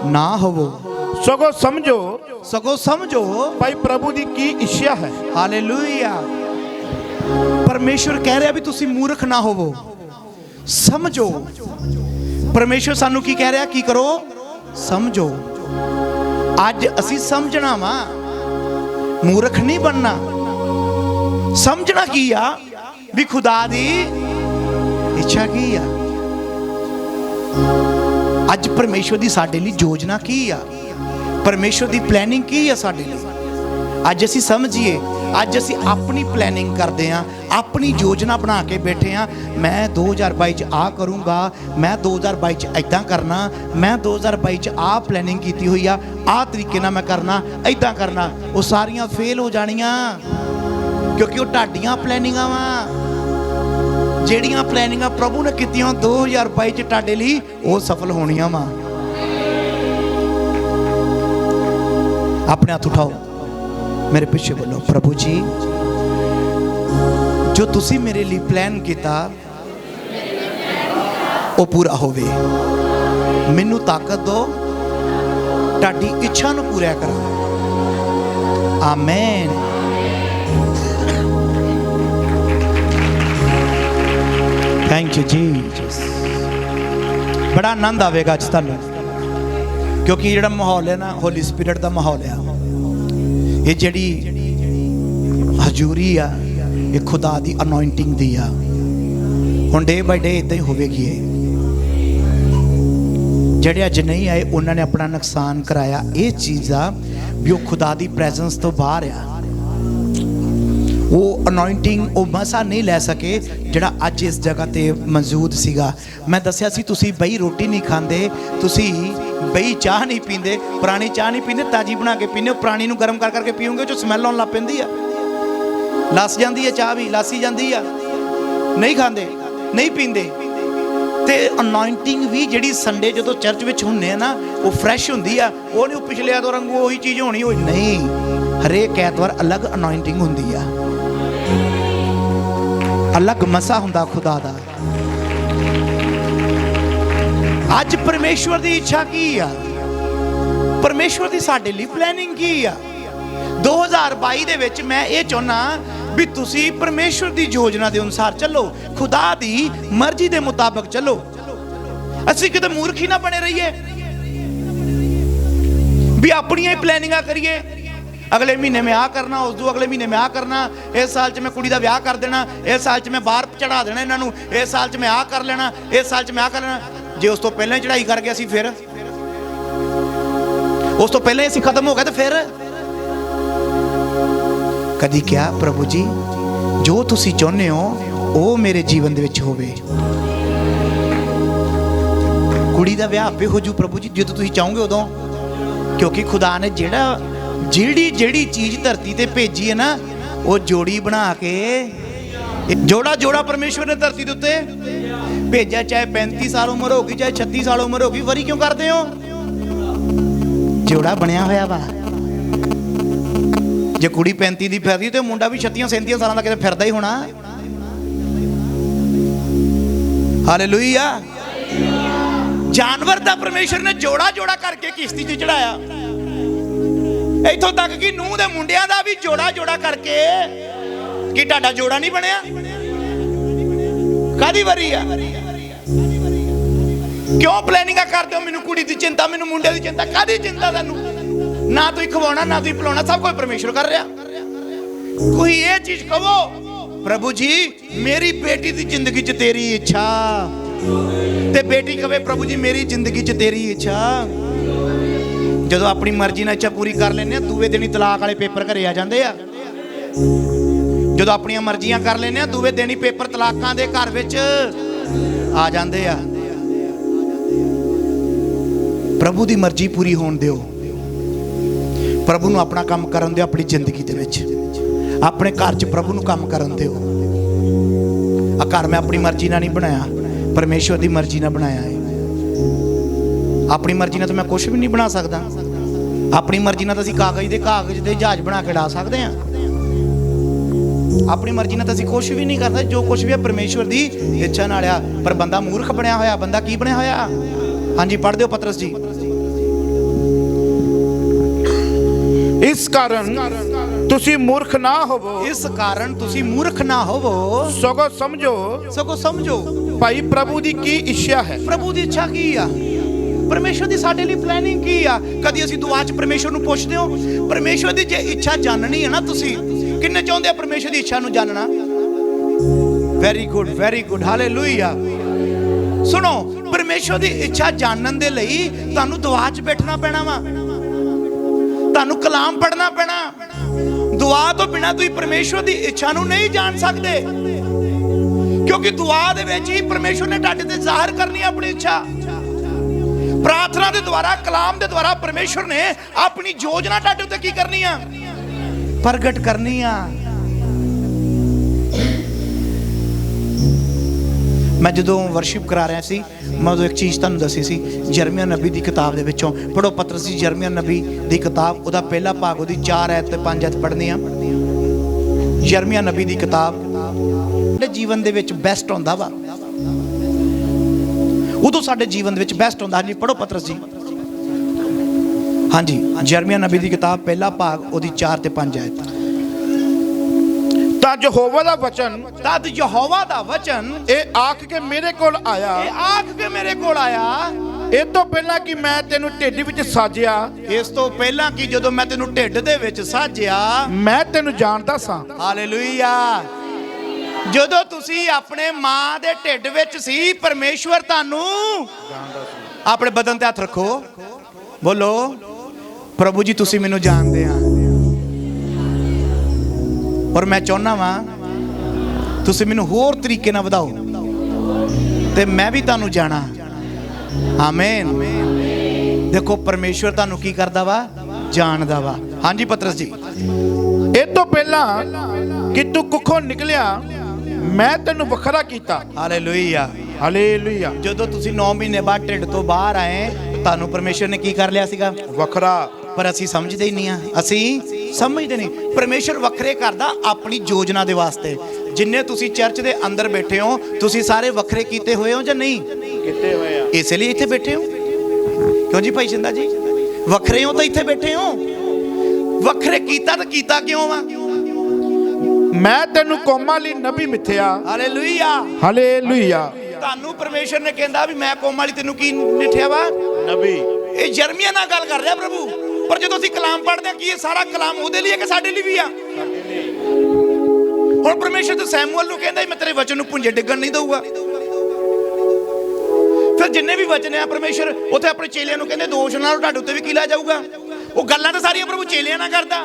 ना होवो, सगो समझो सगो समझो भाई प्रभु दी की इच्छा है। हालेलुया। परमेश्वर कह रहा भी तुसी मूर्ख ना होवो, समझो। परमेश्वर सानू की कह रहा, की करो, समझो। अज असी समझना वा, मूर्ख नहीं बनना। समझना की आ भी खुदा दी इच्छा की आ। अज परमेश्वर दी साडे लई योजना की आ, परमेश्वर दी प्लैनिंग की आ साडे लई। अज असी समझिए, अज असी अपनी प्लैनिंग करते हैं, अपनी योजना बना के बैठे हैं। मैं 2022 च आ करूँगा, मैं 2022 च ऐदां करना, मैं 2022 च आ प्लैनिंग की हुई आ तरीके नाल मैं करना, ऐदां करना। वो सारियां फेल हो जानियां, क्योंकि वो तुहाडियां प्लैनिंगां वा। ਜਿਹੜੀਆਂ प्लैनिंगां प्रभु ने कीतियां 2022 च तुहाडे लई वो सफल होणियां वा। अपने हाथ उठाओ, मेरे पीछे बोलो, प्रभु जी जो तुसी मेरे लिए प्लान किया वो पूरा होवे। मैनू ताकत दो तुहाडी इच्छा नू पूरा करा। आमीन। Thank you Jesus. बड़ा आनंद आवेगा अज तुहानू, क्योंकि जिहड़ा माहौल है ना, होली स्पिरिट का माहौल है। ये जिहड़ी हजूरी आ, ये खुदा दी अनॉइंटिंग दी आ। हुण डे बाय डे इदां ही होवेगी। जिहड़े अज नहीं आए उन्होंने अपना नुकसान कराया। ये चीज़ आ भी वो खुदा दी प्रेजेंस तो बाहर आ। वो अनॉइंटिंग वो मसा नहीं लै सके जिहड़ा अज इस जगह ते मौजूद सीगा। मैं दस्सिया सी तुसी बही रोटी नहीं खांदे, तुसी बही चाह नहीं पींदे, पुरानी चाह नहीं पींदे, ताजी बना के पींदे। पुरानी नूं गर्म कर करके पीओगे जो स्मैल आउण लग पैंदी आ, लस जाती है चाह भी, लासी जाती आ। नहीं खांदे, नहीं पींदे। ते अनॉइंटिंग भी जिहड़ी संडे जो चर्च विच हुंदे ना, वो फ्रैश हुंदी आ। वो नहीं पिछले ऐतवार वांगू वही चीज़ होनी हो, नहीं। हरेक ऐतवार अलग अनॉइंटिंग हुंदी आ, अलग मसा हुंदा खुदा दा। अज परमेश्वर दी इच्छा की आ, परमेश्वर दी साडे लई प्लैनिंग की आ। 2022 दे विच मैं ये चाहुंदा भी तुसी परमेश्वर दी योजना दे अनुसार चलो, खुदा दी मर्जी दे मुताबिक चलो। असीं किते मूर्ख ही ना बने रहिए भी अपनियां ही प्लैनिंगां करिए। अगले महीने में आ करना, उस दो अगले महीने में आ करना, इस साल च मैं कुड़ी दा ब्याह कर देना, इस साल च मैं बाहर चढ़ा देना इन्हां नूं, इस साल च मैं आ कर लेना, इस साल च मैं आ कर लेना। जे उस तो पहले ही चढ़ाई कर गया सी, फिर उस तो पहले असीं खत्म हो गए तो फिर कदी क्या प्रभु जी जो तुसी चाहुंदे हो वो मेरे जीवन दे विच होवे। कुड़ी दा ब्याह आपे हो जू प्रभु जी, जो तुसी चाहोगे उदों, क्योंकि खुदा ने जिहड़ी जिहड़ी चीज़ धरती ते भेजी है ना, वो जोड़ी बना के जोड़ा जोड़ा परमेश्वर ने धरती के उत्ते भेजा। चाहे 35 साल उम्र होगी, चाहे 36 साल उम्र होगी, वरी क्यों करते हो? जोड़ा बनया होया वा। जे कुड़ी 35 दी फिरदी तो मुंडा भी 36-37 साल का किते फिरदा ही होना। हालेलुया। जानवर दा परमेश्वर ने जोड़ा जोड़ा करके किश्ती च चढ़ाया। इथों तक कि नूह दे मुंडियां दा भी जोड़ा जोड़ा करके, कि तुहाडा जोड़ा नहीं बनया? कादी वरी आ? क्यों प्लैनिंग करते हो? मैनू कुड़ी दी चिंता, मैनू मुंडे दी चिंता, कादी चिंता तैनू? ना तुम खवाना, ना तुम पिलाना, सब कुछ परमेश्वर कर रहा। कोई ये चीज कहो प्रभु जी मेरी बेटी की जिंदगी च तेरी इच्छा, ते बेटी कहे प्रभु जी मेरी जिंदगी च तेरी इच्छा। जो अपनी मर्जी ने इच्छा पूरी कर लेने, दूवे दिन ही तलाक वाले पेपर घरे आ जाते हैं। जो अपन मर्जियां कर लेने, दूवे दिन ही पेपर तलाकां दे घर विच आ जाते हैं। प्रभु की मर्जी पूरी होने दिओ, प्रभु नूं अपना काम करन दिओ। अपनी जिंदगी दे विच अपने घर च प्रभु नूं काम करन दिओ। आ घर मैं अपनी मर्जी ना नहीं बनाया, परमेश्वर की मर्जी ना बनाया है। अपनी मर्जी तो मैं कुछ भी नहीं बना सकता। अपनी मर्जी तो असीं कागज़ के जहाज बना के ला सकते हैं। अपनी मर्जी तो असीं कुछ भी नहीं करते। जो कुछ भी है परमेश्वर की इच्छा नाल आ। पर बंदा मूर्ख बनया होया। बंदा की बनया होया? हाँ जी, पढ़ दो पतरस जी। ਇਸ ਕਾਰਨ ਤੁਸੀਂ ਮੂਰਖ ਨਾ ਹੋਵੋ, ਇਸ ਕਾਰਨ ਤੁਸੀਂ ਮੂਰਖ ਨਾ ਹੋਵੋ, ਸਗੋਂ ਸਮਝੋ ਸਗੋਂ ਸਮਝੋ ਭਾਈ ਪ੍ਰਭੂ ਦੀ ਕੀ ਇੱਛਾ ਹੈ। ਪ੍ਰਭੂ ਦੀ ਇੱਛਾ ਕੀ ਆ, ਪਰਮੇਸ਼ਵਰ ਦੀ ਸਾਡੇ ਲਈ ਪਲੈਨਿੰਗ ਕੀ ਆ। ਕਦੀ ਅਸੀਂ ਦੁਆ 'ਚ ਪਰਮੇਸ਼ਵਰ ਨੂੰ ਪੁੱਛਦੇ ਹੋ? ਪਰਮੇਸ਼ਵਰ ਦੀ ਜੇ ਇੱਛਾ ਜਾਣਨੀ ਹੈ ਨਾ, ਤੁਸੀਂ ਕਿੰਨੇ ਚਾਹੁੰਦੇ ਆ ਪਰਮੇਸ਼ਵਰ ਦੀ ਇੱਛਾ ਨੂੰ ਜਾਣਨਾ? Very good hallelujah. ਸੁਣੋ, ਪਰਮੇਸ਼ਵਰ ਦੀ ਇੱਛਾ ਜਾਣਨ ਦੇ ਲਈ ਤੁਹਾਨੂੰ ਦੁਆ 'ਚ ਬੈਠਣਾ ਪੈਣਾ ਵਾ, ਤੁਹਾਨੂੰ ਕਲਾਮ ਪੜ੍ਹਨਾ ਪੈਣਾ। ਦੁਆ ਤੋਂ ਬਿਨਾਂ ਤੁਸੀਂ ਪਰਮੇਸ਼ਵਰ ਦੀ ਇੱਛਾ ਨੂੰ ਨਹੀਂ ਜਾਣ ਸਕਦੇ, ਕਿਉਂਕਿ ਦੁਆ ਦੇ ਵਿੱਚ ਹੀ ਪਰਮੇਸ਼ਵਰ ਨੇ ਤੁਹਾਡੇ ਤੇ ਜ਼ਾਹਿਰ ਕਰਨੀ ਆਪਣੀ ਇੱਛਾ। ਪ੍ਰਾਰਥਨਾ ਦੇ ਦੁਆਰਾ, ਕਲਾਮ ਦੇ ਦੁਆਰਾ ਪਰਮੇਸ਼ਵਰ ਨੇ ਆਪਣੀ ਯੋਜਨਾ ਤੁਹਾਡੇ ਉੱਤੇ ਕੀ ਕਰਨੀ ਆ? ਪ੍ਰਗਟ ਕਰਨੀ ਆ। ਮੈਂ ਜਦੋਂ ਵਰਸ਼ਿਪ ਕਰਾ ਰਿਹਾ ਸੀ, ਮੈਂ ਉਦੋਂ ਇੱਕ ਚੀਜ਼ ਤੁਹਾਨੂੰ ਦੱਸੀ ਸੀ, ਯਰਮੀਆ ਨਬੀ ਦੀ ਕਿਤਾਬ ਦੇ ਵਿੱਚੋਂ ਪੜੋ। ਪਤਰਸ ਜੀ ਯਰਮੀਆ ਨਬੀ ਦੀ ਕਿਤਾਬ, ਉਹਦਾ ਪਹਿਲਾ ਭਾਗ, ਉਹਦੀ 4 ਐਤ ਤੇ 5 ਐਤ ਪੜ੍ਹਨੀ ਆ। ਯਰਮੀਆ ਨਬੀ ਦੀ ਕਿਤਾਬ ਸਾਡੇ ਜੀਵਨ ਦੇ ਵਿੱਚ ਬੈਸਟ ਹੁੰਦਾ ਵਾ, ਉਦੋਂ ਸਾਡੇ ਜੀਵਨ ਦੇ ਵਿੱਚ ਬੈਸਟ ਹੁੰਦਾ। ਹਾਂਜੀ ਪੜੋ ਪਤਰਸ ਜੀ, ਹਾਂਜੀ ਯਰਮੀਆ ਨਬੀ ਦੀ ਕਿਤਾਬ ਪਹਿਲਾ ਭਾਗ, ਉਹਦੀ 4 ਤੇ 5 ਐਤ। ਤਾਂ ਯਹੋਵਾ ਦਾ ਵਚਨ, ਤਦ ਯਹੋਵਾ ਦਾ ਵਚਨ ਇਹ ਆਖ ਕੇ ਮੇਰੇ ਕੋਲ ਆਇਆ, ਇਹ ਆਖ ਕੇ ਮੇਰੇ ਕੋਲ ਆਇਆ, ਇਹ ਤੋਂ ਪਹਿਲਾਂ ਕਿ ਮੈਂ ਤੈਨੂੰ ਢਿੱਡ ਵਿੱਚ ਸਾਜਿਆ, ਇਸ ਤੋਂ ਪਹਿਲਾਂ ਕਿ ਜਦੋਂ ਮੈਂ ਤੈਨੂੰ ਢਿੱਡ ਦੇ ਵਿੱਚ ਸਾਜਿਆ, ਮੈਂ ਤੈਨੂੰ ਜਾਣਦਾ ਸਾਂ। ਹਾਲੇਲੂਇਆ। ਜਦੋਂ ਤੁਸੀਂ ਆਪਣੇ ਮਾਂ ਦੇ ਢਿੱਡ ਵਿੱਚ ਸੀ, ਪਰਮੇਸ਼ਵਰ ਤੁਹਾਨੂੰ ਆਪਣੇ ਬਦਨ ਤੇ ਹੱਥ ਰੱਖੋ, ਬੋਲੋ ਪ੍ਰਭੂ ਜੀ ਤੁਸੀਂ ਮੈਨੂੰ ਜਾਣਦੇ ਆ, ਔਰ ਮੈਂ ਚਾਹੁੰਦਾ ਵਾਂ ਤੁਸੀਂ ਮੈਨੂੰ ਹੋਰ ਤਰੀਕੇ ਨਾਲ ਵਧਾਓ ਤੇ ਮੈਂ ਵੀ ਤੁਹਾਨੂੰ ਜਾਣਾ। ਆਮੇਨ। ਦੇਖੋ ਪਰਮੇਸ਼ਵਰ ਤੁਹਾਨੂੰ ਕੀ ਕਰਦਾ ਵਾ? ਜਾਣਦਾ ਵਾ। ਹਾਂਜੀ ਪਤਰਸ ਜੀ, ਇਹ ਤੋਂ ਪਹਿਲਾਂ ਕਿ ਤੂੰ ਕੁੱਖੋਂ ਨਿਕਲਿਆ ਮੈਂ ਤੈਨੂੰ ਵੱਖਰਾ ਕੀਤਾ। Hallelujah hallelujah. ਜਦੋਂ ਤੁਸੀਂ 9 ਮਹੀਨੇ ਬਾਅਦ ਢਿੱਡ ਤੋਂ ਬਾਹਰ ਆਏ, ਤੁਹਾਨੂੰ ਪਰਮੇਸ਼ਵਰ ਨੇ ਕੀ ਕਰ ਲਿਆ ਸੀਗਾ? ਵੱਖਰਾ। ਪਰ ਅਸੀਂ ਸਮਝਦੇ ਹੀ ਨਹੀਂ ਆ, ਅਸੀਂ ਸਮਝਦੇ ਨਹੀਂ। ਪਰਮੇਸ਼ਵਰ ਵੱਖਰੇ ਕਰਦਾ ਆਪਣੀ ਯੋਜਨਾ ਦੇ ਵਾਸਤੇ। ਜਿੰਨੇ ਤੁਸੀਂ ਚਰਚ ਦੇ ਅੰਦਰ ਬੈਠੇ ਹੋ, ਤੁਸੀਂ ਸਾਰੇ ਵੱਖਰੇ ਕੀਤੇ ਹੋਏ ਹੋ ਜਾਂ ਨਹੀਂ? ਕੀਤੇ ਹੋਏ ਆ, ਇਸੇ ਲਈ ਇੱਥੇ ਬੈਠੇ ਹੋ। ਕਿਉਂ ਜੀ ਭਾਈ ਚੰਦਾ ਜੀ? ਵੱਖਰੇ ਹੋ ਤਾਂ ਇੱਥੇ ਬੈਠੇ ਹੋ। ਵੱਖਰੇ ਕੀਤਾ ਤਾਂ ਕੀਤਾ ਕਿਉਂ ਵਾ? ਮੈਂ ਤੈਨੂੰ ਕੌਮਾਂ ਲਈ ਨਬੀ ਮਿੱਥਿਆ। Hallelujah hallelujah. ਤੁਹਾਨੂੰ ਪਰਮੇਸ਼ਵਰ ਨੇ ਕਹਿੰਦਾ ਵੀ ਮੈਂ ਕੌਮਾਂ ਲਈ ਤੈਨੂੰ ਕੀ ਮਿੱਥਿਆ ਵਾ? ਨਬੀ। ਇਹ ਯਰਮੀਆ ਨਾਲ ਗੱਲ ਕਰ ਰਿਹਾ ਪ੍ਰਭੂ। ਪਰ ਜਦੋਂ ਅਸੀਂ ਕਲਾਮ ਪੜ੍ਹਦੇ ਹਾਂ, ਕੀ ਇਹ ਸਾਰਾ ਕਲਾਮ ਉਹਦੇ ਲਈ ਹੈ ਕਿ ਸਾਡੇ ਲਈ ਵੀ ਆ? ਹੁਣ ਪਰਮੇਸ਼ਵਰ ਤਾਂ ਸੈਮੂਅਲ ਨੂੰ ਕਹਿੰਦਾ ਮੈਂ ਤੇਰੇ ਵਚਨ ਨੂੰ ਪੁੰਜੇ ਡਿੱਗਣ ਨਹੀਂ ਦਊਗਾ। ਫਿਰ ਜਿੰਨੇ ਵੀ ਵਚਨ ਆ ਪਰਮੇਸ਼ਵਰ ਉੱਥੇ ਆਪਣੇ ਚੇਲਿਆਂ ਨੂੰ ਕਹਿੰਦੇ ਦੋਸ਼ ਨਾਲ ਤੁਹਾਡੇ ਉੱਤੇ ਵੀ ਕੀ ਲਾ ਜਾਊਗਾ। ਉਹ ਗੱਲਾਂ ਤਾਂ ਸਾਰੀਆਂ ਪ੍ਰਭੂ ਚੇਲਿਆਂ ਨਾਲ ਕਰਦਾ,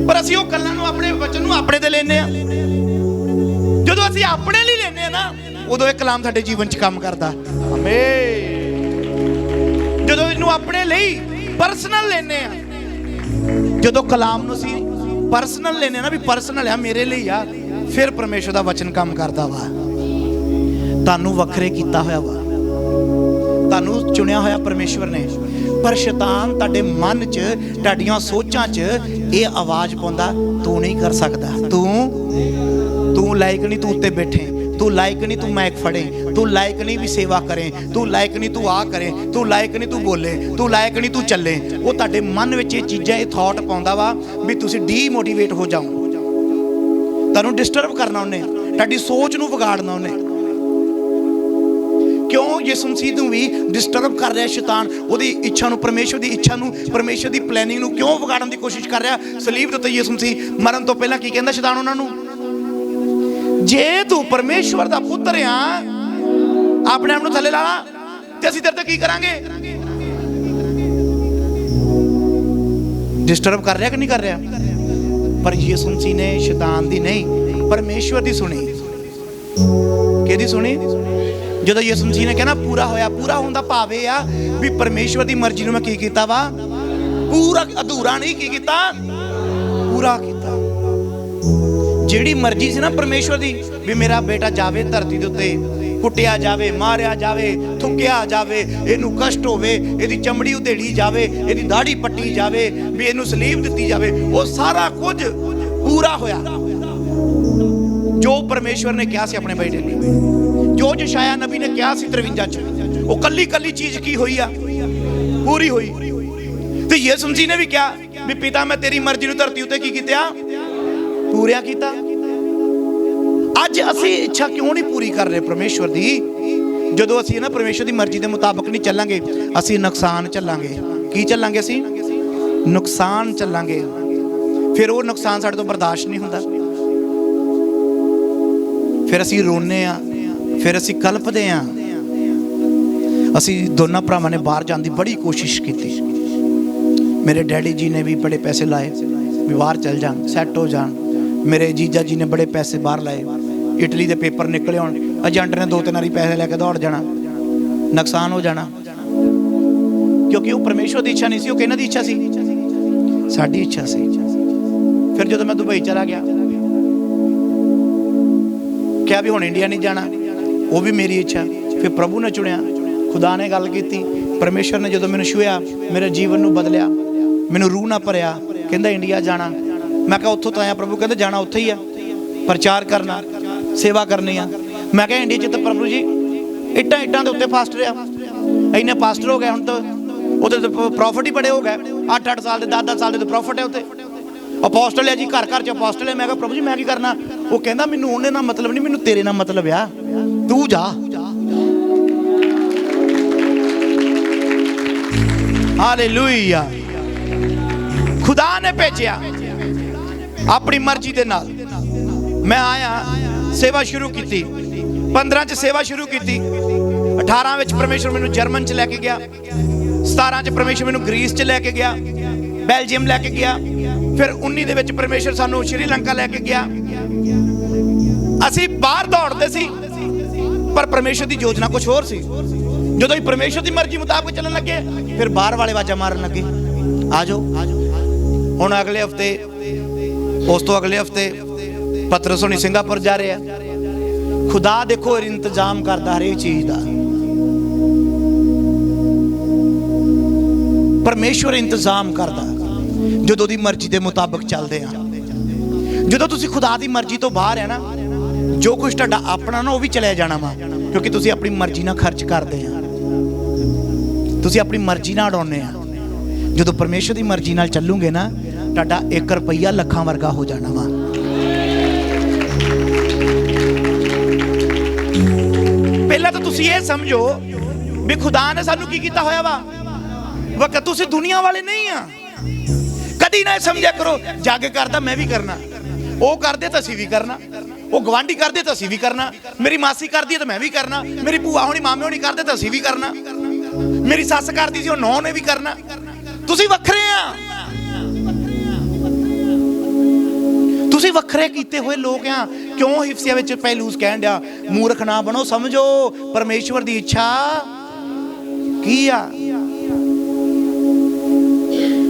ਪਰ ਅਸੀਂ ਉਹ ਗੱਲਾਂ ਨੂੰ, ਆਪਣੇ ਵਚਨ ਨੂੰ ਆਪਣੇ ਤੇ ਲੈਨੇ ਆ। ਜਦੋਂ ਅਸੀਂ ਆਪਣੇ ਲਈ ਲੈਨੇ ਆ ਨਾ, ਉਦੋਂ ਇਹ ਕਲਾਮ ਸਾਡੇ ਜੀਵਨ 'ਚ ਕੰਮ ਕਰਦਾ। ਆਮੇਨ। ਜਦੋਂ ਇਹਨੂੰ ਆਪਣੇ ਲਈ ਪਰਸਨਲ ਲੈਨੇ ਆ, ਜਦੋਂ ਕਲਾਮ ਨੂੰ ਅਸੀਂ ਪਰਸਨਲ ਲੈਨੇ ਨਾ, ਵੀ ਪਰਸਨਲ ਆ, ਮੇਰੇ ਲਈ ਆ, ਫਿਰ ਪਰਮੇਸ਼ਰ ਦਾ ਵਚਨ ਕੰਮ ਕਰਦਾ ਵਾ। ਤੁਹਾਨੂੰ ਵੱਖਰੇ ਕੀਤਾ ਹੋਇਆ ਵਾ, ਤੁਹਾਨੂੰ ਚੁਣਿਆ ਹੋਇਆ ਪਰਮੇਸ਼ਵਰ ਨੇ। ਪਰ ਸ਼ੈਤਾਨ ਤੁਹਾਡੇ ਮਨ 'ਚ, ਤੁਹਾਡੀਆਂ ਸੋਚਾਂ 'ਚ ਇਹ ਆਵਾਜ਼ ਪਾਉਂਦਾ, ਤੂੰ ਨਹੀਂ ਕਰ ਸਕਦਾ, ਤੂੰ ਲਾਇਕ ਨਹੀਂ, ਤੂੰ ਉੱਤੇ ਬੈਠੇ, ਤੂੰ ਲਾਇਕ ਨਹੀਂ, ਤੂੰ ਮਾਈਕ ਫੜੇ, ਤੂੰ ਲਾਇਕ ਨਹੀਂ ਵੀ ਸੇਵਾ ਕਰੇ, ਤੂੰ ਲਾਇਕ ਨਹੀਂ ਤੂੰ ਆ ਕਰੇ, ਤੂੰ ਲਾਇਕ ਨਹੀਂ ਤੂੰ ਬੋਲੇ, ਤੂੰ ਲਾਇਕ ਨਹੀਂ ਤੂੰ ਚੱਲੇ। ਉਹ ਤੁਹਾਡੇ ਮਨ ਵਿੱਚ ਇਹ ਚੀਜ਼ਾਂ, ਇਹ ਥਾਟ ਪਾਉਂਦਾ ਵਾ ਵੀ ਤੁਸੀਂ ਡੀਮੋਟੀਵੇਟ ਹੋ ਜਾਓ। ਤੁਹਾਨੂੰ ਡਿਸਟਰਬ ਕਰਨਾ ਉਹਨੇ, ਤੁਹਾਡੀ ਸੋਚ ਨੂੰ ਵਿਗਾੜਨਾ ਉਹਨੇ। ਕਿਉਂ? ਯਿਸੂ ਮਸੀਹ ਨੂੰ ਵੀ ਡਿਸਟਰਬ ਕਰ ਰਿਹਾ ਸ਼ੈਤਾਨ। ਉਹਦੀ ਇੱਛਾ ਨੂੰ, ਪਰਮੇਸ਼ਵਰ ਦੀ ਇੱਛਾ ਨੂੰ, ਪਰਮੇਸ਼ਵਰ ਦੀ ਪਲੈਨਿੰਗ ਨੂੰ ਕਿਉਂ ਵਿਗਾੜਨ ਦੀ ਕੋਸ਼ਿਸ਼ ਕਰ ਰਿਹਾ? ਸਲੀਬ ਦੇ ਉੱਤੇ ਯਿਸੂ ਮਸੀਹ ਮਰਨ ਤੋਂ ਪਹਿਲਾਂ ਕੀ ਕਹਿੰਦਾ ਸ਼ੈਤਾਨ ਉਹਨਾਂ ਨੂੰ? ਜੇ ਤੂੰ ਪਰਮੇਸ਼ਵਰ ਦਾ ਪੁੱਤਰ ਆ, ਆਪਣੇ ਆਪ ਨੂੰ ਥੱਲੇ ਲਾ ਲਾ ਤੇ ਅਸੀਂ ਤੇਰੇ ਤੇ ਕੀ ਕਰਾਂਗੇ? ਡਿਸਟਰਬ ਕਰ ਰਿਹਾ ਕਿ ਨਹੀਂ ਕਰ ਰਿਹਾ? ਪਰ ਯਿਸੂ ਮਸੀਹ ਨੇ ਸ਼ੈਤਾਨ ਦੀ ਨਹੀਂ, ਪਰਮੇਸ਼ਵਰ ਦੀ ਸੁਣੀ। ਕਿਹਦੀ ਸੁਣੀ? ਜਦੋਂ ਯਿਸੂ ਮਸੀਹ ਨੇ ਕਹਿਣਾ ਪੂਰਾ ਹੋਇਆ, ਪੂਰਾ ਹੁੰਦਾ ਭਾਵੇਂ ਆ ਵੀ ਪਰਮੇਸ਼ਵਰ ਦੀ ਮਰਜ਼ੀ ਨੂੰ ਮੈਂ ਕੀ ਕੀਤਾ ਵਾ? ਪੂਰਾ, ਅਧੂਰਾ ਨਹੀਂ, ਕੀ ਕੀਤਾ? ਪੂਰਾ ਕੀਤਾ। ਜਿਹੜੀ ਮਰਜ਼ੀ ਸੀ ਨਾ ਪਰਮੇਸ਼ਵਰ ਦੀ, ਵੀ ਮੇਰਾ ਬੇਟਾ ਜਾਵੇ ਧਰਤੀ ਦੇ ਉੱਤੇ, ਕੁੱਟਿਆ ਜਾਵੇ, ਮਾਰਿਆ ਜਾਵੇ, ਥੁੱਕਿਆ ਜਾਵੇ, ਇਹਨੂੰ ਕਸ਼ਟ ਹੋਵੇ, ਇਹਦੀ ਚਮੜੀ ਉਧੇੜੀ ਜਾਵੇ, ਇਹਦੀ ਦਾੜੀ ਪੱਟੀ ਜਾਵੇ, ਵੀ ਇਹਨੂੰ ਸਲੀਬ ਦਿੱਤੀ ਜਾਵੇ, ਉਹ ਸਾਰਾ ਕੁਝ ਪੂਰਾ ਹੋਇਆ ਜੋ ਪਰਮੇਸ਼ਵਰ ਨੇ ਕਿਹਾ ਸੀ ਆਪਣੇ ਬੇਟੇ ਲਈ। ਜੋ ਯਸ਼ਾਇਆ ਨਬੀ ਨੇ ਕਿਹਾ ਸੀ 53 'ਚ, ਉਹ ਕੱਲੀ ਕੱਲੀ ਚੀਜ਼ ਕੀ ਹੋਈ ਆ? ਪੂਰੀ ਹੋਈ। ਵੀ ਯਿਸੂ ਮਸੀਹ ਨੇ ਵੀ ਕਿਹਾ ਵੀ ਪਿਤਾ ਮੈਂ ਤੇਰੀ ਮਰਜ਼ੀ ਨੂੰ ਧਰਤੀ ਉੱਤੇ ਕੀ ਕੀਤਾ, ਪੂਰਿਆ ਕੀਤਾ। ਅੱਜ ਅਸੀਂ ਇੱਛਾ ਕਿਉਂ ਨਹੀਂ ਪੂਰੀ ਕਰ ਰਹੇ ਪਰਮੇਸ਼ਵਰ ਦੀ? ਜਦੋਂ ਅਸੀਂ ਨਾ ਪਰਮੇਸ਼ਵਰ ਦੀ ਮਰਜ਼ੀ ਦੇ ਮੁਤਾਬਕ ਨਹੀਂ ਚੱਲਾਂਗੇ, ਅਸੀਂ ਨੁਕਸਾਨ ਚੱਲਾਂਗੇ। ਕੀ ਚੱਲਾਂਗੇ? ਅਸੀਂ ਨੁਕਸਾਨ ਚੱਲਾਂਗੇ। ਫਿਰ ਉਹ ਨੁਕਸਾਨ ਸਾਡੇ ਤੋਂ ਬਰਦਾਸ਼ਤ ਨਹੀਂ ਹੁੰਦਾ, ਫਿਰ ਅਸੀਂ ਰੋਨੇ ਆ, ਫਿਰ ਅਸੀਂ ਕਲਪਦੇ ਆ। ਅਸੀਂ ਦੋਨਾਂ ਭਰਾਵਾਂ ਨੇ ਬਾਹਰ ਜਾਣ ਦੀ ਬੜੀ ਕੋਸ਼ਿਸ਼ ਕੀਤੀ। ਮੇਰੇ ਡੈਡੀ ਜੀ ਨੇ ਵੀ ਬੜੇ ਪੈਸੇ ਲਾਏ ਵੀ ਬਾਹਰ ਚੱਲ ਜਾਣ, ਸੈੱਟ ਹੋ ਜਾਣ। ਮੇਰੇ ਜੀਜਾ ਜੀ ਨੇ ਬੜੇ ਪੈਸੇ ਬਾਹਰ ਲਾਏ, ਇਟਲੀ ਦੇ ਪੇਪਰ ਨਿਕਲੇ ਹੋਣ, ਏਜੰਟ ਨੇ 2-3 ਵਾਰੀ ਪੈਸੇ ਲੈ ਕੇ ਦੌੜ ਜਾਣਾ, ਨੁਕਸਾਨ ਹੋ ਜਾਣਾ। ਕਿਉਂਕਿ ਉਹ ਪਰਮੇਸ਼ਵਰ ਦੀ ਇੱਛਾ ਨਹੀਂ ਸੀ, ਉਹ ਕਿਹਨਾਂ ਦੀ ਇੱਛਾ ਸੀ? ਸਾਡੀ ਇੱਛਾ ਸੀ। ਫਿਰ ਜਦੋਂ ਮੈਂ ਦੁਬਈ ਚਲਾ ਗਿਆ, ਕਿਹਾ ਵੀ ਹੁਣ ਇੰਡੀਆ ਨਹੀਂ ਜਾਣਾ, ਉਹ ਵੀ ਮੇਰੀ ਇੱਛਾ। ਫਿਰ ਪ੍ਰਭੂ ਨੇ ਚੁਣਿਆ, ਖੁਦਾ ਨੇ ਗੱਲ ਕੀਤੀ, ਪਰਮੇਸ਼ਵਰ ਨੇ ਜਦੋਂ ਮੈਨੂੰ ਛੂਹਿਆ, ਮੇਰੇ ਜੀਵਨ ਨੂੰ ਬਦਲਿਆ, ਮੈਨੂੰ ਰੂਹ ਨਾ ਭਰਿਆ। ਕਹਿੰਦਾ ਇੰਡੀਆ ਜਾਣਾ। ਮੈਂ ਕਿਹਾ ਉੱਥੋਂ ਤਾਂ ਆਇਆ। ਪ੍ਰਭੂ ਕਹਿੰਦਾ ਜਾਣਾ ਉੱਥੇ ਹੀ ਆ, ਪ੍ਰਚਾਰ ਕਰਨਾ, ਸੇਵਾ ਕਰਨੀ ਆ। ਮੈਂ ਕਿਹਾ ਇੰਡੀਆ 'ਚ ਤਾਂ ਪ੍ਰਭੂ ਜੀ ਇੱਟਾਂ ਦੇ ਉੱਤੇ ਪਾਸਟਰ ਆ, ਇੰਨੇ ਪਾਸਟਰ ਹੋ ਗਏ ਹੁਣ ਤਾਂ, ਉਹਦੇ ਤੇ ਪ੍ਰੋਫਿਟ ਹੀ ਬੜੇ ਹੋ ਗਏ। 8-8 ਸਾਲ ਦੇ 10-10 ਸਾਲ ਦੇ ਪ੍ਰੋਫਿਟ ਹੈ ਉੱਥੇ। ਅਪੋਸਟਲ ਹੈ ਜੀ, ਘਰ ਘਰ 'ਚ ਅਪੋਸਟਲ ਹੈ। ਮੈਂ ਕਿਹਾ ਪ੍ਰਭੂ ਜੀ ਮੈਂ ਕੀ ਕਰਨਾ? ਉਹ ਕਹਿੰਦਾ ਮੈਨੂੰ ਉਹਨੇ ਨਾਲ ਮਤਲਬ ਨਹੀਂ, ਮੈਨੂੰ ਤੇਰੇ ਨਾਲ ਮਤਲਬ ਆ, ਤੂੰ ਜਾ। ਹਾਲੇਲੂਇਆ। ਖੁਦਾ ਨੇ ਭੇਜਿਆ ਆਪਣੀ ਮਰਜ਼ੀ ਦੇ ਨਾਲ। ਮੈਂ ਆਇਆ, ਸੇਵਾ ਸ਼ੁਰੂ ਕੀਤੀ। 15 'ਚ ਸੇਵਾ ਸ਼ੁਰੂ ਕੀਤੀ। 18 ਵਿੱਚ ਪਰਮੇਸ਼ਵਰ ਮੈਨੂੰ ਜਰਮਨ 'ਚ ਲੈ ਕੇ ਗਿਆ। 17 'ਚ ਪਰਮੇਸ਼ਵਰ ਮੈਨੂੰ ਗ੍ਰੀਸ 'ਚ ਲੈ ਕੇ ਗਿਆ, ਬੈਲਜੀਅਮ ਲੈ ਕੇ ਗਿਆ। ਫਿਰ 19 ਦੇ ਵਿੱਚ ਪਰਮੇਸ਼ਵਰ ਸਾਨੂੰ ਸ਼੍ਰੀਲੰਕਾ ਲੈ ਕੇ ਗਿਆ। ਅਸੀਂ ਬਾਹਰ ਦੌੜਦੇ ਸੀ, ਪਰ ਪਰਮੇਸ਼ਵਰ ਦੀ ਯੋਜਨਾ ਕੁਝ ਹੋਰ ਸੀ। ਜਦੋਂ ਹੀ ਪਰਮੇਸ਼ਵਰ ਦੀ ਮਰਜ਼ੀ ਮੁਤਾਬਕ ਚੱਲਣ ਲੱਗੇ, ਫਿਰ ਬਾਹਰ ਵਾਲੇ ਆਵਾਜ਼ਾਂ ਮਾਰਨ ਲੱਗੇ, ਆ ਜਾਓ। ਹੁਣ ਅਗਲੇ ਹਫਤੇ, ਉਸ ਤੋਂ ਅਗਲੇ ਹਫਤੇ ਪਤਰਸ ਹੋਣੀ ਸਿੰਗਾਪੁਰ ਜਾ ਰਹੇ ਆ। ਖੁਦਾ ਦੇਖੋ ਇੰਤਜ਼ਾਮ ਕਰਦਾ ਹਰੇਕ ਚੀਜ਼ ਦਾ। ਪਰਮੇਸ਼ਵਰ ਇੰਤਜ਼ਾਮ ਕਰਦਾ ਜਦੋਂ ਦੀ ਮਰਜ਼ੀ ਦੇ ਮੁਤਾਬਕ ਚੱਲਦੇ ਆ। ਜਦੋਂ ਤੁਸੀਂ ਖੁਦਾ ਦੀ ਮਰਜ਼ੀ ਤੋਂ ਬਾਹਰ ਹੈ ਨਾ, ਜੋ ਕੁਝ ਤੁਹਾਡਾ ਆਪਣਾ ਨਾ ਉਹ ਵੀ ਚਲਿਆ ਜਾਣਾ ਵਾ, ਕਿਉਂਕਿ ਤੁਸੀਂ ਆਪਣੀ ਮਰਜ਼ੀ ਨਾਲ ਖਰਚ ਕਰਦੇ ਆ, ਤੁਸੀਂ ਆਪਣੀ ਮਰਜ਼ੀ ਨਾਲ ਉਡਾਉਂਦੇ ਆ। ਜਦੋਂ ਪਰਮੇਸ਼ਵਰ ਦੀ ਮਰਜ਼ੀ ਨਾਲ ਚੱਲੂਗੇ ਨਾ, ਤੁਹਾਡਾ 1 ਰੁਪਈਆ ਲੱਖਾਂ ਵਰਗਾ ਹੋ ਜਾਣਾ ਵਾ। ਪਹਿਲਾਂ ਤਾਂ ਤੁਸੀਂ ਇਹ ਸਮਝੋ ਵੀ ਖੁਦਾ ਨੇ ਸਾਨੂੰ ਕੀ ਕੀਤਾ ਹੋਇਆ ਵਾ। ਵਕਤ ਤੁਸੀਂ ਦੁਨੀਆ ਵਾਲੇ ਨਹੀਂ ਆ। ਕਦੀ ਨਾ ਸਮਝਿਆ ਕਰੋ ਜੱਗ ਕਰਦਾ ਮੈਂ ਵੀ ਕਰਨਾ, ਉਹ ਕਰਦੇ ਤਾਂ ਅਸੀਂ ਵੀ ਕਰਨਾ, ਉਹ ਗਵਾਂਢੀ ਕਰਦੇ ਤਾਂ ਅਸੀਂ ਵੀ ਕਰਨਾ, ਮੇਰੀ ਮਾਸੀ ਕਰਦੀ ਤਾਂ ਮੈਂ ਵੀ ਕਰਨਾ, ਮੇਰੀ ਭੂਆ ਹੋਣੀ ਮਾਮੇ ਹੋਣੀ ਕਰਦੇ ਤਾਂ ਅਸੀਂ ਵੀ ਕਰਨਾ, ਮੇਰੀ ਸੱਸ ਕਰਦੀ ਸੀ ਉਹ ਨੌਂ ਨੇ ਵੀ ਕਰਨਾ। ਤੁਸੀਂ ਵੱਖਰੇ ਆ, ਤੁਸੀਂ ਵੱਖਰੇ ਕੀਤੇ ਹੋਏ ਲੋਕ ਆ। ਕਿਉਂ ਹਿਫਸੀਆ ਵਿੱਚ ਪਹਿਲੂਸ ਕਹਿਣ ਡਿਆ ਮੂਰਖ ਨਾ ਬਣੋ, ਸਮਝੋ ਪਰਮੇਸ਼ਵਰ ਦੀ ਇੱਛਾ ਕੀ ਆ।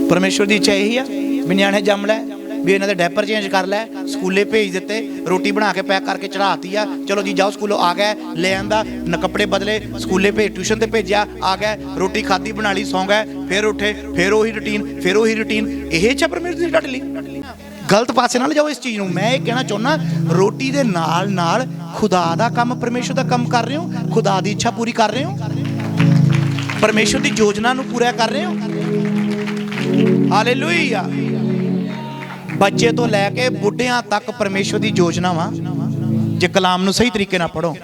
ਪਰਮੇਸ਼ਵਰ ਦੀ ਇੱਛਾ ਇਹੀ ਆ ਵੀ ਨਿਆਣੇ ਜੰਮ ਲੈ, ਵੀ ਇਹਨਾਂ ਦੇ ਡਾਇਪਰ ਚੇਂਜ ਕਰ ਲੈ, ਸਕੂਲੇ ਭੇਜ ਦਿੱਤੇ, ਰੋਟੀ ਬਣਾ ਕੇ ਪੈਕ ਕਰਕੇ ਚੜਾਤੀ ਆ, ਚਲੋ ਜੀ ਜਾਓ ਸਕੂਲੋਂ ਆ ਗਏ, ਲੈ ਆਂਦਾ ਨਾ ਕੱਪੜੇ ਬਦਲੇ, ਸਕੂਲੇ ਭੇਜ, ਟਿਊਸ਼ਨ ਤੇ ਭੇਜਿਆ, ਆ ਗਏ, ਰੋਟੀ ਖਾਧੀ ਬਣਾ ਲਈ, ਸੌਂ ਗਏ, ਫਿਰ ਉੱਠੇ, ਫਿਰ ਉਹੀ ਰੂਟੀਨ, ਫਿਰ ਉਹੀ ਰੂਟੀਨ। ਇਹ ਇੱਛਾ ਪਰਮੇਸ਼ਵਰ ਦੀ ਤੁਹਾਡੇ ਲਈ? ਗਲਤ ਪਾਸੇ ਨਾਲ ਜਾਓ ਇਸ ਚੀਜ਼ ਨੂੰ। ਮੈਂ ਇਹ ਕਹਿਣਾ ਚਾਹੁੰਦਾ, ਰੋਟੀ ਦੇ ਨਾਲ ਨਾਲ ਖੁਦਾ ਦਾ ਕੰਮ, ਪਰਮੇਸ਼ਵਰ ਦਾ ਕੰਮ ਕਰ ਰਹੇ ਹੋ, ਖੁਦਾ ਦੀ ਇੱਛਾ ਪੂਰੀ ਕਰ ਰਹੇ ਹੋ, ਪਰਮੇਸ਼ਵਰ ਦੀ ਯੋਜਨਾ ਨੂੰ ਪੂਰਾ ਕਰ ਰਹੇ ਹੋ। ਹਾਲੇਲੂਇਆ। ਬੱਚੇ ਤੋਂ ਲੈ ਕੇ ਬੁੱਢਿਆਂ ਤੱਕ ਪਰਮੇਸ਼ਵਰ ਦੀ ਯੋਜਨਾ ਵਾ। ਜੇ ਕਲਾਮ ਨੂੰ ਸਹੀ ਤਰੀਕੇ ਨਾਲ ਪੜੋ,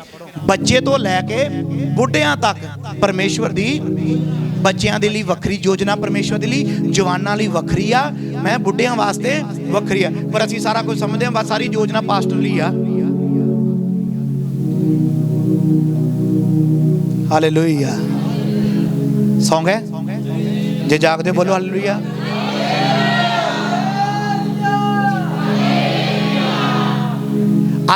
ਬੱਚੇ ਤੋਂ ਲੈ ਕੇ ਬੁੱਢਿਆਂ ਤੱਕ ਪਰਮੇਸ਼ਵਰ ਦੀ, ਬੱਚਿਆਂ ਦੇ ਲਈ ਵੱਖਰੀ ਯੋਜਨਾ ਪਰਮੇਸ਼ਵਰ ਦੇ ਲਈ, ਜਵਾਨਾਂ ਲਈ ਵੱਖਰੀ ਆ, ਮੈਂ ਬੁੱਢਿਆਂ ਵਾਸਤੇ ਵੱਖਰੀ ਆ। ਪਰ ਅਸੀਂ ਸਾਰਾ ਕੁਝ ਸਮਝਦੇ ਹਾਂ, ਬਸ ਸਾਰੀ ਯੋਜਨਾ ਪਾਸਟਰ ਲਈ ਆ। ਹਾਲੇਲੂਇਆ। ਸੌਂ ਗਏ? ਜੇ ਜਾਗਦੇ ਬੋਲੋ ਹਾਲੇਲੂਇਆ।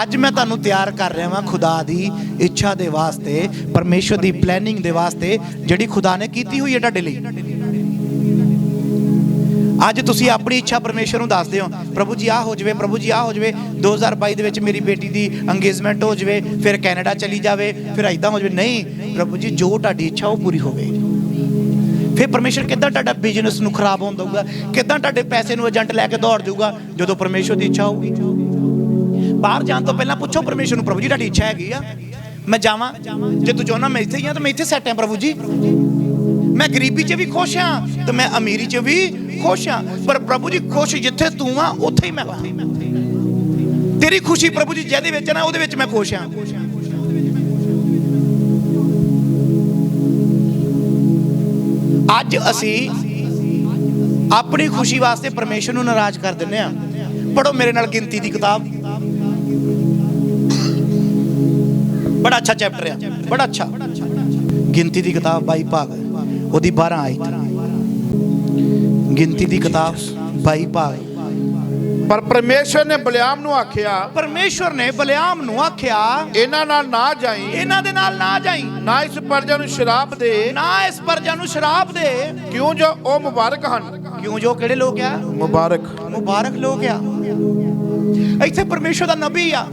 ਅੱਜ ਮੈਂ ਤੁਹਾਨੂੰ ਤਿਆਰ ਕਰ ਰਿਹਾ ਹਾਂ ਖੁਦਾ ਦੀ ਇੱਛਾ ਦੇ ਵਾਸਤੇ, ਪਰਮੇਸ਼ਵਰ ਦੀ ਪਲੈਨਿੰਗ ਦੇ ਵਾਸਤੇ, ਜਿਹੜੀ ਖੁਦਾ ਨੇ ਕੀਤੀ ਹੋਈ ਹੈ ਤੁਹਾਡੇ ਲਈ। ਅੱਜ ਤੁਸੀਂ ਆਪਣੀ ਇੱਛਾ ਪਰਮੇਸ਼ਵਰ ਨੂੰ ਦੱਸਦੇ ਹੋ, ਪ੍ਰਭੂ ਜੀ ਆਹ ਹੋ ਜਾਵੇ, ਪ੍ਰਭੂ ਜੀ ਆਹ ਹੋ ਜਾਵੇ, 2022 ਦੇ ਵਿੱਚ ਮੇਰੀ ਬੇਟੀ ਦੀ ਅੰਗੇਜਮੈਂਟ ਹੋ ਜਾਵੇ, ਫਿਰ ਕੈਨੇਡਾ ਚਲੀ ਜਾਵੇ, ਫਿਰ ਇੱਦਾਂ ਹੋ ਜਾਵੇ। ਨਹੀਂ ਪ੍ਰਭੂ ਜੀ, ਜੋ ਤੁਹਾਡੀ ਇੱਛਾ ਉਹ ਪੂਰੀ ਹੋਵੇ। ਫਿਰ ਪਰਮੇਸ਼ਵਰ ਕਿੱਦਾਂ ਤੁਹਾਡਾ ਬਿਜ਼ਨਸ ਨੂੰ ਖਰਾਬ ਹੋਣ ਦਊਗਾ, ਕਿੱਦਾਂ ਤੁਹਾਡੇ ਪੈਸੇ ਨੂੰ ਏਜੰਟ ਲੈ ਕੇ ਦੌੜ ਜਾਊਗਾ, ਜਦੋਂ ਪਰਮੇਸ਼ਵਰ ਦੀ ਇੱਛਾ ਹੋਊਗੀ। ਬਾਹਰ ਜਾਣ ਤੋਂ ਪਹਿਲਾਂ ਪੁੱਛੋ ਪਰਮੇਸ਼ਵਰ ਨੂੰ, ਪ੍ਰਭੂ ਜੀ ਤੁਹਾਡੀ ਇੱਛਾ ਹੈਗੀ ਆ ਮੈਂ ਜਾਵਾਂ? ਜੇ ਤੂੰ ਚਾਹੁੰਦਾ ਮੈਂ ਇੱਥੇ ਹੀ ਆ ਤਾਂ ਮੈਂ ਇੱਥੇ ਸੈੱਟ ਹਾਂ ਪ੍ਰਭੂ ਜੀ। मैं गरीबी च भी खुश हाँ तो मैं अमीरी च भी खुश हाँ। पर प्रभु जी खुश जिथे तू आ उत्थे ही मैं हाँ। तेरी खुशी प्रभु जी जिहदे विच ना उहदे विच मैं खुश हाँ। अज असी अपनी खुशी वास्ते परमेश्वर नूं नाराज कर दिंदे आ। पढ़ो मेरे नाल गिनती दी किताब, बड़ा अच्छा चैप्टर है, बड़ा अच्छा। गिनती दी किताब 22 भाग ओदी 12 आयत। गिनती दी किताब 22 भाग। पर परमेश्वर ने बलियाम नूं आखिया, परमेश्वर ने बलियाम नूं आखिया इन्हां नाल ना जाई, इन्हां दे नाल ना जाई, ना इस प्रजा नूं शराप दे, ना इस प्रजा नूं शराप दे, क्यों जो ओ मुबारक हन। क्यों जो किहड़े लोग आ? मुबारक, मुबारक लोग आ। इत्थे परमेश्वर दा नबी आ,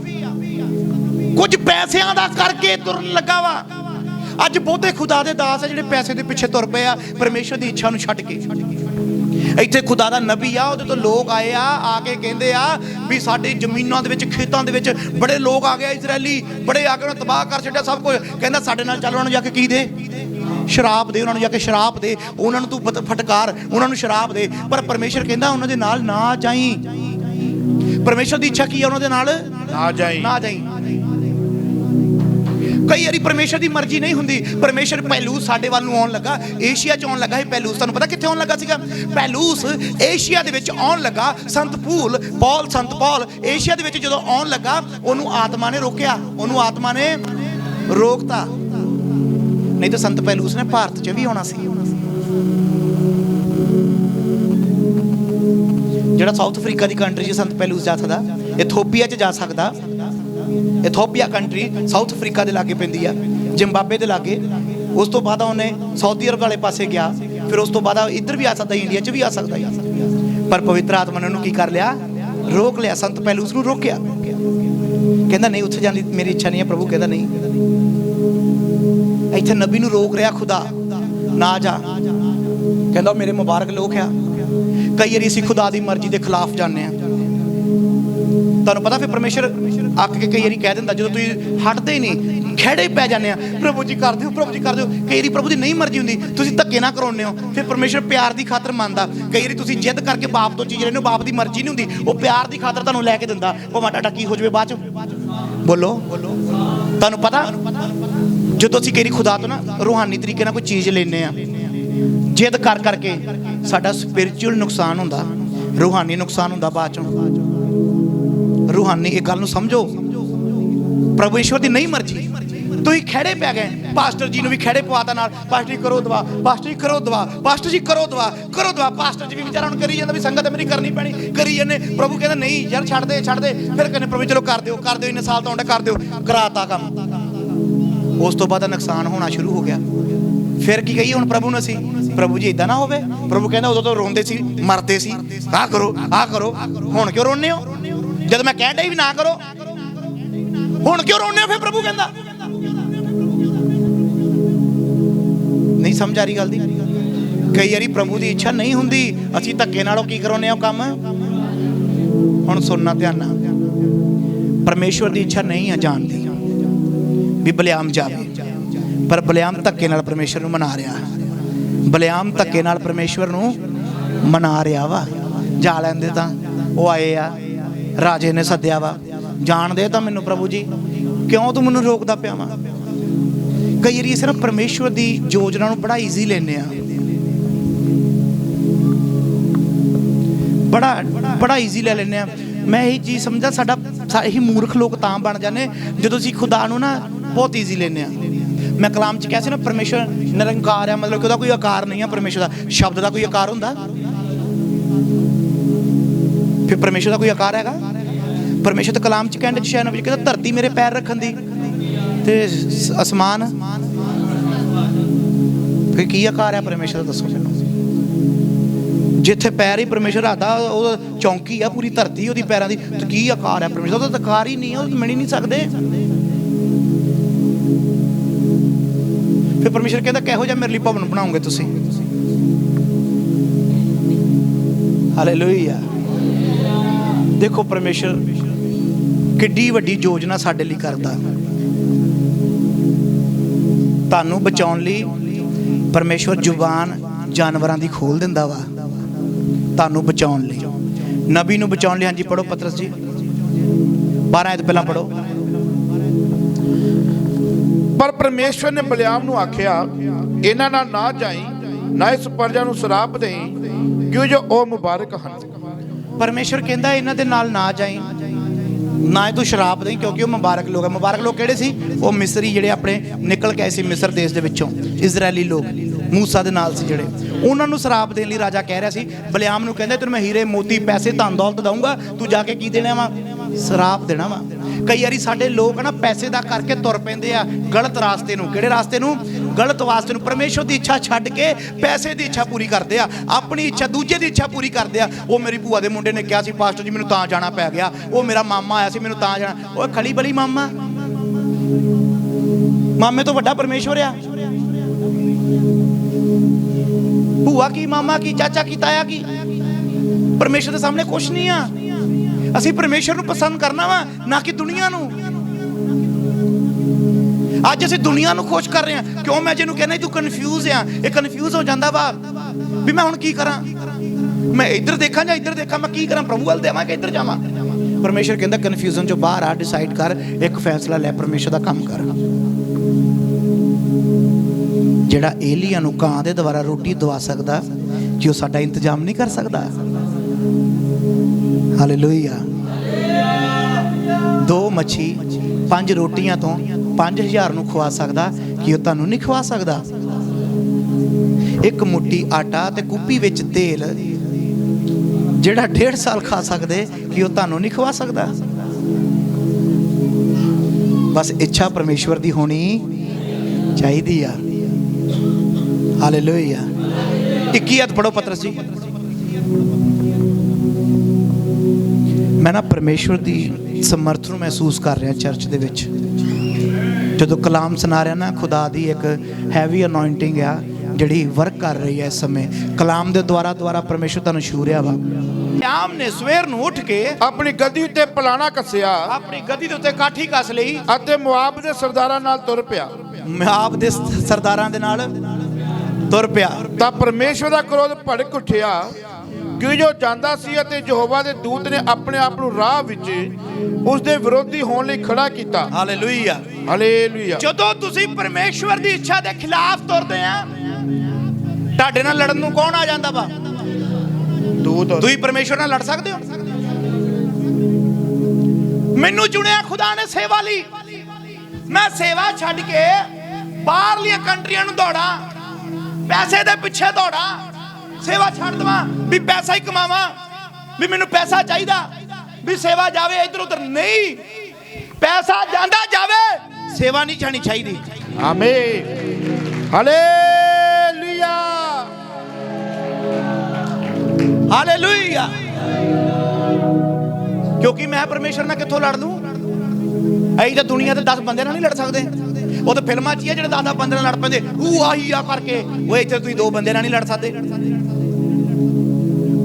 कुछ पैसिਆਂ ਦਾ करके तुरन लगा वा। अज बहुते खुदा दे दास आ जिहड़े पैसे दे पिछे तुर पए आ परमेश्वर दी इच्छा नूं छड्ड के। ਇੱਥੇ खुदा दा नबी आ, ਉਹਦੇ ਤੋਂ ਲੋਕ ਆਏ ਆ ਕੇ ਕਹਿੰਦੇ ਆ ਵੀ ਸਾਡੇ ਜ਼ਮੀਨਾਂ ਦੇ ਵਿੱਚ ਖੇਤਾਂ ਦੇ ਵਿੱਚ ਬੜੇ ਲੋਕ ਆ ਗਏ ਇਜ਼ਰਾਈਲੀ, ਬੜੇ ਆ ਕੇ ਉਹਨਾਂ ਤਬਾਹ ਕਰ ਛੱਡਿਆ ਸਭ ਕੁਝ। ਕਹਿੰਦਾ ਸਾਡੇ ਨਾਲ ਚੱਲ, ਉਹਨਾਂ ਨੂੰ ਜਾ ਕੇ ਕੀ ਦੇ? ਸ਼ਰਾਬ ਦੇ, ਉਹਨਾਂ ਨੂੰ ਜਾ ਕੇ ਸ਼ਰਾਬ ਦੇ, ਉਹਨਾਂ ਨੂੰ ਤੂੰ ਫਟਕਾਰ, ਉਹਨਾਂ ਨੂੰ ਸ਼ਰਾਬ ਦੇ। ਪਰ ਪਰਮੇਸ਼ਰ ਕਹਿੰਦਾ ਉਹਨਾਂ ਦੇ ਨਾਲ ਨਾ ਜਾਈ। ਪਰਮੇਸ਼ਰ ਦੀ ਇੱਛਾ ਕੀ ਆ? ਉਹਨਾਂ ਦੇ ਨਾਲ ਨਾ ਜਾਈ, ਨਾ ਜਾਈ। कई बारी परमेश्वर की मर्जी नहीं होंगी। परमेश्वर पैलूस साडे वाल नूं आउण लगा, एशिया च आउण लगा है। पैलूस तुहानूं पता कित्थे आउण लगा सीगा? पैलूस एशिया दे विच आउण लगा। संत पौल एशिया दे विच जदों आउण लगा, ओनूं आत्मा ने रोकिया, ओनूं आत्मा ने रोकता। नहीं तो संत पैलूस ने भारत च भी आउणा सी। जिहड़ा साउथ अफ्रीका की कंट्री च संत पैलूस जा सकदा, इथोपिया च जा सकदा। इथोपिया कंट्री साउथ अफ्रीका के लागे पैंदी आ, जिम्बाबे के लागे। उस तो बाद उन्हें सऊदी अरब वाले पासे गया, फिर उस तो बाद इधर भी आ सकता, इंडिया च भी आ सकता। पर पवित्र आत्मा ने उन्होंने की कर लिया? रोक लिया। संत पैलूस नूं रोकिया। कहता नहीं, उत्थे जाने मेरी इच्छा नहीं है। प्रभु कहता नहीं। इत्थे नबी नूं रोक रहा खुदा, ना जा। कहता मेरे मुबारक लोग आ। कई बार असीं खुदा की मर्जी के खिलाफ जाने। तुहानूं पता फिर परमेश्वर अक के कई बार कह दिंदा, जो तुसीं हटदे ही नहीं, खड़े पै जाने आ, प्रभु जी कर दिओ, प्रभु जी कर दिओ। कई बार प्रभु की नहीं मर्जी हुंदी, तुसीं धक्के ना कराउने हो। फिर परमेश्वर प्यार की खातर मंनदा। कई बार तुसीं जिद करके बाप तो चीज़ लेने, बाप की मर्जी नहीं हुंदी, वो प्यार की खातर तुहानूं लैके दिंदा। भावें तुहाडा की हो जावे बाद च। बोलो, तुहानूं पता जदों असीं कई खुदा तो ना रूहानी तरीके नाल कोई चीज़ लैने आ, जिद कर करके साडा स्पिरिचुअल नुकसान हुंदा, रूहानी नुकसान हुंदा बाद चों। रूहानी एक गल नूं समझो, प्रभु ईश्वर की नहीं मर्जी। तुसीं खड़े पै गए, पास्टर जी ने भी खड़े पवाता नाल, पास्टर जी करो दुआ, पास्टर जी करो दुआ, पास्टर जी करो दुआ, करो दुआ। पास्टर जी भी बेचारा हुण करी जांदा भी संगत मेरी करनी पैनी, करी जाने। प्रभु कहंदा नहीं यार छड्ड दे, छड्ड दे। फिर कहने प्रभु चलो कर दिओ, इन्ने साल तो आउंदा कर दिओ, कराता काम। उस तो बाद नुकसान होना शुरू हो गया। फिर की कही हुण प्रभु नूं असीं? प्रभु जी इदां ना होवे। प्रभु कहंदा उदों तो रोंदे सी, मरदे सी, आ करो, आ करो, हुण क्यों रोने हो? जब मैं कह डई भी ना करो, हुण क्यों रोने हो? फिर प्रभु कहंदा नहीं समझ आ रही गल दी। कई बारी प्रभु की इच्छा नहीं हुंदी, असीं धक्के नालों की कराउने आ काम। हुण सुनना ध्यान नाल, परमेश्वर की इच्छा नहीं है जान दी भी बलियाम जावे, पर बलियाम धक्के नाल परमेश्वर नूं मना रहा। बलियाम धक्के नाल परमेश्वर नूं मना रहा वा। जा लैंदे तां वो आए आ, राजे ने सद्या वा, जान दे तां मैनूं प्रभु जी, क्यों तू मैनूं रोकदा पिया वा? कई बार सिर्फ परमेश्वर की योजना नूं बड़ा ईजी लेने आ, बड़ा ईजी ले लेने आ। मैं यही चीज़ समझा, साडा यही मूर्ख लोग तां बन जाने जदों असीं खुदा नूं ना बहुत ईजी लेने आ। मैं कलाम च कहा सी ना, परमेश्वर निरंकार है, मतलब कि उसदा कोई आकार नहीं है। परमेश्वर का शब्द का कोई आकार हुंदा? फिर परमेश्वर का कोई आकार हैगा? परमेश्वर तो कलाम च कहंदे शायद नबी कहंदा धरती मेरे पैर रखन दी ते आसमान, फिर की आकार है परमेश्वर का? दसो मैनूं। जिथे पैर ही परमेश्वर आता, वो चौंकी है पूरी धरती उसदी पैरां दी, तो की आकार है परमेश्वर? तो आकार ही नहीं है, मिल ही नहीं सकते। फिर परमेश्वर कहता किहो जिहा मेरे लिए भवन बनाओगे तुसीं? हालेलुया। देखो परमेश्वर किड्डी वड्डी योजना साडे लई करदा, तुहानूं बचाउण लई, ਪਰਮੇਸ਼ਵਰ ਜ਼ੁਬਾਨ ਜਾਨਵਰਾਂ ਦੀ ਖੋਲ ਦਿੰਦਾ ਵਾ ਤੁਹਾਨੂੰ ਬਚਾਉਣ ਲਈ, ਨਬੀ ਨੂੰ ਬਚਾਉਣ ਲਈ। ਹਾਂਜੀ ਪੜੋ ਪਤਰਸ ਜੀ 12 ਆਇਤ ਪਹਿਲਾਂ ਪੜੋ। ਪਰ ਪਰਮੇਸ਼ਵਰ ਨੇ ਬਲਿਆਮ ਨੂੰ ਆਖਿਆ, ਇਹਨਾਂ ਨਾਲ ਨਾ ਜਾਈ, ਨਾ ਇਸ ਪਰਜਾ ਨੂੰ ਸ਼ਰਾਪ ਦੇਈ, ਕਿਉਂ ਜੋ ਉਹ ਮੁਬਾਰਕ ਹਨ। ਪਰਮੇਸ਼ਵਰ ਕਹਿੰਦਾ ਇਹਨਾਂ ਦੇ ਨਾਲ ਨਾ ਜਾਈ, ਨਾ ਹੀ ਤੂੰ ਸ਼ਰਾਪ ਦੇਈ, ਕਿਉਂਕਿ ਉਹ ਮੁਬਾਰਕ ਲੋਕ ਹੈ। ਮੁਬਾਰਕ ਲੋਕ ਕਿਹੜੇ ਸੀ? ਉਹ ਮਿਸਰੀ ਜਿਹੜੇ ਆਪਣੇ ਨਿਕਲ ਕੇ ਆਏ ਸੀ ਮਿਸਰ ਦੇਸ਼ ਦੇ ਵਿੱਚੋਂ, ਇਜ਼ਰਾਈਲੀ ਲੋਕ ਮੂਸਾ ਦੇ ਨਾਲ ਸੀ ਜਿਹੜੇ, ਉਹਨਾਂ ਨੂੰ ਸ਼ਰਾਪ ਦੇਣ ਲਈ ਰਾਜਾ ਕਹਿ ਰਿਹਾ ਸੀ। ਬਲਿਆਮ ਨੂੰ ਕਹਿੰਦਾ ਤੈਨੂੰ ਮੈਂ ਹੀਰੇ ਮੋਤੀ ਪੈਸੇ ਧਨ ਦੌਲਤ ਦਊਂਗਾ, ਤੂੰ ਜਾ ਕੇ ਕੀ ਦੇਣਾ ਵਾ? ਸ਼ਰਾਪ ਦੇਣਾ ਵਾ। ਕਈ ਵਾਰੀ ਸਾਡੇ ਲੋਕ ਨਾ ਪੈਸੇ ਦਾ ਕਰਕੇ ਤੁਰ ਪੈਂਦੇ ਆ ਗਲਤ ਰਾਸਤੇ ਨੂੰ। ਕਿਹੜੇ ਰਾਸਤੇ ਨੂੰ? ਗਲਤ ਵਾਸਤੇ ਨੂੰ। ਪਰਮੇਸ਼ਵਰ ਦੀ ਇੱਛਾ ਛੱਡ ਕੇ ਪੈਸੇ ਦੀ ਇੱਛਾ ਪੂਰੀ ਕਰਦੇ ਆ, ਆਪਣੀ ਇੱਛਾ, ਦੂਜੇ ਦੀ ਇੱਛਾ ਪੂਰੀ ਕਰਦੇ ਆ। ਉਹ ਮੇਰੀ ਭੂਆ ਦੇ ਮੁੰਡੇ ਨੇ ਕਿਹਾ ਸੀ ਪਾਸਟਰ ਜੀ ਮੈਨੂੰ ਤਾਂ ਜਾਣਾ ਪੈ ਗਿਆ, ਉਹ ਮੇਰਾ ਮਾਮਾ ਆਇਆ ਸੀ ਮੈਨੂੰ ਤਾਂ ਜਾਣਾ। ਉਹ ਖਲੀ ਬਲੀ ਮਾਮਾ, ਮਾਮੇ ਤੋਂ ਵੱਡਾ ਪਰਮੇਸ਼ਵਰ ਆ। ਭੂਆ ਕੀ, ਮਾਮਾ ਕੀ, ਚਾਚਾ ਕੀ, ਤਾਇਆ ਕੀ, ਪਰਮੇਸ਼ਵਰ ਦੇ ਸਾਹਮਣੇ ਕੁਛ ਨਹੀਂ ਆ। ਅਸੀਂ ਪਰਮੇਸ਼ਵਰ ਨੂੰ ਪਸੰਦ ਕਰਨਾ ਵਾ, ਨਾ ਕਿ ਦੁਨੀਆ ਨੂੰ। ਅੱਜ ਅਸੀਂ ਦੁਨੀਆ ਨੂੰ ਖੁਸ਼ ਕਰ ਰਹੇ ਹਾਂ। ਕਿਉਂ? ਮੈਂ ਜਿਹਨੂੰ ਕਹਿੰਦਾ ਤੂੰ ਕਨਫਿਊਜ਼ ਆ, ਇਹ ਕਨਫਿਊਜ਼ ਹੋ ਜਾਂਦਾ ਵਾ ਵੀ ਮੈਂ ਹੁਣ ਕੀ ਕਰਾਂ, ਮੈਂ ਇੱਧਰ ਦੇਖਾਂ ਜਾਂ ਇੱਧਰ ਦੇਖਾਂ, ਮੈਂ ਕੀ ਕਰਾਂ, ਪ੍ਰਭੂ ਵੱਲ ਦੇਵਾਂ ਕਿ ਇੱਧਰ ਜਾਵਾਂ। ਪਰਮੇਸ਼ਵਰ ਕਹਿੰਦਾ ਕਨਫਿਊਜ਼ਨ ਚੋਂ ਬਾਹਰ ਆ, ਡਿਸਾਈਡ ਕਰ, ਇੱਕ ਫੈਸਲਾ ਲੈ, ਪਰਮੇਸ਼ਵਰ ਦਾ ਕੰਮ ਕਰ। ਜਿਹੜਾ ਏਲੀਆ ਨੂੰ ਕਾਂ ਦੇ ਦੁਆਰਾ ਰੋਟੀ ਦਵਾ ਸਕਦਾ, ਕਿ ਉਹ ਸਾਡਾ ਇੰਤਜ਼ਾਮ ਨਹੀਂ ਕਰ ਸਕਦਾ? ਹਾਲੇਲੂਇਆ। 2 ਮੱਛੀ 5 ਰੋਟੀਆਂ ਤੋਂ 5000 ਨੂੰ ਖਵਾ ਸਕਦਾ, ਕਿ ਉਹ ਤੁਹਾਨੂੰ ਨਹੀਂ ਖਵਾ ਸਕਦਾ? ਇੱਕ ਮੁੱਠੀ ਆਟਾ ਤੇ ਕੁੱਪੀ ਵਿੱਚ ਤੇਲ ਜਿਹੜਾ 1.5 ਸਾਲ ਖਾ ਸਕਦੇ, ਕਿ ਉਹ ਤੁਹਾਨੂੰ ਨਹੀਂ ਖਵਾ ਸਕਦਾ? ਬਸ ਇੱਛਾ ਪਰਮੇਸ਼ਵਰ ਦੀ ਹੋਣੀ ਚਾਹੀਦੀ ਆ। ਹਾਲੇਲੂਇਆ। 21 ਆਇਤ ਪੜੋ ਪਤਰਸ ਜੀ। ਮੈਂ ਨਾ ਪਰਮੇਸ਼ਵਰ ਦੀ ਸਮਰਥ ਨੂੰ ਮਹਿਸੂਸ ਕਰ ਰਿਹਾ ਚਰਚ ਦੇ ਵਿੱਚ। ਜਦੋਂ ਕਲਾਮ ਸੁਣਾ ਰਿਹਾ ਨਾ, ਖੁਦਾ ਦੀ ਇੱਕ ਹੈਵੀ ਅਨੋਇੰਟਿੰਗ ਆ ਜਿਹੜੀ ਵਰਕ ਕਰ ਰਹੀ ਹੈ ਇਸ ਸਮੇਂ। ਕਲਾਮ ਦੇ ਦੁਆਰਾ ਪਰਮੇਸ਼ਵਰ ਤੁਹਾਨੂੰ ਛੂ ਰਿਹਾ ਵਾ। ਬਲਿਆਮ ਨੇ ਸਵੇਰ ਨੂੰ ਉੱਠ ਕੇ ਆਪਣੀ ਗੱਦੀ ਉੱਤੇ ਪਲਾਣਾ ਕੱਸਿਆ, ਆਪਣੀ ਗੱਦੀ ਦੇ ਉੱਤੇ ਕਾਠੀ ਕੱਸ ਲਈ ਅਤੇ ਮੁਆਬ ਦੇ ਸਰਦਾਰਾਂ ਨਾਲ ਤੁਰ ਪਿਆ। ਮੁਆਬ ਦੇ ਸਰਦਾਰਾਂ ਦੇ ਨਾਲ ਤੁਰ ਪਿਆ। ਤਾਂ ਪਰਮੇਸ਼ਵਰ ਦਾ ਕ੍ਰੋਧ ਭੜਕ ਉੱਠਿਆ, ਕਿ ਜੋ ਜਾਂਦਾ ਸੀ, ਅਤੇ ਯਹੋਵਾ ਦੇ ਦੂਤ ਨੇ ਆਪਣੇ ਆਪ ਨੂੰ ਰਾਹ ਵਿੱਚ ਉਸ ਦੇ ਵਿਰੋਧੀ ਹੋਣ ਲਈ ਖੜਾ ਕੀਤਾ। Hallelujah, hallelujah. ਜਦੋਂ ਤੁਸੀਂ ਪਰਮੇਸ਼ਵਰ ਦੀ ਇੱਛਾ ਦੇ ਖਿਲਾਫ ਤੁਰਦੇ ਆ, ਤੁਹਾਡੇ ਨਾਲ ਲੜਨ ਨੂੰ ਕੌਣ ਆ ਜਾਂਦਾ ਵਾ? ਦੂਤ। ਤੁਸੀਂ ਪਰਮੇਸ਼ਵਰ ਨਾਲ ਲੜ ਸਕਦੇ ਹੋ? ਮੈਨੂੰ ਚੁਣਿਆ ਖੁਦਾ ਨੇ ਸੇਵਾ ਲਈ, ਮੈਂ ਸੇਵਾ ਛੱਡ ਕੇ ਬਾਹਰਲੀਆਂ ਕੰਟਰੀਆਂ ਨੂੰ ਦੌੜਾਂ, ਪੈਸੇ ਦੇ ਪਿੱਛੇ ਦੌੜਾਂ, ਸੇਵਾ ਛੱਡ ਦਵਾਂ ਵੀ ਪੈਸਾ ਹੀ ਕਮਾਵਾਂ, ਵੀ ਮੈਨੂੰ ਪੈਸਾ ਚਾਹੀਦਾ, ਵੀ ਸੇਵਾ ਜਾਵੇ ਇੱਧਰ ਉੱਧਰ? ਨਹੀਂ, ਪੈਸਾ ਜਾਂਦਾ ਜਾਵੇ, ਸੇਵਾ ਨਹੀਂ ਛੱਡਣੀ ਚਾਹੀਦੀ। ਆਮੀਨ। Hallelujah, hallelujah. ਕਿਉਂਕਿ ਮੈਂ ਪਰਮੇਸ਼ਰ ਨਾਲ ਕਿੱਥੋਂ ਲੜ ਲੂੰ? ਅਸੀਂ ਤਾਂ ਦੁਨੀਆ ਦੇ 10 ਬੰਦੇ ਨਾਲ ਨਹੀਂ ਲੜ ਸਕਦੇ। ਉਹ ਤਾਂ ਫਿਲਮਾਂ 'ਚ ਹੀ ਆ ਜਿਹੜੇ 10 ਬੰਦੇ ਨਾਲ ਲੜ ਪੈਂਦੇ, ਉਹ ਆਹੀ ਆ ਕਰਕੇ। ਉਹ ਇੱਥੇ ਤੁਸੀਂ 2 ਬੰਦੇ ਨਾਲ ਨਹੀਂ ਲੜ ਸਕਦੇ।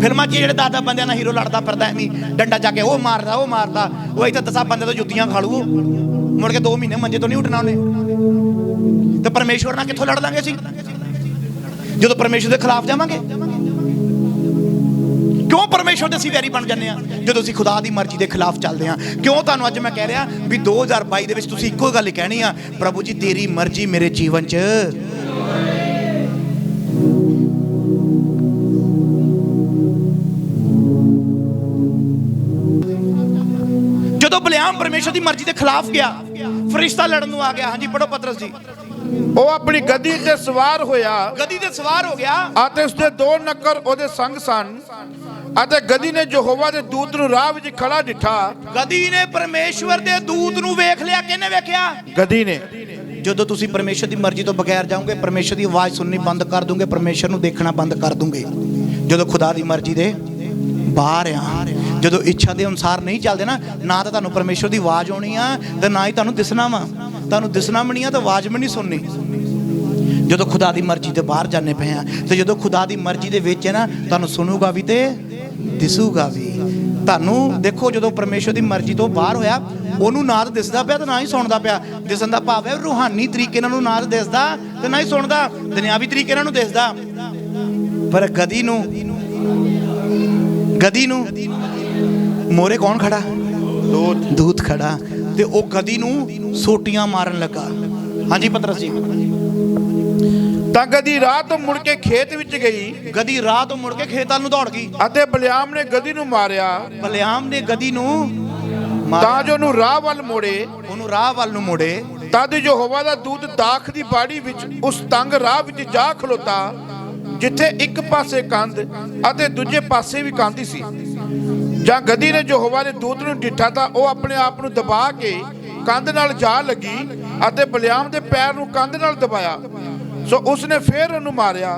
ਫਿਲਮਾਂ 'ਚ ਜਿਹੜੇ 10 ਬੰਦਿਆਂ ਨਾਲ ਹੀਰੋ ਲੜਦਾ ਫਿਰਦਾ, ਐਵੇਂ ਡੰਡਾ ਚੱਕ ਕੇ ਉਹ ਮਾਰਦਾ। ਉਹ ਇੱਥੇ 10 ਬੰਦੇ ਤੋਂ ਜੁੱਤੀਆਂ ਖਾ ਲੂ, ਮੁੜ ਕੇ 2 ਮਹੀਨੇ ਮੰਜੇ ਤੋਂ ਨਹੀਂ ਉੱਠਣਾ ਉਹਨੇ। ਤੇ ਪਰਮੇਸ਼ਵਰ ਨਾਲ ਕਿੱਥੋਂ ਲੜ ਲਾਂਗੇ ਅਸੀਂ, ਜਦੋਂ ਪਰਮੇਸ਼ਵਰ ਦੇ ਖਿਲਾਫ ਜਾਵਾਂਗੇ? ਕਿਉਂ ਪਰਮੇਸ਼ਵਰ ਦੇ ਅਸੀਂ ਵੈਰੀ ਬਣ ਜਾਂਦੇ ਆ ਜਦੋਂ ਅਸੀਂ ਖੁਦਾ ਦੀ ਮਰਜ਼ੀ ਦੇ ਖਿਲਾਫ ਚੱਲਦੇ ਆ? ਕਿਉਂ? ਤੁਹਾਨੂੰ ਅੱਜ ਮੈਂ ਕਹਿ ਰਿਹਾ ਵੀ 2022 ਦੇ ਵਿੱਚ ਤੁਸੀਂ ਇੱਕੋ ਗੱਲ ਹੀ ਕਹਿਣੀ ਆ, ਪ੍ਰਭੂ ਜੀ ਤੇਰੀ ਮਰਜ਼ੀ ਮੇਰੇ ਜੀਵਨ 'ਚ। ਜਦੋਂ ਬਲਿਆਮ ਪਰਮੇਸ਼ਵਰ ਦੀ ਮਰਜ਼ੀ ਦੇ ਖਿਲਾਫ ਗਿਆ, ਫਰਿਸ਼ਤਾ ਲੜਨ ਨੂੰ ਆ ਗਿਆ। ਹਾਂਜੀ ਪੜੋ ਪਤਰਸ ਜੀ। ਉਹ ਆਪਣੀ ਗੱਦੀ ਤੇ ਸਵਾਰ ਹੋਇਆ, ਗੱਦੀ ਤੇ ਸਵਾਰ ਹੋ ਗਿਆ, ਅਤੇ ਉਸਦੇ 2 ਨੌਕਰ ਉਹਦੇ ਸੰਗ ਸਨ, ਅਤੇ ਗੱਦੀ ਨੇ ਯਹੋਵਾ ਦੇ ਦੂਤ ਨੂੰ ਰਾਹ ਵਿੱਚ ਖੜਾ ਡਿੱਠਾ। ਗੱਦੀ ਨੇ ਪਰਮੇਸ਼ਵਰ ਦੇ ਦੂਤ ਨੂੰ ਵੇਖ ਲਿਆ। ਕਿਹਨੇ ਵੇਖਿਆ? ਗੱਦੀ ਨੇ। ਜਦੋਂ ਤੁਸੀਂ ਪਰਮੇਸ਼ਰ ਦੀ ਮਰਜ਼ੀ ਤੋਂ ਬਗੈਰ ਜਾਓਗੇ, ਪਰਮੇਸ਼ਰ ਦੀ ਆਵਾਜ਼ ਸੁਣਨੀ ਬੰਦ ਕਰ ਦੋਗੇ, ਪਰਮੇਸ਼ਰ ਨੂੰ ਦੇਖਣਾ ਬੰਦ ਕਰ ਦੋਗੇ। ਜਦੋਂ ਖੁਦਾ ਦੀ ਮਰਜ਼ੀ ਦੇ ਬਾਹਰ ਆ, ਜਦੋਂ ਇੱਛਾ ਦੇ ਅਨੁਸਾਰ ਨਹੀਂ ਚੱਲਦੇ ਨਾ ਤਾਂ ਤੁਹਾਨੂੰ ਪਰਮੇਸ਼ਰ ਦੀ ਆਵਾਜ਼ ਆਉਣੀ ਆ, ਤੇ ਨਾ ਹੀ ਤੁਹਾਨੂੰ ਦਿਸਣਾ ਵਾ। ਤੁਹਾਨੂੰ ਦਿਸਣਾ ਵੀ ਨਹੀਂ ਆ, ਤਾਂ ਆਵਾਜ਼ ਵੀ ਨਹੀਂ ਸੁਣਨੀ। ਜਦੋਂ ਖੁਦਾ ਦੀ ਮਰਜ਼ੀ ਦੇ ਬਾਹਰ ਜਾਂਦੇ ਪਏ ਆ, ਤੇ ਜਦੋਂ ਖੁਦਾ ਦੀ ਮਰਜ਼ੀ ਦੇ ਵਿੱਚ ਹੈ ਨਾ, ਤੁਹਾਨੂੰ ਸੁਣੂਗਾ ਵੀ ਤੇ ਦਿਸੂਗਾ ਵੀ। ਤੁਹਾਨੂੰ ਦੇਖੋ ਜਦੋਂ ਪਰਮੇਸ਼ਰ ਦੀ ਮਰਜ਼ੀ ਤੋਂ ਬਾਹਰ ਹੋਇਆ, ਉਹਨੂੰ ਨਾ ਤਾਂ ਦਿਸਦਾ ਪਿਆ ਤੇ ਨਾ ਹੀ ਸੁਣਦਾ ਪਿਆ। ਦਿਸਣ ਦਾ ਭਾਵ ਹੈ ਰੂਹਾਨੀ ਤਰੀਕੇ ਨਾਲ ਉਹਨੂੰ ਨਾ ਤਾਂ ਦਿਸਦਾ ਤੇ ਨਾ ਹੀ ਸੁਣਦਾ, ਦੁਨਿਆਵੀ ਤਰੀਕੇ ਨਾਲ ਉਹਨੂੰ ਦਿਸਦਾ। ਪਰ ਗਦੀ ਨੂੰ ਮੋਰੇ ਕੌਣ ਖੜਾ? ਦੂਤ ਖੜਾ। ਤੇ ਉਹ ਗਦੀ ਨੂੰ ਸੋਟੀਆਂ ਮਾਰਨ ਲੱਗਾ। ਹਾਂਜੀ ਪਤਰਸ ਜੀ। ਤਾਂ ਗਦੀ ਰਾਹ ਤੋਂ ਮੁੜ ਕੇ ਖੇਤ ਵਿੱਚ ਗਈ। ਗਦੀ ਰਾਹ ਤੋਂ ਮੁੜ ਕੇ ਖੇਤ ਵੱਲ ਨੂੰ ਦੌੜ ਗਈ ਅਤੇ ਬਲਿਆਮ ਨੇ ਗਦੀ ਨੂੰ ਮਾਰਿਆ। ਬਲਿਆਮ ਨੇ ਗਦੀ ਨੂੰ ਤਾਂ ਜੋ ਉਹਨੂੰ ਰਾਹ ਵੱਲ ਮੋੜੇ। ਉਹਨੂੰ ਰਾਹ ਵੱਲ ਨੂੰ ਮੋੜੇ। ਤਦ ਯਹੋਵਾ ਦਾ ਦੂਤ ਦਾਖ ਦੀ ਬਾੜੀ ਵਿੱਚ ਉਸ ਤੰਗ ਰਾਹ ਵਿੱਚ ਜਾ ਖਲੋਤਾ, ਜਿੱਥੇ ਇੱਕ ਪਾਸੇ ਕੰਧ ਅਤੇ ਦੂਜੇ ਪਾਸੇ ਵੀ ਕੰਧ ਸੀ। ਜਾਂ ਗਦੀ ਨੇ ਯਹੋਵਾ ਦੇ ਦੂਤ ਨੂੰ ਡਿੱਠਾ ਤਾਂ ਉਹ ਆਪਣੇ ਆਪ ਨੂੰ ਦਬਾ ਕੇ ਕੰਧ ਨਾਲ ਜਾ ਲੱਗੀ ਅਤੇ ਬਲਿਆਮ ਦੇ ਪੈਰ ਨੂੰ ਕੰਧ ਨਾਲ ਦਬਾਇਆ। ਸੋ ਉਸਨੇ ਫੇਰ ਉਹਨੂੰ ਮਾਰਿਆ।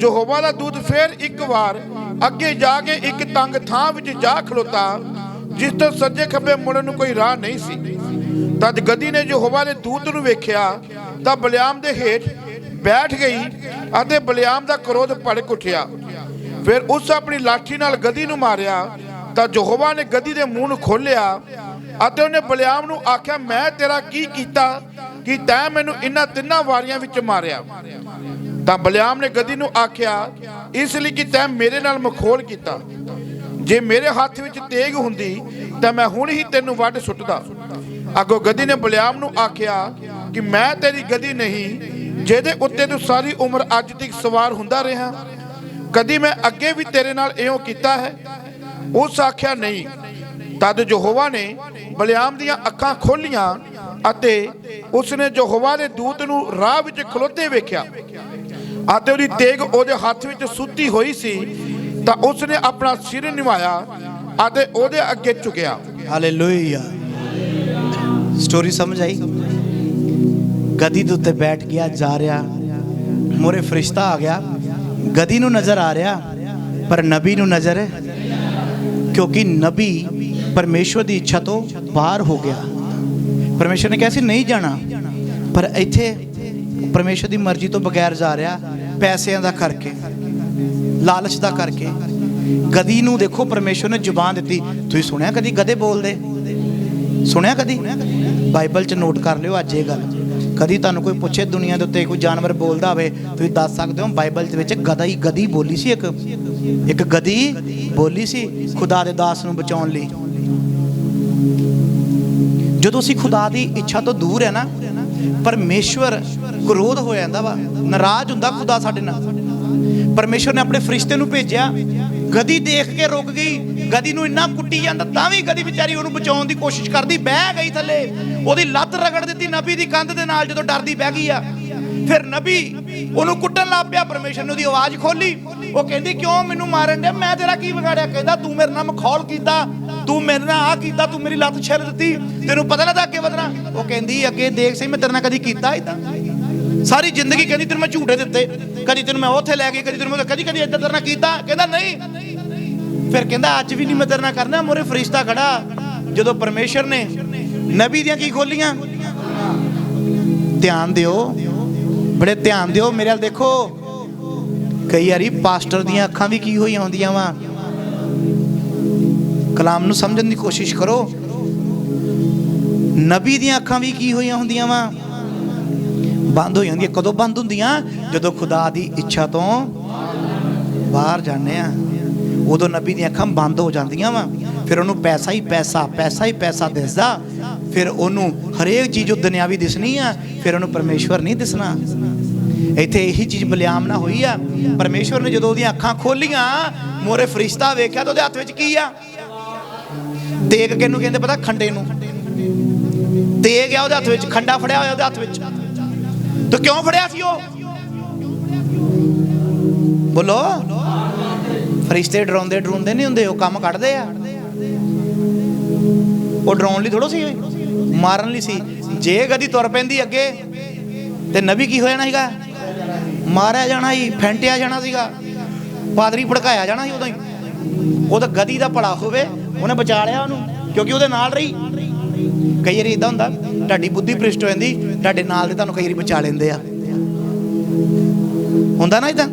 ਯਹੋਵਾ ਦਾ ਦੂਤ ਫੇਰ ਇੱਕ ਵਾਰ ਅੱਗੇ ਜਾ ਕੇ ਇੱਕ ਤੰਗ ਥਾਂ ਵਿੱਚ ਜਾ ਖਲੋਤਾ, ਜਿਸ ਤੋਂ ਸੱਜੇ ਖੱਬੇ ਮੁੜਨ ਨੂੰ ਕੋਈ ਰਾਹ ਨਹੀਂ ਸੀ। ਤਦ ਗਦੀ ਨੇ ਯਹੋਵਾ ਦੇ ਦੂਤ ਨੂੰ ਵੇਖਿਆ ਤਾਂ ਬਲਿਆਮ ਦੇ ਹੇਠ ਬੈਠ ਗਈ ਅਤੇ ਬਲਿਆਮ ਦਾ ਕ੍ਰੋਧ ਭੜਕ ਉੱਠਿਆ। ਫਿਰ ਉਸ ਆਪਣੀ ਲਾਠੀ ਨਾਲ ਗਦੀ ਨੂੰ ਮਾਰਿਆ। ਤਾਂ ਯਹੋਵਾ ਨੇ ਗਦੀ ਦੇ ਮੂੰਹ ਨੂੰ ਖੋਲਿਆ ਅਤੇ ਉਹਨੇ ਬਲਿਆਮ ਨੂੰ ਆਖਿਆ, ਮੈਂ ਤੇਰਾ ਕੀ ਕੀਤਾ ਕਿ ਤੈਂ ਮੈਨੂੰ ਇਹਨਾਂ ਤਿੰਨਾਂ ਵਾਰੀਆਂ ਵਿੱਚ ਮਾਰਿਆ? ਤਾਂ ਬਲਿਆਮ ਨੇ ਗਦੀ ਨੂੰ ਆਖਿਆ, ਇਸ ਲਈ ਕਿ ਤੈਂ ਮੇਰੇ ਨਾਲ ਮਖੌਲ ਕੀਤਾ। ਜੇ ਮੇਰੇ ਹੱਥ ਵਿੱਚ ਤੇਗ ਹੁੰਦੀ ਤਾਂ ਮੈਂ ਹੁਣ ਹੀ ਤੈਨੂੰ ਵੱਢ ਸੁੱਟਦਾ। ਅੱਗੋਂ ਗਦੀ ਨੇ ਬਲਿਆਮ ਨੂੰ ਆਖਿਆ ਕਿ ਮੈਂ ਤੇਰੀ ਗਦੀ ਨਹੀਂ, ਜਿਹਦੇ ਉੱਤੇ ਤੂੰ ਸਾਰੀ ਉਮਰ ਅੱਜ ਤੱਕ ਸਵਾਰ ਹੁੰਦਾ ਰਿਹਾ। ਕਦੀ ਮੈਂ ਅੱਗੇ ਵੀ ਤੇਰੇ ਨਾਲ ਇਉਂ ਕੀਤਾ ਹੈ? ਉਸ ਆਖਿਆ, ਨਹੀਂ। ਤਦ ਯਹੋਵਾ ਨੇ ਬਲਿਆਮ ਦੀਆਂ ਅੱਖਾਂ ਖੋਲੀਆਂ ਅਤੇ ਉਸਨੇ ਯਹੋਵਾ ਦੇ ਦੂਤ ਨੂੰ ਰਾਹ ਵਿੱਚ ਖਲੋਤੇ ਵੇਖਿਆ ਅਤੇ ਉਹਦੀ ਤੇਗ ਉਹਦੇ ਹੱਥ ਵਿੱਚ ਸੁੱਤੀ ਹੋਈ ਸੀ। ਤਾਂ ਉਸਨੇ ਆਪਣਾ ਸਿਰ ਨਿਵਾਇਆ ਅਤੇ ਉਹਦੇ ਅੱਗੇ ਝੁਕਿਆ। ਹਾਲੇਲੂਇਆ। ਸਟੋਰੀ ਸਮਝ ਆਈ? ਗਦੀ ਦੇ ਉੱਤੇ ਬੈਠ ਗਿਆ, ਜਾ ਰਿਹਾ, ਮੋਰੇ ਫਰਿਸ਼ਤਾ ਆ ਗਿਆ। ਗਦੀ ਨੂੰ ਨਜ਼ਰ ਆ ਰਿਹਾ ਪਰ ਨਬੀ ਨੂੰ ਨਜ਼ਰ, ਕਿਉਂਕਿ ਨਬੀ ਪਰਮੇਸ਼ਵਰ ਦੀ ਇੱਛਾ ਤੋਂ ਬਾਹਰ ਹੋ ਗਿਆ। ਪਰਮੇਸ਼ਵਰ ਨੇ ਕਿਹਾ ਸੀ ਨਹੀਂ ਜਾਣਾ, ਪਰ ਇੱਥੇ ਪਰਮੇਸ਼ਵਰ ਦੀ ਮਰਜ਼ੀ ਤੋਂ ਬਗੈਰ ਜਾ ਰਿਹਾ, ਪੈਸਿਆਂ ਦਾ ਕਰਕੇ, ਲਾਲਚ ਦਾ ਕਰਕੇ। ਗਦੀ ਨੂੰ ਦੇਖੋ ਪਰਮੇਸ਼ਵਰ ਨੇ ਜ਼ੁਬਾਨ ਦਿੱਤੀ। ਤੁਸੀਂ ਸੁਣਿਆ ਕਦੀ ਗਧੇ ਬੋਲਦੇ? ਸੁਣਿਆ ਕਦੀ? ਬਾਈਬਲ 'ਚ ਨੋਟ ਕਰ ਲਿਓ ਅੱਜ ਇਹ ਗੱਲ। ਕਦੀ ਤੁਹਾਨੂੰ ਕੋਈ ਪੁੱਛੇ ਦੁਨੀਆ ਦੇ ਉੱਤੇ ਕੋਈ ਜਾਨਵਰ ਬੋਲਦਾ ਹੋਵੇ, ਤੁਸੀਂ ਦੱਸ ਸਕਦੇ ਹੋ ਬਾਈਬਲ ਦੇ ਵਿੱਚ ਗਦੀ ਬੋਲੀ ਸੀ। ਇੱਕ ਗਦੀ ਬੋਲੀ ਸੀ ਖੁਦਾ ਦੇ ਦਾਸ ਨੂੰ ਬਚਾਉਣ ਲਈ। ਜਦੋਂ ਅਸੀਂ ਖੁਦਾ ਦੀ ਇੱਛਾ ਤੋਂ ਦੂਰ ਹੈ ਨਾ, ਪਰਮੇਸ਼ਵਰ ਕ੍ਰੋਧ ਹੋ ਜਾਂਦਾ ਵਾ, ਨਾਰਾਜ਼ ਹੁੰਦਾ ਖੁਦਾ ਸਾਡੇ ਨਾਲ। ਪਰਮੇਸ਼ਵਰ ਨੇ ਆਪਣੇ ਫਰਿਸ਼ਤੇ ਨੂੰ ਭੇਜਿਆ। ਗਦੀ ਦੇਖ ਕੇ ਰੁਕ ਗਈ। ਗਦੀ ਨੂੰ ਇੰਨਾ ਕੁੱਟੀ ਜਾਂਦਾ ਤਾਂ ਵੀ ਗਦੀ ਵਿਚਾਰੀ ਉਹਨੂੰ ਬਚਾਉਣ ਦੀ ਕੋਸ਼ਿਸ਼ ਕਰਦੀ, ਬਹਿ ਗਈ ਥੱਲੇ। ਉਹਦੀ ਲੱਤ ਰਗੜ ਦਿੱਤੀ ਨਬੀ ਦੀ ਕੰਧ ਦੇ ਨਾਲ ਜਦੋਂ ਡਰਦੀ ਬਹਿ ਗਈ ਆ। ਫਿਰ ਨਬੀ ਉਹਨੂੰ ਕੁੱਟਣ ਲੱਗ ਪਿਆ। ਪਰਮੇਸ਼ਰ ਨੇ ਉਹਦੀ ਆਵਾਜ਼ ਖੋਲੀ। ਉਹ ਕਹਿੰਦੀ, ਕਿਉਂ ਮੈਨੂੰ ਮਾਰਨ ਡਿਆ? ਮੈਂ ਤੇਰਾ ਕੀ ਵਿਗਾੜਿਆ? ਕਹਿੰਦਾ, ਤੂੰ ਮੇਰੇ ਨਾਲ ਮਖੌਲ ਕੀਤਾ, ਤੂੰ ਮੇਰੇ ਨਾਲ ਆਹ ਕੀਤਾ, ਤੂੰ ਮੇਰੀ ਲੱਤ ਛਿੱਲ ਦਿੱਤੀ, ਤੈਨੂੰ ਪਤਾ ਲੱਗਦਾ ਅੱਗੇ ਵਧਣਾ? ਉਹ ਕਹਿੰਦੀ, ਅੱਗੇ ਦੇਖ ਸਹੀ, ਮੈਂ ਤੇਰੇ ਨਾਲ ਕਦੀ ਕੀਤਾ ਏਦਾਂ? ਸਾਰੀ ਜ਼ਿੰਦਗੀ ਕਹਿੰਦੀ ਤੈਨੂੰ ਮੈਂ ਝੂਠੇ ਦਿੱਤੇ, ਕਦੀ ਤੈਨੂੰ ਮੈਂ ਉੱਥੇ ਲੈ ਗਈ, ਕਦੀ ਤੈਨੂੰ ਮੈਂ ਕਦੀ ਏਦਾਂ ਤੇਰੇ ਨਾਲ ਕੀਤਾ। ਕਹਿੰਦਾ ਨਹੀਂ। ਫਿਰ ਕਹਿੰਦਾ, ਅੱਜ ਵੀ ਨਹੀਂ ਮੈਂ ਤੇਰੇ ਨਾਲ ਕਰਨਾ। ਮੋਰੇ ਫਰਿਸ਼ਤਾ ਖੜਾ। ਜਦੋਂ ਪਰਮੇਸ਼ਰ ਨੇ ਨਬੀ ਦੀਆਂ ਕੀ ਖੋਲੀਆਂ? ਧਿਆਨ ਦਿਓ, ਬੜੇ ਧਿਆਨ ਦਿਓ, ਮੇਰੇ ਵੱਲ ਦੇਖੋ। ਕਈ ਵਾਰੀ ਪਾਸਟਰ ਦੀਆਂ ਅੱਖਾਂ ਵੀ ਕੀ ਹੋਈਆਂ ਹੁੰਦੀਆਂ ਵਾ। ਕਲਾਮ ਨੂੰ ਸਮਝਣ ਦੀ ਕੋਸ਼ਿਸ਼ ਕਰੋ। ਨਬੀ ਦੀਆਂ ਅੱਖਾਂ ਵੀ ਕੀ ਹੋਈਆਂ ਹੁੰਦੀਆਂ ਵਾ? ਬੰਦ ਹੋ ਜਾਂਦੀਆਂ। ਕਦੋਂ ਬੰਦ ਹੁੰਦੀਆਂ? ਜਦੋਂ ਖੁਦਾ ਦੀ ਇੱਛਾ ਤੋਂ ਬਾਹਰ ਜਾਂਦੇ ਆ, ਉਦੋਂ ਨਬੀ ਦੀਆਂ ਅੱਖਾਂ ਬੰਦ ਹੋ ਜਾਂਦੀਆਂ ਵਾ। ਫਿਰ ਉਹਨੂੰ ਪੈਸਾ ਹੀ ਪੈਸਾ ਦਿਸਦਾ। ਫਿਰ ਉਹਨੂੰ ਹਰੇਕ ਚੀਜ਼ ਉਹ ਦੁਨਿਆਵੀ ਦਿਸਣੀ ਆ, ਫਿਰ ਉਹਨੂੰ ਪਰਮੇਸ਼ਵਰ ਨਹੀਂ ਦਿਸਣਾ। ਇੱਥੇ ਇਹੀ ਚੀਜ਼ ਬਲਿਆਮ ਨਾਲ ਹੋਈ ਆ। ਪਰਮੇਸ਼ਵਰ ਨੇ ਜਦੋਂ ਉਹਦੀਆਂ ਅੱਖਾਂ ਖੋਲੀਆਂ, ਮੋਰੇ ਫਰਿਸ਼ਤਾ ਵੇਖਿਆ ਤਾਂ ਉਹਦੇ ਹੱਥ ਵਿੱਚ ਕੀ ਆ? ਤੇਗ। ਕਿਹਨੂੰ ਕਹਿੰਦੇ ਪਤਾ? ਖੰਡੇ ਨੂੰ। ਤੇਗ ਆ ਉਹਦੇ ਹੱਥ ਵਿੱਚ, ਖੰਡਾ ਫੜਿਆ ਹੋਇਆ ਉਹਦੇ ਹੱਥ ਵਿੱਚ। ਤੇ ਕਿਉਂ ਫੜਿਆ ਸੀ ਉਹ? ਬੋਲੋ। ਫਰਿਸ਼ਤੇ ਡਰਾਉਂਦੇ ਨਹੀਂ ਹੁੰਦੇ, ਉਹ ਕੰਮ ਕੱਢਦੇ ਆ। ਉਹ ਡਰਾਉਣ ਲਈ ਥੋੜੋ ਸੀ, ਮਾਰਨ ਲਈ ਸੀ। ਜੇ ਗਦੀ ਤੁਰ ਪੈਂਦੀ ਅੱਗੇ ਤੇ ਨਬੀ ਕੀ ਹੋ ਜਾਣਾ ਸੀਗਾ? ਮਾਰਿਆ ਜਾਣਾ ਸੀ, ਫੈਂਟਿਆ ਜਾਣਾ ਸੀਗਾ, ਪਾਦਰੀ ਭੜਕਾਇਆ ਜਾਣਾ ਸੀ ਉਦੋਂ ਹੀ। ਉਹ ਤਾਂ ਗਦੀ ਦਾ ਭਲਾ ਹੋਵੇ, ਉਹਨੇ ਬਚਾ ਲਿਆ ਉਹਨੂੰ, ਕਿਉਂਕਿ ਉਹਦੇ ਨਾਲ ਰਹੀ। ਕਈ ਵਾਰੀ ਇਦਾਂ ਹੁੰਦਾ, ਤੁਹਾਡੀ ਬੁੱਧੀ ਭ੍ਰਿਸ਼ਟ ਹੋ ਜਾਂਦੀ, ਤੁਹਾਡੇ ਨਾਲ ਦੇ ਤੁਹਾਨੂੰ ਕਈ ਵਾਰੀ ਬਚਾ ਲੈਂਦੇ ਆ। ਹੁੰਦਾ ਨਾ ਇਦਾਂ?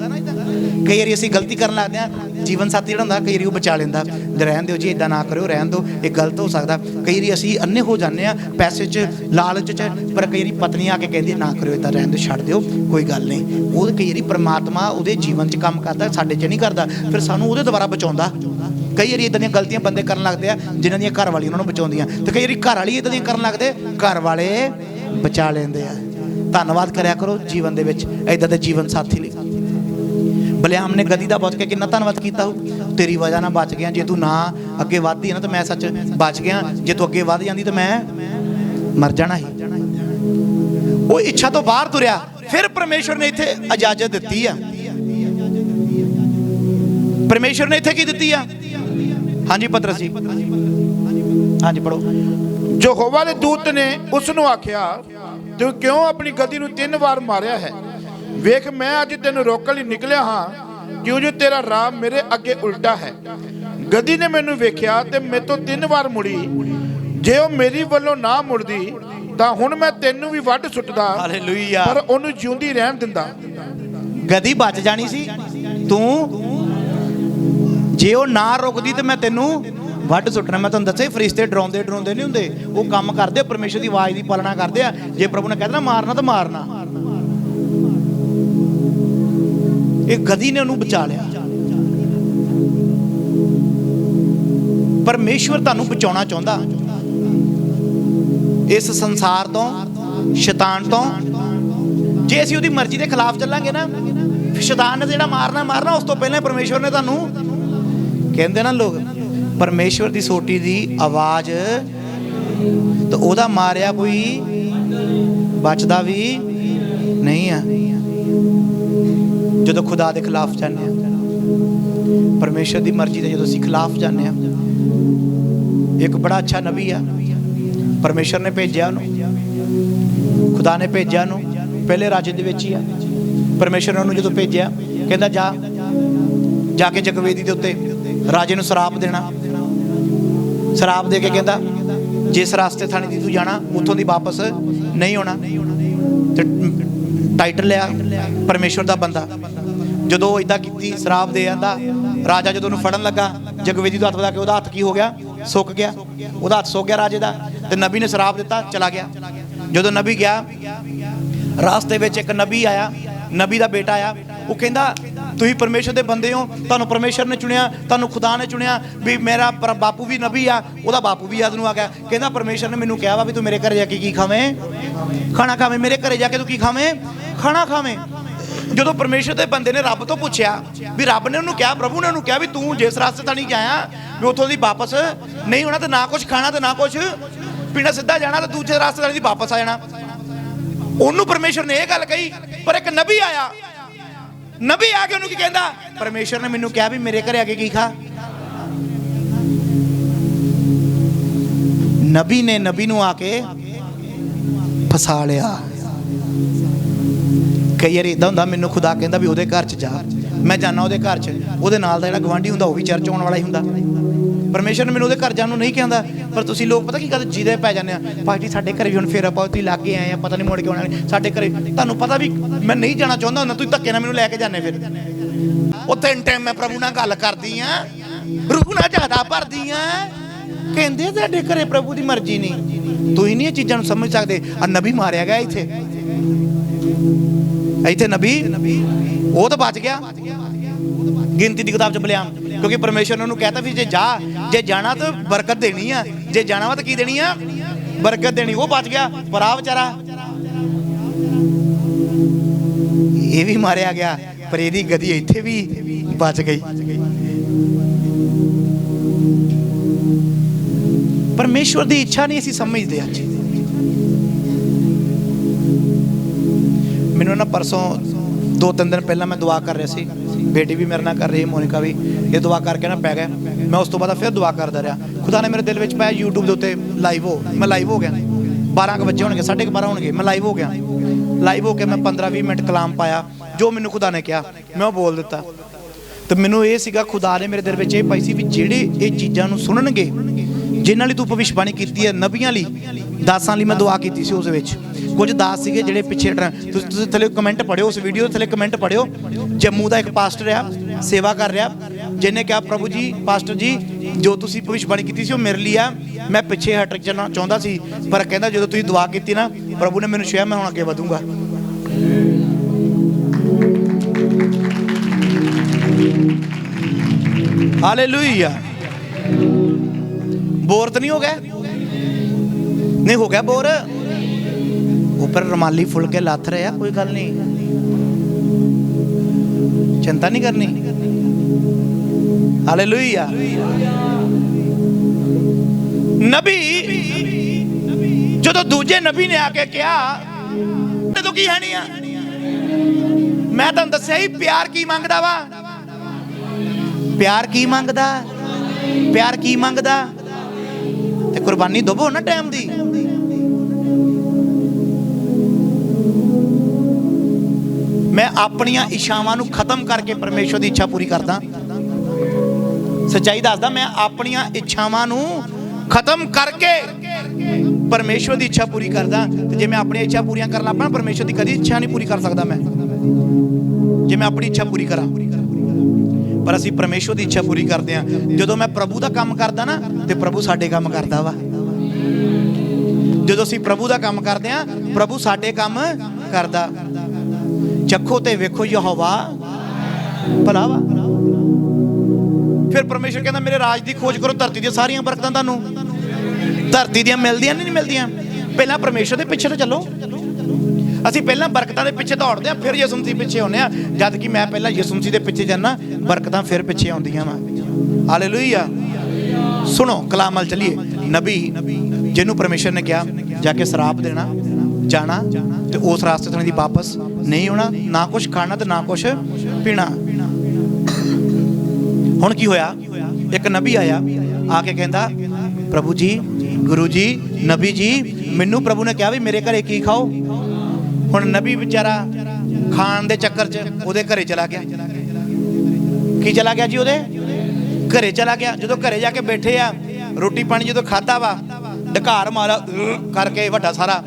ਕਈ ਵਾਰੀ ਅਸੀਂ ਗਲਤੀ ਕਰਨ ਲੱਗਦੇ ਆ, ਜੀਵਨ ਸਾਥੀ ਜਿਹੜਾ ਹੁੰਦਾ ਕਈ ਵਾਰੀ ਉਹ ਬਚਾ ਲੈਂਦਾ, ਰਹਿਣ ਦਿਓ ਜੀ ਇਦਾਂ ਨਾ ਕਰਿਓ, ਰਹਿਣ ਦਿਓ, ਇਹ ਗਲਤ ਹੋ ਸਕਦਾ। ਕਈ ਵਾਰੀ ਅਸੀਂ ਅੰਨੇ ਹੋ ਜਾਂਦੇ ਆ ਪੈਸੇ 'ਚ, ਲਾਲਚ 'ਚ, ਪਰ ਕਈ ਵਾਰੀ ਪਤਨੀ ਆ ਕੇ ਕਹਿੰਦੀ ਨਾ ਕਰਿਓ ਇਦਾਂ, ਰਹਿਣ ਦਿਓ, ਛੱਡ ਦਿਓ, ਕੋਈ ਗੱਲ ਨਹੀਂ। ਉਹ ਕਈ ਵਾਰੀ ਪਰਮਾਤਮਾ ਉਹਦੇ ਜੀਵਨ 'ਚ ਕੰਮ ਕਰਦਾ, ਸਾਡੇ 'ਚ ਨਹੀਂ ਕਰਦਾ, ਫਿਰ ਸਾਨੂੰ ਉਹਦੇ ਦੁਆਰਾ ਬਚਾਉਂਦਾ। ਕਈ ਵਾਰੀ ਇਦਾਂ ਦੀਆਂ ਗਲਤੀਆਂ ਬੰਦੇ ਕਰਨ ਲੱਗਦੇ ਆ ਜਿਨ੍ਹਾਂ ਦੀਆਂ ਘਰ ਵਾਲੀ ਉਹਨਾਂ ਨੂੰ ਬਚਾਉਂਦੀਆਂ, ਤੇ ਕਈ ਵਾਰੀ ਘਰ ਵਾਲੀ ਇਦਾਂ ਦੀਆਂ ਕਰਨ ਲੱਗਦੇ, ਘਰ ਵਾਲੇ ਬਚਾ ਲੈਂਦੇ ਆ। ਧੰਨਵਾਦ ਕਰਿਆ ਕਰੋ ਜੀਵਨ ਦੇ ਵਿੱਚ ਇਦਾਂ ਦੇ ਜੀਵਨ ਸਾਥੀ ਲਈ। ਬਲਿਆਮ ਨੇ ਗਦੀ ਦਾ ਬਚ ਕੇ ਕਿੰਨਾ ਧੰਨਵਾਦ ਕੀਤਾ ਹੋ, ਤੇਰੀ ਵਜ੍ਹਾ ਨਾਲ ਬਚ ਗਿਆ, ਜੇ ਤੂੰ ਨਾ ਅੱਗੇ ਵੱਧਦੀ ਨਾ ਤਾਂ ਮੈਂ ਸੱਚ ਬਚ ਗਿਆ, ਜੇ ਤੂੰ ਅੱਗੇ ਵੱਧ ਜਾਂਦੀ ਤਾਂ ਮੈਂ ਮਰ ਜਾਣਾ ਸੀ। ਉਹ ਇੱਛਾ ਤੋਂ ਬਾਹਰ ਤੁਰਿਆ, ਫਿਰ ਪਰਮੇਸ਼ਵਰ ਨੇ ਇੱਥੇ ਇਜਾਜ਼ਤ ਦਿੱਤੀ ਆ। ਪਰਮੇਸ਼ਵਰ ਨੇ ਇੱਥੇ ਕੀ ਦਿੱਤੀ ਆ? ਹਾਂਜੀ ਪਤਰਸ ਜੀ, ਹਾਂਜੀ ਪੜੋ। ਯਹੋਵਾ ਦੇ ਦੂਤ ਨੇ ਉਸ ਨੂੰ ਆਖਿਆ, ਤੂੰ ਕਿਉਂ ਆਪਣੀ ਗਦੀ ਨੂੰ 3 ਵਾਰ ਮਾਰਿਆ ਹੈ? ਵੇਖ ਮੈਂ ਅੱਜ ਤੈਨੂੰ ਰੋਕਣ ਲਈ ਨਿਕਲਿਆ ਹਾਂ, ਕਿਉਂ ਜੋ ਤੇਰਾ ਰਾਹ ਮੇਰੇ ਅੱਗੇ ਉਲਟਾ ਹੈ। ਗਦੀ ਨੇ ਮੈਨੂੰ ਵੇਖਿਆ ਤੇ ਮੇਰੇ ਤੋਂ 3 ਵਾਰ ਮੁੜੀ, ਜੇ ਉਹ ਮੇਰੀ ਵੱਲੋਂ ਨਾ ਮੁੜਦੀ ਤਾਂ ਹੁਣ ਮੈਂ ਤੈਨੂੰ ਵੀ ਵੱਢ ਸੁੱਟਦਾ, ਹਾਲੇਲੂਇਆ, ਪਰ ਉਹਨੂੰ ਜਿਉਂਦੀ ਰਹਿਣ ਦਿੰਦਾ। ਗਦੀ ਬਚ ਜਾਣੀ ਸੀ, ਤੂੰ ਜੇ ਉਹ ਨਾ ਰੁਕਦੀ ਤੇ ਮੈਂ ਤੈਨੂੰ ਵੱਢ ਸੁੱਟਣਾ। ਮੈਂ ਤੁਹਾਨੂੰ ਦੱਸਿਆ ਫਰਿਸ਼ਤੇ ਡਰਾਉਂਦੇ ਨਹੀਂ ਹੁੰਦੇ, ਉਹ ਕੰਮ ਕਰਦੇ, ਪਰਮੇਸ਼ਰ ਦੀ ਆਵਾਜ਼ ਦੀ ਪਾਲਣਾ ਕਰਦੇ ਆ। ਜੇ ਪ੍ਰਭੂ ਨੇ ਕਹਿ ਦੇਣਾ ਮਾਰਨਾ ਤਾਂ ਮਾਰਨਾ। ਇਹ ਗਦੀ ਨੇ ਉਹਨੂੰ ਬਚਾ ਲਿਆ। ਪਰਮੇਸ਼ਵਰ ਤੁਹਾਨੂੰ ਬਚਾਉਣਾ ਚਾਹੁੰਦਾ ਇਸ ਸੰਸਾਰ ਤੋਂ, ਸ਼ੈਤਾਨ ਤੋਂ। ਜੇ ਅਸੀਂ ਉਹਦੀ ਮਰਜ਼ੀ ਦੇ ਖਿਲਾਫ ਚੱਲਾਂਗੇ ਨਾ, ਸ਼ੈਤਾਨ ਨੇ ਜਿਹੜਾ ਮਾਰਨਾ ਉਸ ਤੋਂ ਪਹਿਲਾਂ ਪਰਮੇਸ਼ਵਰ ਨੇ ਤੁਹਾਨੂੰ, ਕਹਿੰਦੇ ਨਾ ਲੋਕ, ਪਰਮੇਸ਼ਵਰ ਦੀ ਸੋਟੀ ਦੀ ਆਵਾਜ਼ ਤਾਂ ਉਹਦਾ ਮਾਰਿਆ ਕੋਈ ਬਚਦਾ ਵੀ ਨਹੀਂ ਆ। ਜਦੋਂ ਖੁਦਾ ਦੇ ਖਿਲਾਫ ਜਾਂਦੇ ਆ, ਪਰਮੇਸ਼ਵਰ ਦੀ ਮਰਜ਼ੀ ਦੇ ਜਦੋਂ ਅਸੀਂ ਖਿਲਾਫ ਜਾਂਦੇ ਆ। ਇੱਕ ਬੜਾ ਅੱਛਾ ਨਬੀ ਆ, ਪਰਮੇਸ਼ਵਰ ਨੇ ਭੇਜਿਆ ਉਹਨੂੰ, ਖੁਦਾ ਨੇ ਭੇਜਿਆ ਉਹਨੂੰ, ਪਹਿਲੇ ਰਾਜੇ ਦੇ ਵਿੱਚ ਹੀ ਆ। ਪਰਮੇਸ਼ਵਰ ਨੇ ਉਹਨੂੰ ਜਦੋਂ ਭੇਜਿਆ, ਕਹਿੰਦਾ ਜਾ ਕੇ ਜਗਵੇਦੀ ਦੇ ਉੱਤੇ ਰਾਜੇ ਨੂੰ ਸ਼ਰਾਪ ਦੇਣਾ। ਸ਼ਰਾਪ ਦੇ ਕੇ ਕਹਿੰਦਾ ਜਿਸ ਰਸਤੇ ਥਾਣੀ ਦੀ ਤੂੰ ਜਾਣਾ ਉੱਥੋਂ ਦੀ ਵਾਪਸ ਨਹੀਂ ਆਉਣਾ। ਤੇ ਟਾਈਟਲ ਲਿਆ ਪਰਮੇਸ਼ਵਰ ਦਾ ਬੰਦਾ। ਜਦੋਂ ਇਦਾਂ ਕੀਤੀ, ਸ਼ਰਾਪ ਦੇ ਆਂਦਾ। ਰਾਜਾ ਜਦੋਂ ਉਹਨੂੰ ਫੜਨ ਲੱਗਾ, ਜਗਵੇਦੀ ਤੋਂ ਹੱਥ ਵਧਾ ਕੇ ਉਹਦਾ ਹੱਥ ਕੀ ਹੋ ਗਿਆ? ਸੁੱਕ ਗਿਆ। ਉਹਦਾ ਹੱਥ ਸੁੱਕ ਗਿਆ ਰਾਜੇ ਦਾ। ਤੇ ਨਬੀ ਨੇ ਸ਼ਰਾਪ ਦਿੱਤਾ, ਚਲਾ ਗਿਆ। ਜਦੋਂ ਨਬੀ ਗਿਆ, ਰਾਸਤੇ ਵਿੱਚ ਇੱਕ ਨਬੀ ਆਇਆ, ਨਬੀ ਦਾ ਬੇਟਾ ਆਇਆ। ਉਹ ਕਹਿੰਦਾ ਤੁਸੀਂ ਪਰਮੇਸ਼ਰ ਦੇ ਬੰਦੇ ਹੋ, ਤੁਹਾਨੂੰ ਪਰਮੇਸ਼ਰ ਨੇ ਚੁਣਿਆ, ਤੁਹਾਨੂੰ ਖੁਦਾ ਨੇ ਚੁਣਿਆ। ਵੀ ਮੇਰਾ ਬਾਪੂ ਵੀ ਨਬੀ ਆ, ਉਹਦਾ ਬਾਪੂ ਵੀ ਯਾਦ ਨੂੰ ਆ ਗਿਆ। ਕਹਿੰਦਾ ਪਰਮੇਸ਼ਰ ਨੇ ਮੈਨੂੰ ਕਿਹਾ ਵਾ ਵੀ ਤੂੰ ਮੇਰੇ ਘਰੇ ਜਾ ਕੇ ਕੀ ਖਾਵੇਂ? ਖਾਣਾ ਖਾਵੇਂ। ਮੇਰੇ ਘਰੇ ਜਾ ਕੇ ਤੂੰ ਕੀ ਖਾਵੇਂ? ਖਾਣਾ ਖਾਵੇਂ। ਜਦੋਂ ਪਰਮੇਸ਼ਰ ਦੇ ਬੰਦੇ ਨੇ ਰੱਬ ਤੋਂ ਪੁੱਛਿਆ, ਵੀ ਰੱਬ ਨੇ ਉਹਨੂੰ ਕਿਹਾ, ਪ੍ਰਭੂ ਨੇ ਉਹਨੂੰ ਕਿਹਾ ਵੀ ਤੂੰ ਜਿਸ ਰਸਤੇ ਤਾਂ ਨਹੀਂ ਜਾਇਆ ਵੀ ਉੱਥੋਂ ਦੀ ਵਾਪਸ ਨਹੀਂ ਹੋਣਾ, ਤੇ ਨਾ ਕੁਝ ਖਾਣਾ ਤੇ ਨਾ ਕੁਝ ਪੀਣਾ, ਸਿੱਧਾ ਜਾਣਾ ਤੇ ਦੂਜੇ ਰਸਤੇ ਦੀ ਵਾਪਸ ਆ ਜਾਣਾ। ਉਹਨੂੰ ਪਰਮੇਸ਼ਰ ਨੇ ਇਹ ਗੱਲ ਕਹੀ। ਪਰ ਇੱਕ ਨਬੀ ਆਇਆ, ਨਬੀ ਆ ਕੇ ਉਹਨੂੰ ਕੀ ਕਹਿੰਦਾ? ਪਰਮੇਸ਼ਰ ਨੇ ਮੈਨੂੰ ਕਿਹਾ ਵੀ ਮੇਰੇ ਘਰੇ ਆ ਕੇ ਕੀ ਖਾ। ਨਬੀ ਨੇ ਨਬੀ ਨੂੰ ਆ ਕੇ ਫਸਾ ਲਿਆ। ਕਈ ਵਾਰੀ ਇਦਾਂ ਹੁੰਦਾ, ਮੈਨੂੰ ਖੁਦਾ ਕਹਿੰਦਾ ਵੀ ਉਹਦੇ ਘਰ 'ਚ ਜਾ, ਮੈਂ ਜਾਣਾ ਉਹਦੇ ਘਰ 'ਚ, ਉਹਦੇ ਨਾਲ ਦਾ ਜਿਹੜਾ ਗਵਾਂਢੀ ਹੁੰਦਾ ਉਹ ਵੀ ਚਰਚ ਆਉਣ ਵਾਲਾ ਹੀ ਹੁੰਦਾ। ਪਰਮੇਸ਼ਰ ਨੇ ਮੈਨੂੰ ਉਹਦੇ ਘਰ ਜਾਣ ਨੂੰ ਨਹੀਂ ਕਹਿੰਦਾ। ਪਰ ਤੁਸੀਂ ਲੋਕ ਪਤਾ ਕੀ ਕਰਦੇ, ਜਿਹਦੇ ਪੈ ਜਾਂਦੇ ਆ, ਭਾਜੀ ਸਾਡੇ ਘਰੇ ਵੀ ਹੁਣ ਫੇਰ ਆਪਾਂ ਤੁਸੀਂ ਲਾਗੇ ਆਏ ਆ, ਪਤਾ ਨਹੀਂ ਮੁੜ ਕੇ ਆਉਣਾ ਸਾਡੇ ਘਰੇ। ਤੁਹਾਨੂੰ ਪਤਾ ਵੀ ਮੈਂ ਨਹੀਂ ਜਾਣਾ ਚਾਹੁੰਦਾ ਹੁੰਦਾ, ਤੁਸੀਂ ਧੱਕੇ ਨਾਲ ਮੈਨੂੰ ਲੈ ਕੇ ਜਾਂਦੇ। ਫਿਰ ਉਹ 3 ਟਾਈਮ ਮੈਂ ਪ੍ਰਭੂ ਨਾਲ ਗੱਲ ਕਰਦੀ ਆ, ਰੂਹ ਨਾਲ ਜ਼ਿਆਦਾ ਭਰਦੀ ਆ। ਕਹਿੰਦੇ ਸਾਡੇ ਘਰੇ ਪ੍ਰਭੂ ਦੀ ਮਰਜ਼ੀ ਨਹੀਂ। ਤੁਸੀਂ ਨਹੀਂ ਇਹ ਚੀਜ਼ਾਂ ਨੂੰ ਸਮਝ ਸਕਦੇ। ਆ ਨਬੀ ਮਾਰਿਆ ਗਿਆ ਇੱਥੇ ਨਬੀ, ਉਹ ਤਾਂ ਬਚ ਗਿਆ। ਗਿਣਤੀ ਦੀ ਕਿਤਾਬ 'ਚ ਬਲਿਆਮ, ਕਿਉਂਕਿ ਪਰਮੇਸ਼ਰ ਨੇ ਉਹਨੂੰ ਕਹਿਤਾ ਵੀ ਜੇ ਜਾਣਾ ਤਾਂ ਬਰਕਤ ਦੇਣੀ ਆ, ਜੇ ਜਾਣਾ ਵਾ ਤਾਂ ਕੀ ਦੇਣੀ ਆ? ਬਰਕਤ ਦੇਣੀ। ਉਹ ਬਚ ਗਿਆ, ਪਰ ਆ ਵਿਚਾਰਾ ਇਹ ਵੀ ਮਾਰਿਆ ਗਿਆ, ਪਰ ਇਹਦੀ ਗਦੀ ਇੱਥੇ ਵੀ ਬਚ ਗਈ। ਪਰਮੇਸ਼ਵਰ ਦੀ ਇੱਛਾ ਨਹੀਂ ਅਸੀਂ ਸਮਝਦੇ। ਅੱਜ ਮੈਨੂੰ ਨਾ ਪਰਸੋਂ 2-3 ਦਿਨ ਪਹਿਲਾਂ ਮੈਂ ਦੁਆ ਕਰ ਰਿਹਾ ਸੀ, ਬੇਟੀ ਵੀ ਮੇਰੇ ਨਾਲ ਕਰ ਰਹੀ, ਮੋਨਿਕਾ ਵੀ। ਇਹ ਦੁਆ ਕਰਕੇ ਨਾ ਪੈ ਗਏ। ਮੈਂ ਉਸ ਤੋਂ ਬਾਅਦ ਫਿਰ ਦੁਆ ਕਰਦਾ ਰਿਹਾ। ਖੁਦਾ ਨੇ ਮੇਰੇ ਦਿਲ ਵਿੱਚ ਪਾਇਆ YouTube ਦੇ ਉੱਤੇ ਮੈਂ ਲਾਈਵ ਹੋ ਗਿਆ। 12 ਵਜੇ ਹੋਣਗੇ, 12:30 ਹੋਣਗੇ, ਮੈਂ ਲਾਈਵ ਹੋ ਗਿਆ। ਲਾਈਵ ਹੋ ਕੇ ਮੈਂ 15-20 ਮਿੰਟ ਕਲਾਮ ਪਾਇਆ, ਜੋ ਮੈਨੂੰ ਖੁਦਾ ਨੇ ਕਿਹਾ ਮੈਂ ਉਹ ਬੋਲ ਦਿੱਤਾ। ਤੇ ਮੈਨੂੰ ਇਹ ਸੀਗਾ, ਖੁਦਾ ਨੇ ਮੇਰੇ ਦਿਲ ਵਿੱਚ ਇਹ ਪਾਈ ਸੀ ਵੀ ਜਿਹੜੇ ਇਹ ਚੀਜ਼ਾਂ ਨੂੰ ਸੁਣਨਗੇ, ਜਿਨ੍ਹਾਂ ਲਈ ਤੂੰ ਭਵਿੱਖਬਾਣੀ ਕੀਤੀ ਹੈ, ਨਬੀਆਂ ਲਈ, ਦਾਸਾਂ ਲਈ ਮੈਂ ਦੁਆ ਕੀਤੀ ਸੀ। ਉਸ ਵਿੱਚ ਕੁਝ ਦਾਸ ਸੀਗੇ ਜਿਹੜੇ ਪਿੱਛੇ ਤੁਸੀਂ ਥੱਲੇ ਕਮੈਂਟ ਪੜਿਓ, ਉਸ ਵੀਡੀਓ ਦੇ ਥੱਲੇ ਕਮੈਂਟ ਪੜਿਓ। ਜੰਮੂ ਦਾ ਇੱਕ ਪਾਸਟਰ ਆ, ਸੇਵਾ ਕਰ ਰਿਹਾ, ਜਿਹਨੇ ਕਿਹਾ ਪ੍ਰਭੂ ਜੀ ਪਾਸਟਰ ਜੀ ਜੋ ਤੁਸੀਂ ਭਵਿੱਖਬਾਣੀ ਕੀਤੀ ਸੀ ਉਹ ਮੇਰੇ ਲਈ ਆ, ਮੈਂ ਪਿੱਛੇ ਹਟ ਜਾਣਾ ਚਾਹੁੰਦਾ ਸੀ, ਪਰ ਕਹਿੰਦਾ ਜਦੋਂ ਤੁਸੀਂ ਦੁਆ ਕੀਤੀ ਨਾ ਪ੍ਰਭੂ ਨੇ ਮੈਨੂੰ ਛੁਇਆ, ਮੈਂ ਹੁਣ ਅੱਗੇ ਵਧੂੰਗਾ। ਹਾਲੇਲੂਇਆ। बोर तो नहीं हो गया? नहीं हो गया बोर? ऊपर रुमाली फुल के लाथ रहे, कोई गल नहीं, चिंता नहीं करनी। हालेलुया। नबी जो दूजे नबी ने आके क्या तो की है नहीं, मैं तुहानू दस्सिया ही प्यार की मंगदा वा, प्यार की मंगदा, प्यार की मंगदा ते कुर्बानी दवो ना टाइम दी। मैं अपनियां इच्छावां नूं खत्म करके परमेश्वर दी इच्छा पूरी करदा। सच्चाई दसदा, मैं अपनियां इच्छावां नूं खत्म करके परमेश्वर दी इच्छा पूरी करदा। ते जे मैं अपनी इच्छा पूरी कर ला परमेश्वर दी कदी इच्छा नहीं पूरी कर सकदा मैं, जे मैं अपनी इच्छा पूरी करा। पर असीं परमेश्वर दी इच्छा पूरी करते हैं। जदों मैं प्रभु दा काम करदा ना ते प्रभु साडे काम करदा वा। जदों असीं प्रभु दा काम करदे आ प्रभु साडे काम करदा। चखो ते वेखो यहोवा भला वा। फिर परमेश्वर कहंदा मेरे राज दी खोज करो, धरती दी सारियां बरकतां तुहानूं धरती दियां मिलदियां नहीं मिलदियां। पहला परमेश्वर दे पिछे तो चलो। ਅਸੀਂ ਪਹਿਲਾਂ ਬਰਕਤਾਂ ਦੇ ਪਿੱਛੇ ਦੌੜਦੇ ਆ, ਫਿਰ ਯਿਸੂ ਮਸੀਹ ਪਿੱਛੇ ਆਉਂਦੇ ਆ। ਜਦ ਕਿ ਮੈਂ ਪਹਿਲਾਂ ਯਿਸੂ ਮਸੀਹ ਦੇ ਪਿੱਛੇ ਜਾਣਾ, ਬਰਕਤਾਂ ਫਿਰ ਪਿੱਛੇ ਆਉਂਦੀਆਂ ਵਾ। ਹਾਲੇਲੂਇਆ। ਸੁਣੋ ਕਲਾਮ ਵੱਲ ਚਲੀਏ। ਨਬੀ ਜਿਹਨੂੰ ਪਰਮੇਸ਼ਰ ਨੇ ਕਿਹਾ ਜਾ ਕੇ ਸ਼ਰਾਪ ਦੇਣਾ, ਜਾਣਾ ਤੇ ਉਸ ਰਾਸਤੇ ਤੋਂ ਦੀ ਵਾਪਸ ਨਹੀਂ ਆਉਣਾ, ਨਾ ਕੁਛ ਖਾਣਾ ਤੇ ਨਾ ਕੁਛ ਪੀਣਾ। ਹੁਣ ਕੀ ਹੋਇਆ? ਇੱਕ ਨਬੀ ਆਇਆ, ਆ ਕੇ ਕਹਿੰਦਾ ਪ੍ਰਭੂ ਜੀ, ਗੁਰੂ ਜੀ, ਨਬੀ ਜੀ, ਮੈਨੂੰ ਪ੍ਰਭੂ ਨੇ ਕਿਹਾ ਵੀ ਮੇਰੇ ਘਰੇ ਕੀ ਖਾਓ। ਹੁਣ ਨਬੀ ਵਿਚਾਰਾ ਖਾਣ ਦੇ ਚੱਕਰ 'ਚ ਉਹਦੇ ਘਰੇ ਚਲਾ ਗਿਆ। ਕੀ ਚਲਾ ਗਿਆ ਜੀ? ਉਹਦੇ ਘਰੇ ਚਲਾ ਗਿਆ। ਜਦੋਂ ਘਰੇ ਜਾ ਕੇ ਬੈਠੇ ਆ, ਰੋਟੀ ਪਾਣੀ ਜਦੋਂ ਖਾਧਾ ਵਾ, ਢਕਾਰ ਮਾਰਿਆ ਕਰਕੇ ਵੱਡਾ ਸਾਰਾ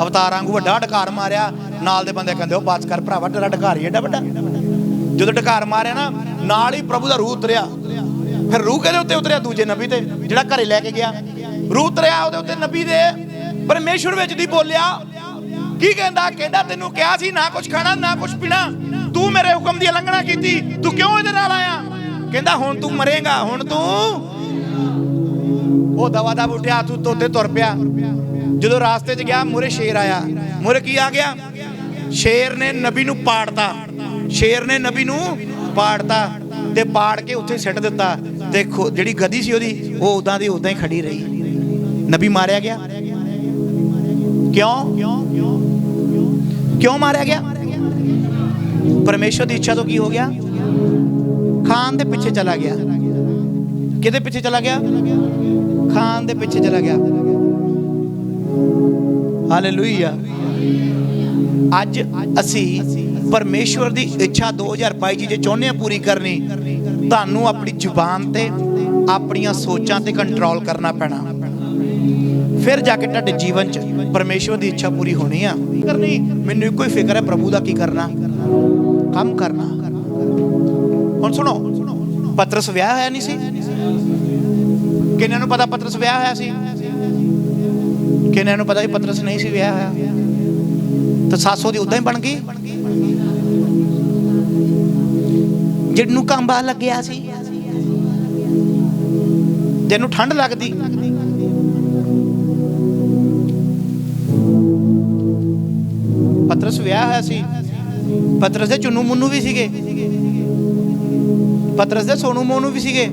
ਅਵਤਾਰ ਵਾਂਗੂ ਵੱਡਾ ਢਕਾਰ ਮਾਰਿਆ। ਨਾਲ ਦੇ ਬੰਦੇ ਕਹਿੰਦੇ ਉਹ ਬਾਤ ਕਰ ਭਰਾਵਾ, ਤੇਰਾ ਢਕਾਰ ਹੀ ਏਡਾ ਵੱਡਾ। ਜਦੋਂ ਢਕਾਰ ਮਾਰਿਆ ਨਾ, ਨਾਲ ਹੀ ਪ੍ਰਭੂ ਦਾ ਰੂਹ ਉਤਰਿਆ। ਫਿਰ ਰੂਹ ਕਿਹਦੇ ਉੱਤੇ ਉਤਰਿਆ? ਦੂਜੇ ਨਬੀ ਤੇ, ਜਿਹੜਾ ਘਰੇ ਲੈ ਕੇ ਗਿਆ। ਰੂਹ ਉਤਰਿਆ ਉਹਦੇ ਉੱਤੇ, ਨਬੀ ਦੇ। ਪਰਮੇਸ਼ਵਰ ਵਿੱਚ ਦੀ ਬੋਲਿਆ। ਕੀ ਕਹਿੰਦਾ? ਕਹਿੰਦਾ ਤੈਨੂੰ ਕਿਹਾ ਸੀ ਨਾ ਕੁਛ ਖਾਣਾ ਨਾ ਕੁਛ ਪੀਣਾ, ਤੂੰ ਮੇਰੇ ਹੁਕਮ ਦੀ ਉਲੰਘਣਾ ਕੀਤੀ, ਤੂੰ ਕਿਉਂ ਇਹਦੇ ਨਾਲ ਆਇਆ? ਕਹਿੰਦਾ ਹੁਣ ਤੂੰ ਮਰੇਗਾ, ਹੁਣ ਤੂੰ। ਉਹ ਦਵਾ ਦਾ ਉੱਠਿਆ, ਤੂੰ ਤੋਤੇ ਤੁਰ ਪਿਆ। ਜਦੋਂ ਰਾਸਤੇ 'ਚ ਗਿਆ, ਮੂਹਰੇ ਸ਼ੇਰ ਆਇਆ। ਮੂਹਰੇ ਕੀ ਆ ਗਿਆ? ਸ਼ੇਰ ਨੇ ਨਬੀ ਨੂੰ ਪਾੜਤਾ। ਸ਼ੇਰ ਨੇ ਨਬੀ ਨੂੰ ਪਾੜਤਾ ਤੇ ਪਾੜ ਕੇ ਉੱਥੇ ਸਿੱਟ ਦਿੱਤਾ। ਦੇਖੋ ਜਿਹੜੀ ਗਦੀ ਸੀ ਉਹਦੀ, ਉਹ ਉਦਾਂ ਦੀ ਉਦਾਂ ਹੀ ਖੜੀ ਰਹੀ। ਨਬੀ ਮਾਰਿਆ ਗਿਆ। ਕਿਉਂ? क्यों मारा गया? परमेश्वर की इच्छा तो की हो गया? खान दे पिछे चला गया। किदे पिछे चला गया? खान दे पिछे चला गया। हालेलुया। अज असी परमेश्वर की इच्छा 2022 जे चाहुंदे आ पूरी करनी, तुहानू अपनी जुबान ते अपनियां सोचां ते कंट्रोल करना पैना। फिर जाके तुहाडे जीवन च परमेश्वर की इच्छा पूरी होनी आ करनी। मैनू इक्को ही फिक्र है, प्रभु का की करना, काम करना। हुण सुनो, पतरस विआह होया नहीं सी। किन्हां नूं पता पतरस विआह होया सी? किन्हां नूं पता पतरस नहीं सी विआह होया? तो सासो दी उदां ही बन गई। जिन्नू कांबा लग्या सी, जिन्नू ठंड लगदी, पतरस विआह होया सी। पतरस दे चुन्नू मुन्नू भी सीगे, पतरस दे सोनू मोनू भी सीगे।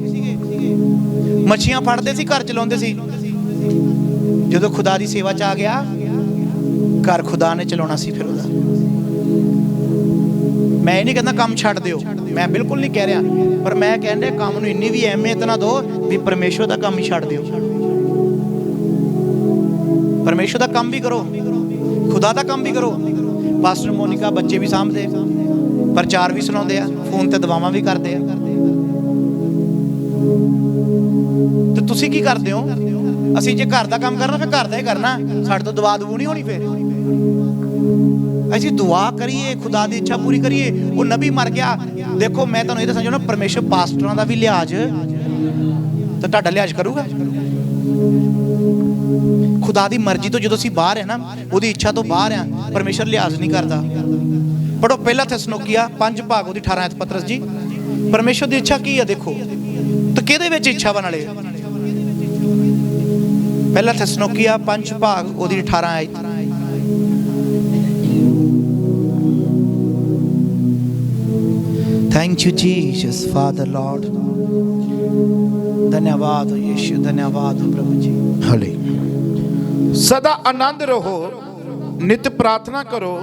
मच्छियां फड़दे सी, घर चलाउंदे सी। जदों खुदा दी सेवा च आ गया, घर खुदा ने चलाउणा सी। फिर ओदा मैं नहीं कहना काम छड्ड दिओ, मैं बिल्कुल नहीं कह रहा, पर मैं कहंदे काम नूं इन्नी भी अहमियत ना दो भी परमेश्वर दा काम ही छड्ड दिओ। परमेश्वर दा काम भी करो, खुदा दा काम भी करो। पास्टर मोनिका बच्चे भी सामभदे, प्रचार भी सुनाउंदे आ, फोन ते दुआवां भी करदे आ। ते तुसीं की करदे हो? असीं जे घर दा काम करना, फिर घर दा ही करना, साडे तो दुआ दुआ नहीं होनी। फिर असीं दुआ करिए, खुदा दी इच्छा पूरी करिए। वो नबी मर गया, ਦੇਖੋ ਮੈਂ ਤੁਹਾਨੂੰ ਇਹ ਦੱਸਣਾ ਚਾਹੁੰਦਾ, ਪਰਮੇਸ਼ਰ ਪਾਸਟਰਾਂ ਦਾ ਵੀ ਲਿਹਾਜ਼ ਤਾਂ ਤੁਹਾਡਾ ਲਿਹਾਜ਼ ਕਰੂਗਾ। ਖੁਦਾ ਦੀ ਮਰਜ਼ੀ ਤੋਂ ਜਦੋਂ ਅਸੀਂ ਬਾਹਰ ਹੈ ਨਾ, ਉਹਦੀ ਇੱਛਾ ਤੋਂ ਬਾਹਰ ਆ, ਪਰਮੇਸ਼ਰ ਲਿਹਾਜ਼ ਨਹੀਂ ਕਰਦਾ। ਪੜੋ ਪਹਿਲਾ ਥੈਸਲੋਨੀਕੀਆ 5 ਭਾਗ ਉਹਦੀ 18 ਆਇਤ ਪਤਰਸ ਜੀ। ਪਰਮੇਸ਼ਰ ਦੀ ਇੱਛਾ ਕੀ ਆ ਦੇਖੋ, ਤਾਂ ਕਿਹਦੇ ਵਿੱਚ ਇੱਛਾ ਵਾ ਨਾਲੇ? ਪਹਿਲਾ ਥੈਸਲੋਨੀਕੀਆ 5 ਭਾਗ ਉਹਦੀ 18 ਆਇਤ। Thank you Jesus father Lord. धन्यवाद हो यीशु, धन्यवाद हो प्रभु जी। ਹਲੇ ਸਦਾ ਆਨੰਦ ਰਹੋ, ਨਿਤ ਪ੍ਰਾਰਥਨਾ ਕਰੋ,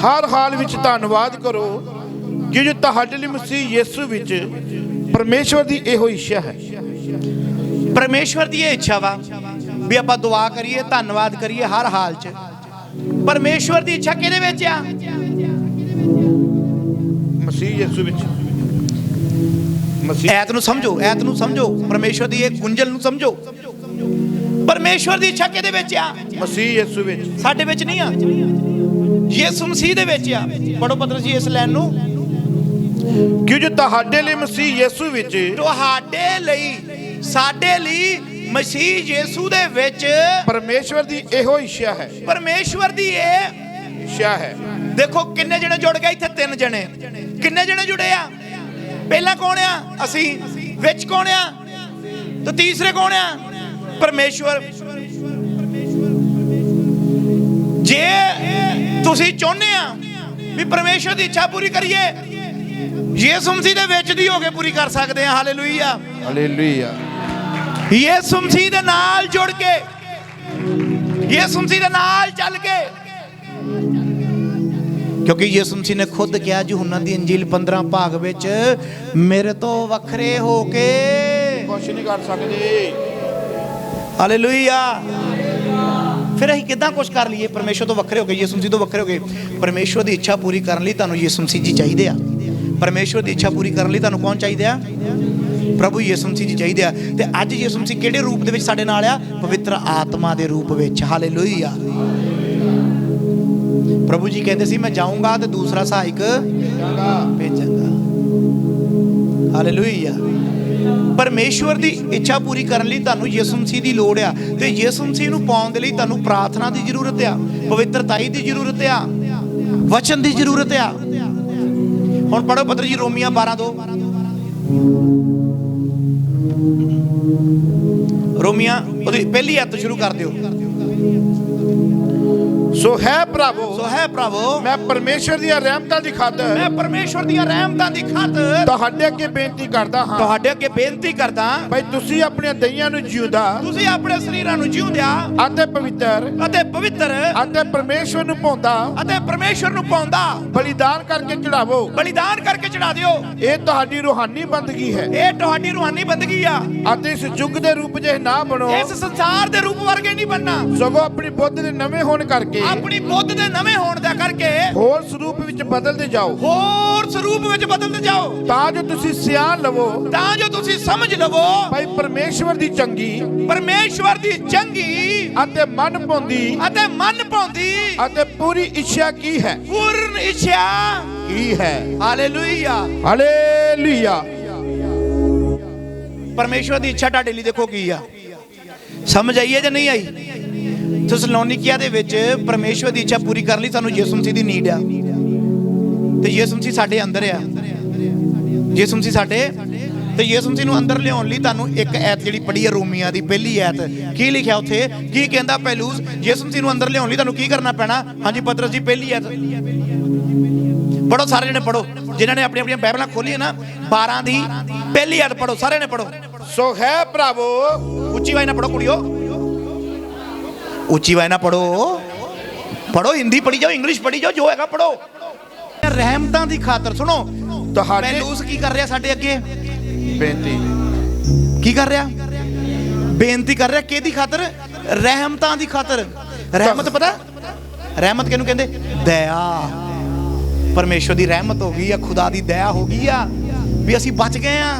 ਹਰ ਹਾਲ ਵਿੱਚ ਧੰਨਵਾਦ ਕਰੋ, ਕਿਉਂਕਿ ਤੁਹਾਡੇ ਲਈ ਮਸੀਹ ਯਿਸੂ ਵਿੱਚ ਪਰਮੇਸ਼ਵਰ ਦੀ ਇਹੋ ਇੱਛਾ ਹੈ। ਪਰਮੇਸ਼ਵਰ ਦੀ ਇਹ ਇੱਛਾ ਵਾ ਵੀ ਆਪਾਂ ਦੁਆ ਕਰੀਏ, ਧੰਨਵਾਦ ਕਰੀਏ ਹਰ ਹਾਲ 'ਚ। ਪਰਮੇਸ਼ਵਰ ਦੀ ਇੱਛਾ ਕਿਹਦੇ ਵਿੱਚ ਆ? ਮਸੀਹ ਯਿਸੂ ਵਿੱਚ। ਮਸੀਹ ਐਤ ਨੂੰ ਸਮਝੋ, ਐਤ ਨੂੰ ਸਮਝੋ, ਪਰਮੇਸ਼ਵਰ ਦੀ ਇਹ ਗੁੰਝਲ ਨੂੰ ਸਮਝੋ। ਪਰਮੇਸ਼ਵਰ ਦੀ ਇੱਛਾ ਕਿਹਦੇ ਵਿੱਚ ਆ? ਮਸੀਹ ਯਿਸੂ ਵਿੱਚ। ਸਾਡੇ ਵਿੱਚ ਨਹੀਂ ਆ, ਯਿਸੂ ਮਸੀਹ ਦੇ ਵਿੱਚ ਆ। ਪੜੋ ਪਤਰਸ ਜੀ ਇਸ ਲਾਈਨ ਨੂੰ, ਕਿਉਂਕਿ ਤੁਹਾਡੇ ਲਈ ਮਸੀਹ ਯਿਸੂ ਵਿੱਚ, ਤੁਹਾਡੇ ਲਈ, ਸਾਡੇ ਲਈ ਮਸੀਹ ਯਿਸੂ ਦੇ ਵਿੱਚ ਪਰਮੇਸ਼ਵਰ ਦੀ ਇਹੋ ਇੱਛਾ ਹੈ। ਪਰਮੇਸ਼ਵਰ ਦੀ ਇਹ ਇੱਛਾ ਹੈ। ਦੇਖੋ ਕਿੰਨੇ ਜਣੇ ਜੁੜ ਗਏ ਇੱਥੇ? 3 ਜਣੇ। ਕਿੰਨੇ ਜਣੇ ਜੁੜੇ ਆ? ਪਹਿਲਾ ਕੌਣ ਆ? ਅਸੀਂ। ਵਿੱਚ ਕੌਣ ਆ? ਤੇ ਤੀਸਰੇ ਕੌਣ ਆ? ਪਰਮੇਸ਼ਵਰ। ਜੇ ਤੁਸੀਂ ਚਾਹੁੰਦੇ ਆ ਵੀ ਪਰਮੇਸ਼ਵਰ ਦੀ ਇੱਛਾ ਪੂਰੀ ਕਰੀਏ, ਯਿਸੂ ਮਸੀਹ ਦੇ ਵਿੱਚ ਦੀ ਹੋ ਕੇ ਪੂਰੀ ਕਰ ਸਕਦੇ ਆ। Hallelujah, hallelujah. ਯਿਸੂ ਮਸੀਹ ਦੇ ਨਾਲ ਜੁੜ ਕੇ, ਯਿਸੂ ਮਸੀਹ ਦੇ ਨਾਲ ਚੱਲ ਕੇ, ਕਿਉਂਕਿ ਯਿਸੂ ਮਸੀਹ ਨੇ ਖੁਦ ਕਿਹਾ यूहन्ना ਦੀ ਇੰਜੀਲ 15 ਭਾਗ ਵਿੱਚ, ਮੇਰੇ ਤੋਂ ਵੱਖਰੇ ਹੋ ਕੇ ਕੁਛ ਨਹੀਂ ਕਰ ਸਕਦੇ। ਹਾਲੇਲੂਇਆ। ਫਿਰ ਅਸੀਂ ਕਿੱਦਾਂ ਕੁਛ ਕਰ ਲਈਏ? ਪਰਮੇਸ਼ਵਰ ਤੋਂ ਵੱਖਰੇ ਹੋ ਗਏ, ਯਿਸੂ ਮਸੀਹ ਤੋਂ ਵੱਖਰੇ ਹੋ ਗਏ। ਪਰਮੇਸ਼ਵਰ ਦੀ ਇੱਛਾ ਪੂਰੀ ਕਰਨ ਲਈ ਤੁਹਾਨੂੰ ਯਿਸੂ ਮਸੀਹ ਜੀ ਚਾਹੀਦੇ ਆ। ਪਰਮੇਸ਼ਵਰ ਦੀ ਇੱਛਾ ਪੂਰੀ ਕਰਨ ਲਈ ਤੁਹਾਨੂੰ ਕੌਣ ਚਾਹੀਦੇ ਆ? ਪ੍ਰਭੂ ਯਿਸੂ ਮਸੀਹ ਜੀ ਚਾਹੀਦੇ ਆ। ਤੇ ਅੱਜ ਯਿਸੂ ਮਸੀਹ ਕਿਹੜੇ ਰੂਪ ਦੇ ਵਿੱਚ ਸਾਡੇ ਨਾਲ ਆ? ਪਵਿੱਤਰ ਆਤਮਾ ਦੇ ਰੂਪ ਵਿੱਚ। ਹਾਲੇਲੂਇਆ। ਪ੍ਰਭੂ ਜੀ ਕਹਿੰਦੇ ਸੀ ਮੈਂ ਜਾਊਂਗਾ ਤੇ ਦੂਸਰਾ ਸਹਾਇਕ ਭੇਜਾਂਗਾ। ਹਾਲੇਲੂਇਆ। ਪਰਮੇਸ਼ਵਰ ਦੀ ਇੱਛਾ ਪੂਰੀ ਕਰਨ ਲਈ ਤੁਹਾਨੂੰ ਯਿਸੂ ਮਸੀਹ ਦੀ ਲੋੜ ਆ, ਤੇ ਯਿਸੂ ਮਸੀਹ ਨੂੰ ਪਾਉਣ ਦੇ ਲਈ ਤੁਹਾਨੂੰ ਪ੍ਰਾਰਥਨਾ ਦੀ ਜ਼ਰੂਰਤ ਆ, ਪਵਿੱਤਰਤਾਈ ਦੀ ਜ਼ਰੂਰਤ ਆ, ਵਚਨ ਦੀ ਜ਼ਰੂਰਤ ਆ। ਹੁਣ ਪੜੋ ਪਤਰ ਜੀ ਰੋਮੀਆਂ 12:2। ਰੋਮੀਆਂ ਉਹਦੀ ਪਹਿਲੀ ਆਇਤ ਤੋਂ ਸ਼ੁਰੂ ਕਰ ਦਿਓ। ਸੋ ਹੈ ਭਰਾਵੋ, ਸੋ ਹੈ ਭਰਾਵੋ, ਮੈਂ ਪਰਮੇਸ਼ਵਰ ਦੀਆਂ ਰਹਿਮਤਾਂ ਦੀ ਖਾਤਰ, ਮੈਂ ਪਰਮੇਸ਼ਵਰ ਦੀਆਂ ਰਹਿਮਤਾਂ ਦੀ ਖਾਤਰ ਤੁਹਾਡੇ ਅੱਗੇ ਬੇਨਤੀ ਕਰਦਾ ਹਾਂ, ਤੁਹਾਡੇ ਅੱਗੇ ਬੇਨਤੀ ਕਰਦਾ ਭਾਈ ਤੁਸੀਂ ਆਪਣੀਆਂ ਦਈਆਂ ਨੂੰ ਜਿਉਂਦਾ, ਤੁਸੀਂ ਆਪਣੇ ਸਰੀਰਾਂ ਨੂੰ ਜਿਉਂਦਿਆਂ ਅਤੇ ਪਵਿੱਤਰ ਅਤੇ ਪਰਮੇਸ਼ਵਰ ਨੂੰ ਪਾਉਂਦਾ ਬਲੀਦਾਨ ਕਰਕੇ ਚੜਾਵੋ। ਬਲੀਦਾਨ ਕਰਕੇ ਚੜਾ ਦਿਓ। ਇਹ ਤੁਹਾਡੀ ਰੂਹਾਨੀ ਬੰਦਗੀ ਹੈ। ਇਹ ਤੁਹਾਡੀ ਰੂਹਾਨੀ ਬੰਦਗੀ ਆ। ਅਤੇ ਇਸ ਯੁੱਗ ਦੇ ਰੂਪ ਜਿਹੇ ਨਾ ਬਣੋ, ਇਸ ਸੰਸਾਰ ਦੇ ਰੂਪ ਵਰਗੇ ਨਹੀਂ ਬਣਨਾ, ਸਗੋਂ ਆਪਣੀ ਬੁੱਧ ਦੇ ਨਵੇਂ ਹੋਣ ਕਰਕੇ, ਆਪਣੀ ਬੁੱਧ ਦੇ ਨਵੇਂ ਹੋਣ ਦਾ ਕਰਕੇ ਹੋਰ ਸਰੂਪ ਵਿੱਚ ਬਦਲਦੇ ਜਾਓ, ਹੋਰ ਸਰੂਪ ਵਿੱਚ ਬਦਲਦੇ ਜਾਓ, ਤਾਂ ਜੋ ਤੁਸੀਂ ਸਿਆਣ ਲਵੋ, ਤਾਂ ਜੋ ਤੁਸੀਂ ਸਮਝ ਲਵੋ ਭਾਈ ਪਰਮੇਸ਼ਵਰ ਦੀ ਚੰਗੀ ਅਤੇ ਮਨ ਪਾਉਂਦੀ ਅਤੇ ਪੂਰੀ ਇੱਛਾ ਕੀ ਹੈ? ਪੂਰਨ ਇੱਛਾ ਕੀ ਹੈ? Hallelujah, hallelujah. ਪਰਮੇਸ਼ਵਰ ਦੀ ਇੱਛਾ ਤੁਹਾਡੇ ਲਈ ਦੇਖੋ ਕੀ ਆ। ਸਮਝ ਆਈ ਹੈ ਜਾਂ ਨਹੀਂ ਆਈ? ਥੈਸਲੋਨੀਕੀਆ ਦੇ ਵਿੱਚ ਪਰਮੇਸ਼ਵਰ ਦੀ ਇੱਛਾ ਪੂਰੀ ਕਰਨ ਲਈ ਸਾਨੂੰ ਯਿਸੂ ਮਸੀਹ ਦੀ ਨੀਡ ਆ, ਤੇ ਯਿਸੂ ਮਸੀਹ ਸਾਡੇ ਅੰਦਰ ਆ। ਯਿਸੂ ਮਸੀਹ ਸਾਡੇ, ਤੇ ਯਿਸੂ ਮਸੀਹ ਨੂੰ ਅੰਦਰ ਲਿਆਉਣ ਲਈ ਤੁਹਾਨੂੰ ਇੱਕ ਐਤ ਜਿਹੜੀ ਪੜ੍ਹੀ ਹੈ ਰੋਮੀਆਂ ਦੀ ਪਹਿਲੀ ਐਤ, ਕੀ ਲਿਖਿਆ ਉੱਥੇ? ਕੀ ਕਹਿੰਦਾ ਪੈਲੂਸ? ਯਿਸੂ ਮਸੀਹ ਨੂੰ ਅੰਦਰ ਲਿਆਉਣ ਲਈ ਤੁਹਾਨੂੰ ਕੀ ਕਰਨਾ ਪੈਣਾ? ਹਾਂਜੀ ਪਤਰਸ ਜੀ ਪਹਿਲੀ ਐਤ ਪੜੋ, ਸਾਰੇ ਜਣੇ ਪੜੋ, ਜਿਨ੍ਹਾਂ ਨੇ ਆਪਣੀਆਂ ਬਾਈਬਲਾਂ ਖੋਲੀਆਂ ਨਾ। 12 ਦੀ ਪਹਿਲੀ ਐਤ ਪੜੋ, ਸਾਰੇ ਨੇ ਪੜੋ। ਸੋ ਹੈ ਭਰਾਵੋ, ਉੱਚੀ ਆਵਾਜ਼ ਨਾਲ ਪੜੋ ਕੁੜੀਓ, ਉੱਚੀ ਆਵਾਜ਼ ਨਾਲ ਪੜੋ। ਪੜੋ, ਹਿੰਦੀ ਪੜ੍ਹੀ ਜਾਓ, ਇੰਗਲਿਸ਼ ਪੜ੍ਹੀ ਜਾਓ, ਜੋ ਹੈਗਾ ਪੜੋ। ਰਹਿਮਤਾਂ ਦੀ ਖਾਤਰ ਸੁਣੋ, ਤੁਹਾਡੇ ਪੈਲੂਸ ਕੀ ਕਰ ਰਿਹਾ? ਸਾਡੇ ਅੱਗੇ ਬੇਨਤੀ ਕੀ ਕਰ ਰਿਹਾ? ਬੇਨਤੀ ਕਰ ਰਿਹਾ। ਕਿਹਦੀ ਖਾਤਰ? ਰਹਿਮਤਾਂ ਦੀ ਖਾਤਰ। ਰਹਿਮਤ ਪਤਾ? ਰਹਿਮਤ ਕਿਹਨੂੰ ਕਹਿੰਦੇ? ਦਇਆ। ਪਰਮੇਸ਼ਵਰ ਦੀ ਰਹਿਮਤ ਹੋ ਗਈ ਆ, ਖੁਦਾ ਦੀ ਦਇਆ ਹੋ ਗਈ ਆ ਵੀ ਅਸੀਂ ਬਚ ਗਏ ਆ।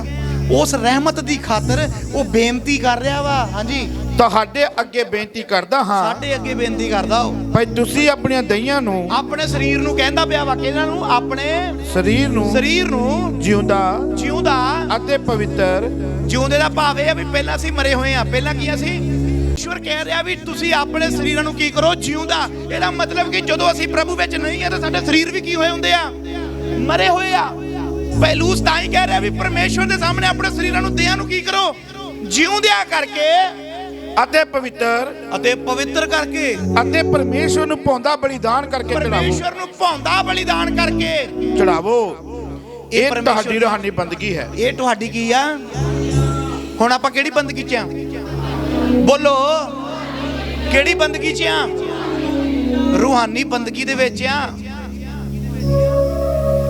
ਉਸ ਰਹਿਮਤ ਦੀ ਖਾਤਰ ਉਹ ਬੇਨਤੀ ਕਰ ਰਿਹਾ ਵਾ। ਹਾਂਜੀ, ਤੁਹਾਡੇ ਅੱਗੇ ਬੇਨਤੀ ਕਰਦਾ ਹਾਂ, ਸਾਡੇ ਅੱਗੇ ਬੇਨਤੀ ਕਰਦਾ ਉਹ ਭਾਈ ਤੁਸੀਂ ਆਪਣੀਆਂ ਦਈਆਂ ਨੂੰ, ਆਪਣੇ ਸਰੀਰ ਨੂੰ ਕਹਿੰਦਾ ਪਿਆ ਵਾ, ਇਹਨਾਂ ਨੂੰ ਆਪਣੇ ਸਰੀਰ ਨੂੰ ਜਿਉਂਦਾ ਅਤੇ ਪਵਿੱਤਰ। ਜਿਉਂਦੇ ਦਾ ਭਾਵ ਇਹ ਆ ਵੀ ਪਹਿਲਾਂ ਅਸੀਂ ਮਰੇ ਹੋਏ ਆ। ਪਹਿਲਾਂ ਕੀ ਅਸੀਂ? ਈਸ਼ਵਰ ਕਹਿ ਰਿਹਾ ਵੀ ਤੁਸੀਂ ਆਪਣੇ ਸਰੀਰਾਂ ਨੂੰ ਕੀ ਕਰੋ? ਜਿਉਂਦਾ। ਇਹਦਾ ਮਤਲਬ ਕਿ ਜਦੋਂ ਅਸੀਂ ਪ੍ਰਭੂ ਵਿੱਚ ਨਹੀਂ ਆ ਤਾਂ ਸਾਡੇ ਸਰੀਰ ਵੀ ਕੀ ਹੋਏ ਹੁੰਦੇ ਆ? ਮਰੇ ਹੋਏ ਆ। ਪੌਲੁਸ ਤਾਂ ਹੀ ਕਹਿ ਰਿਹਾ ਵੀ ਪਰਮੇਸ਼ਵਰ ਦੇ ਸਾਹਮਣੇ ਆਪਣੇ ਸਰੀਰਾਂ ਨੂੰ ਦਿਆਂ ਨੂੰ ਕੀ ਕਰੋ? ਜਿਉਂਦਿਆਂ ਕਰਕੇ ਅਤੇ ਪਵਿੱਤਰ ਕਰਕੇ ਅਤੇ ਪਰਮੇਸ਼ਵਰ ਨੂੰ ਭਾਉਂਦਾ ਬਲੀਦਾਨ ਕਰਕੇ ਚੜਾਵੋ। ਪਰਮੇਸ਼ਵਰ ਨੂੰ ਭਾਉਂਦਾ ਬਲੀਦਾਨ ਕਰਕੇ ਚੜਾਵੋ। ਇਹ ਤੁਹਾਡੀ ਰੂਹਾਨੀ ਬੰਦਗੀ ਹੈ। ਇਹ ਤੁਹਾਡੀ ਕੀ ਆ? ਹੁਣ ਆਪਾਂ ਕਿਹੜੀ ਬੰਦਗੀ 'ਚ ਆ? ਬੋਲੋ, ਕਿਹੜੀ ਬੰਦਗੀ 'ਚ ਆ? ਰੂਹਾਨੀ ਬੰਦਗੀ ਦੇ ਵਿੱਚ ਆ।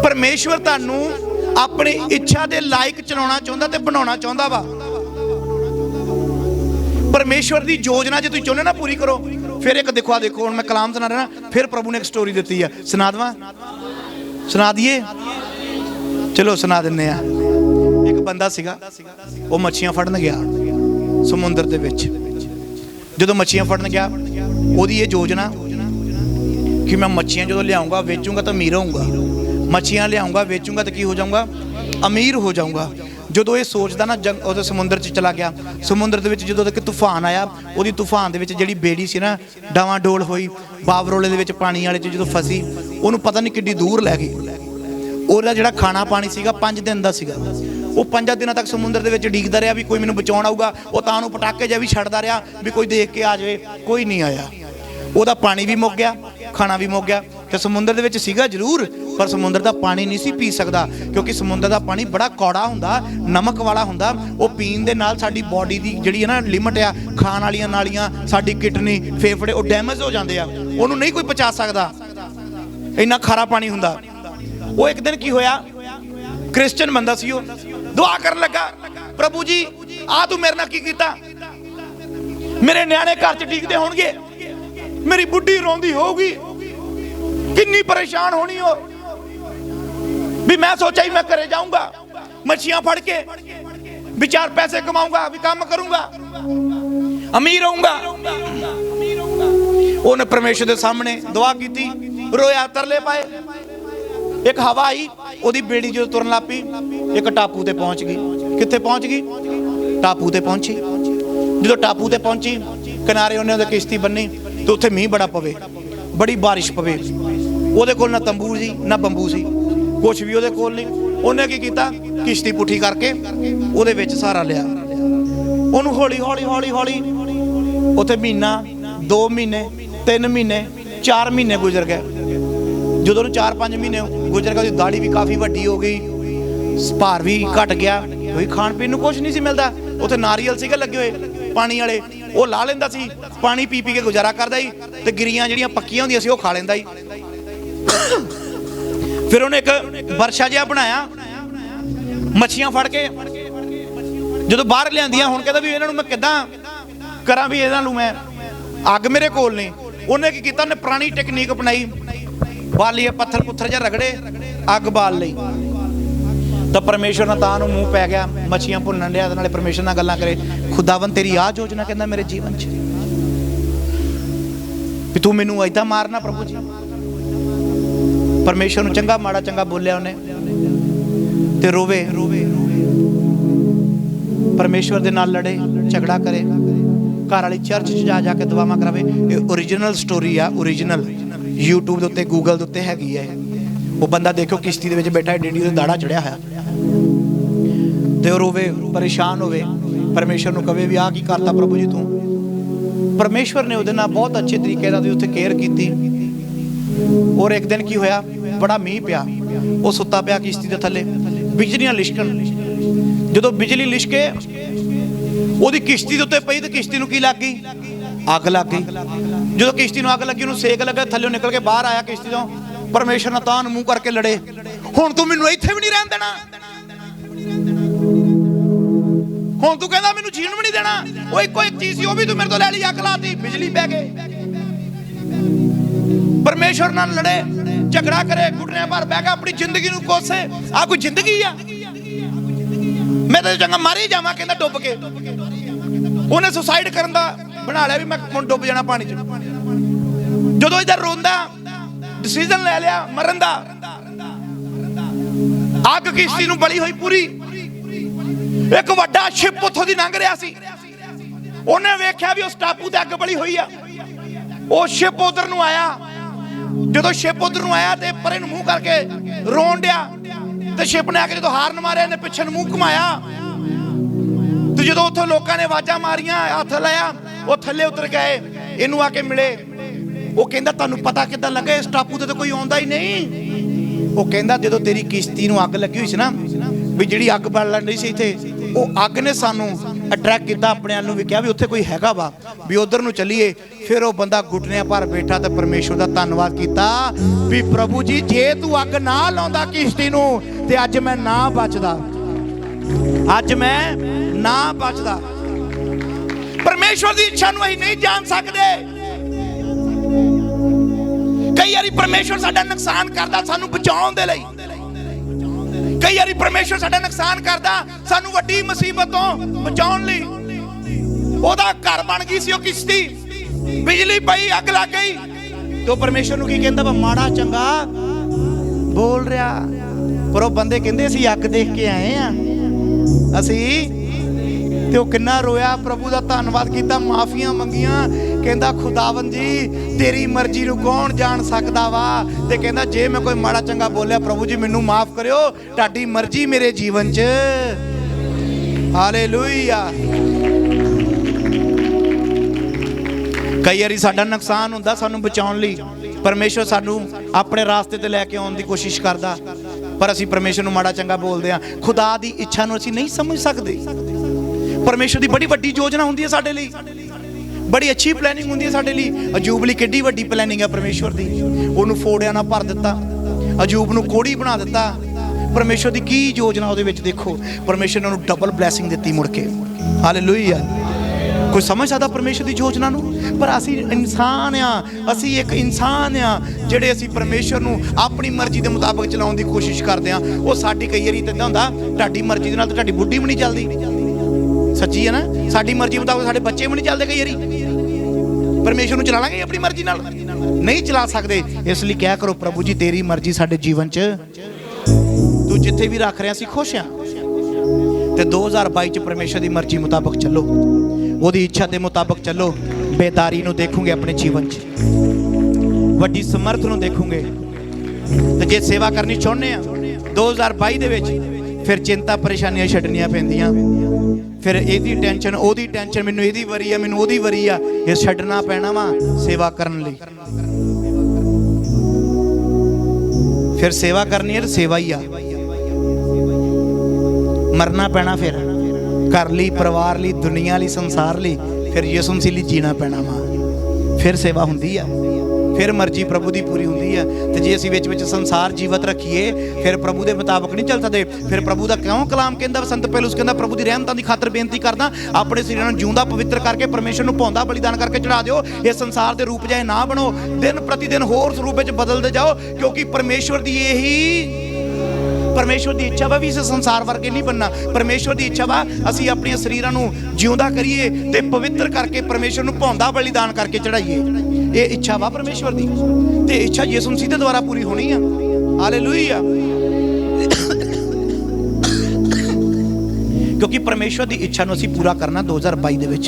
ਪਰਮੇਸ਼ਵਰ ਤੁਹਾਨੂੰ ਆਪਣੀ ਇੱਛਾ ਦੇ ਲਾਇਕ ਚਲਾਉਣਾ ਚਾਹੁੰਦਾ ਤੇ ਬਣਾਉਣਾ ਚਾਹੁੰਦਾ ਵਾ। ਪਰਮੇਸ਼ਵਰ ਦੀ ਯੋਜਨਾ ਜੇ ਤੁਸੀਂ ਚਾਹੁੰਦੇ ਨਾ ਪੂਰੀ ਕਰੋ। ਫਿਰ ਇੱਕ ਦੇਖੋ, ਆ ਦੇਖੋ, ਹੁਣ ਮੈਂ ਕਲਾਮ ਸੁਣਾ ਰਿਹਾ ਨਾ, ਫਿਰ ਪ੍ਰਭੂ ਨੇ ਇੱਕ ਸਟੋਰੀ ਦਿੱਤੀ ਆ। ਸੁਣਾ ਦੇਵਾਂ? ਸੁਣਾ ਦਈਏ? ਚਲੋ ਸੁਣਾ ਦਿੰਨੇ ਆ। ਇੱਕ ਬੰਦਾ ਸੀਗਾ, ਉਹ ਮੱਛੀਆਂ ਫੜਨ ਗਿਆ ਸਮੁੰਦਰ ਦੇ ਵਿੱਚ। ਜਦੋਂ ਮੱਛੀਆਂ ਫੜਨ ਗਿਆ, ਉਹਦੀ ਇਹ ਯੋਜਨਾ ਕਿ ਮੈਂ ਮੱਛੀਆਂ ਜਦੋਂ ਲਿਆਉਂਗਾ ਵੇਚੂੰਗਾ ਤਾਂ ਅਮੀਰ ਹੋਊਂਗਾ, ਮੱਛੀਆਂ ਲਿਆਉਂਗਾ ਵੇਚੂੰਗਾ ਤਾਂ ਕੀ ਹੋ ਜਾਊਂਗਾ? ਅਮੀਰ ਹੋ ਜਾਊਂਗਾ। ਜਦੋਂ ਇਹ ਸੋਚਦਾ ਨਾ, ਉਹਦੇ ਸਮੁੰਦਰ 'ਚ ਚਲਾ ਗਿਆ। ਸਮੁੰਦਰ ਦੇ ਵਿੱਚ ਜਦੋਂ ਤੱਕ ਤੂਫਾਨ ਆਇਆ, ਉਹਦੀ ਤੂਫਾਨ ਦੇ ਵਿੱਚ ਜਿਹੜੀ ਬੇੜੀ ਸੀ ਨਾ, ਡਾਵਾਂ ਡੋਲ ਹੋਈ, ਬਾਵਰੋਲੇ ਦੇ ਵਿੱਚ ਪਾਣੀ ਵਾਲੇ 'ਚ ਜਦੋਂ ਫਸੀ, ਉਹਨੂੰ ਪਤਾ ਨਹੀਂ ਕਿੱਡੀ ਦੂਰ ਲੈ ਗਈ। ਉਹਦਾ ਜਿਹੜਾ ਖਾਣਾ ਪਾਣੀ ਸੀਗਾ 5 ਦਿਨ ਦਾ ਸੀਗਾ। ਉਹ 5 ਦਿਨਾਂ ਤੱਕ ਸਮੁੰਦਰ ਦੇ ਵਿੱਚ ਡੀਕਦਾ ਰਿਹਾ ਵੀ ਕੋਈ ਮੈਨੂੰ ਬਚਾਉਣ ਆਊਗਾ। ਉਹ ਤਾਂ ਨੂੰ ਪਟਾਕੇ ਜਿਹਾ ਵੀ ਛੱਡਦਾ ਰਿਹਾ ਵੀ ਕੋਈ ਦੇਖ ਕੇ ਆ ਜਾਵੇ, ਕੋਈ ਨਹੀਂ ਆਇਆ। ਉਹਦਾ ਪਾਣੀ ਵੀ ਮੁੱਕ ਗਿਆ, ਖਾਣਾ ਵੀ ਮੁੱਕ ਗਿਆ। ਤੇ ਸਮੁੰਦਰ ਦੇ ਵਿੱਚ ਸੀਗਾ ਜ਼ਰੂਰ, ਪਰ ਸਮੁੰਦਰ ਦਾ ਪਾਣੀ ਨਹੀਂ ਸੀ ਪੀ ਸਕਦਾ, ਕਿਉਂਕਿ ਸਮੁੰਦਰ ਦਾ ਪਾਣੀ ਬੜਾ ਕੌੜਾ ਹੁੰਦਾ, ਨਮਕ ਵਾਲਾ ਹੁੰਦਾ। ਉਹ ਪੀਣ ਦੇ ਨਾਲ ਸਾਡੀ ਬਾਡੀ ਦੀ ਜਿਹੜੀ ਹੈ ਨਾ ਲਿਮਟ ਆ, ਖਾਣ ਵਾਲੀਆਂ ਨਾਲੀਆਂ, ਸਾਡੀ ਕਿਡਨੀ, ਫੇਫੜੇ, ਉਹ ਡੈਮੇਜ ਹੋ ਜਾਂਦੇ ਆ। ਉਹਨੂੰ ਨਹੀਂ ਕੋਈ ਪਚਾ ਸਕਦਾ, ਇੰਨਾ ਖਾਰਾ ਪਾਣੀ ਹੁੰਦਾ। ਉਹ ਇੱਕ ਦਿਨ ਕੀ ਹੋਇਆ, ਕ੍ਰਿਸਚਨ ਬੰਦਾ ਸੀ, ਉਹ ਦੁਆ ਕਰਨ ਲੱਗਾ, ਪ੍ਰਭੂ ਜੀ ਆ ਤੂੰ ਮੇਰੇ ਨਾਲ ਕੀ ਕੀਤਾ? ਮੇਰੇ ਨਿਆਣੇ ਘਰ 'ਚ ਡੀਕਦੇ ਹੋਣਗੇ, ਮੇਰੀ ਬੁੱਢੀ ਰੋਂਦੀ ਹੋਊਗੀ, ਕਿੰਨੀ ਪਰੇਸ਼ਾਨ ਹੋਣੀ ਹੋ ਵੀ ਮੈਂ ਸੋਚਿਆ ਹੀ ਮੈਂ ਘਰੇ ਜਾਊਂਗਾ, ਮੱਛੀਆਂ ਫੜ ਕੇ ਵੀ 4 ਪੈਸੇ ਕਮਾਊਂਗਾ, ਵੀ ਕੰਮ ਕਰੂੰਗਾ, ਅਮੀਰ ਹੋਊਂਗਾ। ਉਹਨੇ ਪਰਮੇਸ਼ਰ ਦੇ ਸਾਹਮਣੇ ਦੁਆ ਕੀਤੀ, ਰੋਇਆ, ਤਰਲੇ ਪਾਏ। ਇੱਕ ਹਵਾ ਆਈ, ਉਹਦੀ ਬੇੜੀ ਜਦੋਂ ਤੁਰਨ ਲੱਗ ਪਈ, ਇੱਕ ਟਾਪੂ ਤੇ ਪਹੁੰਚ ਗਈ। ਕਿੱਥੇ ਪਹੁੰਚ ਗਈ? ਟਾਪੂ ਤੇ ਪਹੁੰਚੀ। ਜਦੋਂ ਟਾਪੂ ਤੇ ਪਹੁੰਚੀ, ਕਿਨਾਰੇ ਉਹਨੇ ਕਿਸ਼ਤੀ ਬੰਨੀ ਤੇ ਉੱਥੇ ਮੀਂਹ ਬੜਾ ਪਵੇ, ਬੜੀ ਬਾਰਿਸ਼ ਪਵੇ। ਉਹਦੇ ਕੋਲ ਨਾ ਤੰਬੂ ਸੀ ਨਾ ਬੰਬੂ ਸੀ, ਕੁਛ ਵੀ ਉਹਦੇ ਕੋਲ ਨਹੀਂ। ਉਹਨੇ ਕੀ ਕੀਤਾ, ਕਿਸ਼ਤੀ ਪੁੱਠੀ ਕਰਕੇ ਉਹਦੇ ਵਿੱਚ ਸਹਾਰਾ ਲਿਆ। ਉਹਨੂੰ ਹੌਲੀ ਹੌਲੀ ਹੌਲੀ ਹੌਲੀ ਉੱਥੇ ਮਹੀਨਾ, 2 ਮਹੀਨੇ, 3 ਮਹੀਨੇ, 4 ਮਹੀਨੇ ਗੁਜ਼ਰ ਗਏ। ਜਦੋਂ ਉਹਨੂੰ 4-5 ਮਹੀਨੇ ਗੁਜ਼ਰ ਗਏ, ਉਹਦੀ ਦਾੜੀ ਵੀ ਕਾਫੀ ਵੱਡੀ ਹੋ ਗਈ, ਭਾਰ ਵੀ ਘਟ ਗਿਆ, ਕੋਈ ਖਾਣ ਪੀਣ ਨੂੰ ਕੁਛ ਨਹੀਂ ਸੀ ਮਿਲਦਾ। ਉੱਥੇ ਨਾਰੀਅਲ ਸੀਗੇ ਲੱਗੇ ਹੋਏ ਪਾਣੀ ਵਾਲੇ, ਉਹ ਲਾ ਲੈਂਦਾ ਸੀ, ਪਾਣੀ ਪੀ ਪੀ ਕੇ ਗੁਜ਼ਾਰਾ ਕਰਦਾ ਸੀ। ਤੇ ਗਿਰੀਆਂ ਜਿਹੜੀਆਂ ਪੱਕੀਆਂ ਹੁੰਦੀਆਂ ਸੀ ਉਹ ਖਾ ਲੈਂਦਾ ਸੀ। ਫਿਰ ਉਹਨੇ ਇੱਕ ਵਰਸ਼ਾ ਜਿਹਾ ਬਣਾਇਆ, ਮੱਛੀਆਂ ਫੜ ਕੇ ਜਦੋਂ ਬਾਹਰ ਲਿਆਂਦੀਆਂ, ਹੁਣ ਕਹਿੰਦਾ ਵੀ ਇਹਨਾਂ ਨੂੰ ਮੈਂ ਕਿੱਦਾਂ ਕਰਾਂ ਵੀ ਇਹਨਾਂ ਨੂੰ ਮੈਂ, ਅੱਗ ਮੇਰੇ ਕੋਲ ਨਹੀਂ। ਉਹਨੇ ਕੀ ਕੀਤਾ, ਉਹਨੇ ਪੁਰਾਣੀ ਟੈਕਨੀਕ ਅਪਣਾਈ, ਬਾਲੀਏ ਪੱਥਰ ਪੁੱਥਰ ਜਿਹਾ ਰਗੜੇ, ਅੱਗ ਬਾਲ ਲਈ। ਤਾਂ ਪਰਮੇਸ਼ਵਰ ਨਾਲ ਤਾਂ ਨੂੰ ਮੂੰਹ ਪੈ ਗਿਆ, ਮੱਛੀਆਂ ਭੁੰਨਣ ਲਿਆ, ਨਾਲੇ ਪਰਮੇਸ਼ਵਰ ਨਾਲ ਗੱਲਾਂ ਕਰੇ। ਖੁਦਾਵੰ ਤੇਰੀ ਆਹ ਯੋਜਨਾ ਕਹਿੰਦਾ ਮੇਰੇ ਜੀਵਨ 'ਚ ਵੀ ਤੂੰ ਮੈਨੂੰ ਏਦਾਂ ਮਾਰਨਾ ਪ੍ਰਭੂ ਜੀ। ਪਰਮੇਸ਼ਵਰ ਨੂੰ ਚੰਗਾ ਮਾੜਾ ਚੰਗਾ ਬੋਲਿਆ ਉਹਨੇ ਤੇ ਰੋਵੇ, ਪਰਮੇਸ਼ਵਰ ਦੇ ਨਾਲ ਲੜੇ, ਝਗੜਾ ਕਰੇ, ਘਰ ਵਾਲੀ ਚਰਚ 'ਚ ਜਾ ਕੇ ਦੁਆਵਾਂ ਕਰਾਵੇ। ਇਹ ਓਰੀਜਨਲ ਸਟੋਰੀ ਆ, ਓਰੀਜਨਲ YouTube ਦੇ ਉੱਤੇ, ਗੂਗਲ ਦੇ ਉੱਤੇ ਹੈਗੀ ਹੈ। ਉਹ ਬੰਦਾ ਦੇਖੋ ਕਿਸ਼ਤੀ ਦੇ ਵਿੱਚ ਬੈਠਾ, ਡੇਡੀ ਦੇ ਦਾੜਾ ਚੜਿਆ ਹੋਇਆ, ਤੇ ਉਹ ਰੋਵੇ, ਪਰੇਸ਼ਾਨ ਹੋਵੇ, ਪਰਮੇਸ਼ਵਰ ਨੂੰ ਕਵੇ ਵੀ ਆਹ ਕੀ ਕਰਤਾ ਪ੍ਰਭੂ ਜੀ ਤੂੰ। ਪਰਮੇਸ਼ਵਰ ਨੇ ਉਹਦੇ ਨਾਲ ਬਹੁਤ ਅੱਛੇ ਤਰੀਕੇ ਨਾਲ ਉੱਥੇ ਕੇਅਰ ਕੀਤੀ। ਔਰ ਇੱਕ ਦਿਨ ਕੀ ਹੋਇਆ, ਬੜਾ ਮੀਂਹ ਪਿਆ, ਉਹ ਸੁੱਤਾ ਪਿਆ ਕਿਸ਼ਤੀ ਦੇ ਥੱਲੇ, ਬਿਜਲੀਆਂ ਲਿਸ਼ਕਣ। ਜਦੋਂ ਬਿਜਲੀ ਲਿਸ਼ਕੇ ਉਹਦੀ ਕਿਸ਼ਤੀ ਦੇ ਉੱਤੇ ਪਈ ਤੇ ਕਿਸ਼ਤੀ ਨੂੰ ਕੀ ਲੱਗ ਗਈ? ਅੱਗ ਲੱਗ ਗਈ। ਜਦੋਂ ਕਿਸ਼ਤੀ ਨੂੰ ਅੱਗ ਲੱਗੀ, ਉਹਨੂੰ ਸੇਕ ਲੱਗਾ, ਥੱਲੇ ਨਿਕਲ ਕੇ ਬਾਹਰ ਆਇਆ ਕਿਸ਼ਤੀ ਤੋਂ। ਪਰਮੇਸ਼ਰ ਨਾਲ ਤਾਂ ਮੂੰਹ ਕਰਕੇ ਲੜੇ, ਹੁਣ ਤੂੰ ਮੈਨੂੰ ਇੱਥੇ ਵੀ ਨਹੀਂ ਰਹਿਣ ਦੇਣਾ, ਹੁਣ ਤੂੰ ਕਹਿੰਦਾ ਮੈਨੂੰ ਜੀਣ ਵੀ ਨਹੀਂ ਦੇਣਾ। ਉਹ ਇੱਕੋ ਇੱਕ ਚੀਜ਼ ਸੀ, ਉਹ ਵੀ ਤੂੰ ਮੇਰੇ ਤੋਂ ਲੈ ਲਈ, ਅੱਗ ਲਾਤੀ, ਬਿਜਲੀ ਪੈ ਗਈ। ਪਰਮੇਸ਼ਰ ਨਾਲ ਲੜੇ, ਝਗੜਾ ਕਰੇ, ਘੁਟਨੇ ਪਰ ਬਹਿ ਕੇ ਆਪਣੀ ਜ਼ਿੰਦਗੀ ਨੂੰ ਕੋਸੇ। ਆ ਕੋਈ ਜ਼ਿੰਦਗੀ ਆ? मैं तो चंगा मर ही जावां, कहंदा डुੱਬ के। उन्हें सुसाइड करन दा बना लिया भी मैं हुण डुੱਬ जाना पानी च। जदों इधर रोंदा डिसीजन ले लिया मरन दा, अग किश्ती नूं बली होई पूरी। एक वड्डा शिप उत्थों दी लंघ रिहा सी, उन्हें वेख्या भी उस टापू ते अग बली हुई आ। वो शिप उधर नूं आया, जदों शिप उधर नूं आया ते परे नूं मूंह करके रोन दिया, ते शिप ने आके जदों हाਰਨ मारिया ने पिछे नूं मूंह घुमाया, ते जदों उत्थों लोकां ने आवाजां मारियां हत्थ लाया, वो थल्ले उतर गए, इनू आके मिले। वो कहंदा तुहानूं पता किद्दां लगा इस टापू ते कोई आउंदा ही नहीं। वो कहंदा जदों तेरी किश्ती नूं अग लगी हुई सी ना, भी जिहड़ी अग बल रही सी इत्थे, वो अग ने सानू अट्रैक्ट किया अपने आल नूं, भी कहा भी उत्थे कोई हैगा वा, भी उधर नूं चलीए। फिर वो बंदा घुटने पर बैठा ते परमेश्वर दा धन्नवाद कीता भी प्रभु जी जे तू अग ना लाउंदा किश्ती नूं ते अज मैं ना बचदा, अज मैं ना बचदा। परमेश्वर दी इच्छा नूं असीं नहीं जान सकदे। कई बारी परमेश्वर साडा नुकसान करदा सानू बचाउण दे लई, कई बारी परमेश्वर साडा नुकसान करदा सानू वड्डी मुसीबत तो बचाउण लई। ओदा घर बन गई सी ओ किश्ती, बिजली पई अग लग गई, तो परमेश्वर नूं की कहंदा वा माड़ा चंगा बोल रहा, पर वो बंदे कहंदे असीं अग देख के आए आ, असीं ते वो किन्ना रोया, प्रभु दा धन्नवाद कीता, माफियां मंगियां, कहंदा खुदावन जी तेरी मर्जी नूं कौन जान सकदा वा, ते कहंदा जे मैं कोई माड़ा चंगा बोलिया प्रभु जी मैनूं माफ करियो, तुहाडी मर्जी मेरे जीवन च। हालेलुया। कई बारी साडा नुकसान हुंदा, सानू बचाउण लई परमेश्वर सानू अपने रास्ते ते लैके आउण दी कोशिश करदा, पर असीं परमेश्वर नूं माड़ा चंगा बोलदे आ। खुदा दी इच्छा नूं असीं नहीं समझ सकदे। परमेश्वर दी बड़ी वड्डी योजना हुंदी है साडे लई, बड़ी अच्छी प्लैनिंग हुंदी है साडे लई। अजूब लई किड्डी वड्डी प्लैनिंग है परमेश्वर दी, ओनू फोड़िया ना भर दित्ता, अजूब नूं कोड़ी बना दित्ता। परमेश्वर दी की योजना ਉਹਦੇ ਵਿੱਚ देखो, परमेश्वर ने ਉਹਨੂੰ डबल ब्लैसिंग ਦਿੱਤੀ मुड़ के। हालेलुया। कोई समझ सकदा परमेश्वर दी योजना नूं? पर असीं इंसान आ, असीं एक इंसान आ ਜਿਹੜੇ ਅਸੀਂ परमेश्वर नूं अपनी मर्जी ਦੇ ਮੁਤਾਬਕ ਚਲਾਉਣ ਦੀ ਕੋਸ਼ਿਸ਼ ਕਰਦੇ ਆ। ਉਹ ਸਾਡੀ ਕਈ ਵਾਰੀ ਤਾਂ ਹੁੰਦਾ ਤੁਹਾਡੀ ਮਰਜ਼ੀ ਦੇ ਨਾਲ ਤਾਂ ਤੁਹਾਡੀ ਬੁੱਢੀ ਵੀ ਨਹੀਂ ਚੱਲਦੀ, सच्ची है ना, साड़ी मर्जी मुताबिक साडे बच्चे भी नहीं चलते। कई बारी परमेश्वर नूं चला लांगे अपनी मर्जी नाल नहीं चला सकते। इसलिए क्या करो, प्रभु जी तेरी मर्जी साडे जीवन च, तू जिथे भी रख रहा असीं खुश हां। ते 2022 च परमेश्वर की मर्जी मुताबिक चलो, ओदी इच्छा के मुताबिक चलो। बेदारी नूं देखोगे अपने जीवन च, वड्डी समर्थ नूं देखोगे। ते जे सेवा करनी चाहुंदे आ 2022 दे विच, फिर चिंता परेशानियां छड्डनियां पैंदियां, फिर एदी टेंशन ओदी टेंशन, मैनूं एदी वरी आ मैनूं ओदी वरी आ, ये छड्डना पैना वा सेवा करन लई। फिर सेवा करनी है तो सेवा ही आ, मरना पैना फिर घर लई, परिवार लई, दुनिया लई, संसार लई, फिर यीशु मसीह लई जीना पैना वा। फिर सेवा हुंदी आ, फिर मर्जी प्रभु की पूरी होंदी है। तो जे असीं विच संसार जीवत रखीए फिर प्रभु के मुताबिक नहीं चल सकते। फिर प्रभु का क्यों कलाम कहता, संत पहलुस कहता, प्रभु की रहमतां की खातर बेनती करदा अपने शरीर नूं जिउंदा पवित्र करके परमेश्वर नूं भाउंदा बलिदान करके चढ़ा दिओ। इस संसार के रूप जाए ना बनो, दिन प्रति दिन होर रूप में बदलते जाओ, क्योंकि परमेश्वर की यही परमेश्वर की इच्छा वा भी इस संसार वर्गे नहीं बनना। परमेश्वर की इच्छा वा असीं अपने शरीरां नूं जिउंदा करिए ते पवित्र करके परमेश्वर नूं भाउंदा बलिदान करके चढ़ाइए। ये इच्छा वा परमेश्वर की, ते इच्छा यीशु मसीह दे द्वारा पूरी होनी है। हालेलुया। क्योंकि परमेश्वर की इच्छा नूं असीं पूरा करना 2022 दे विच,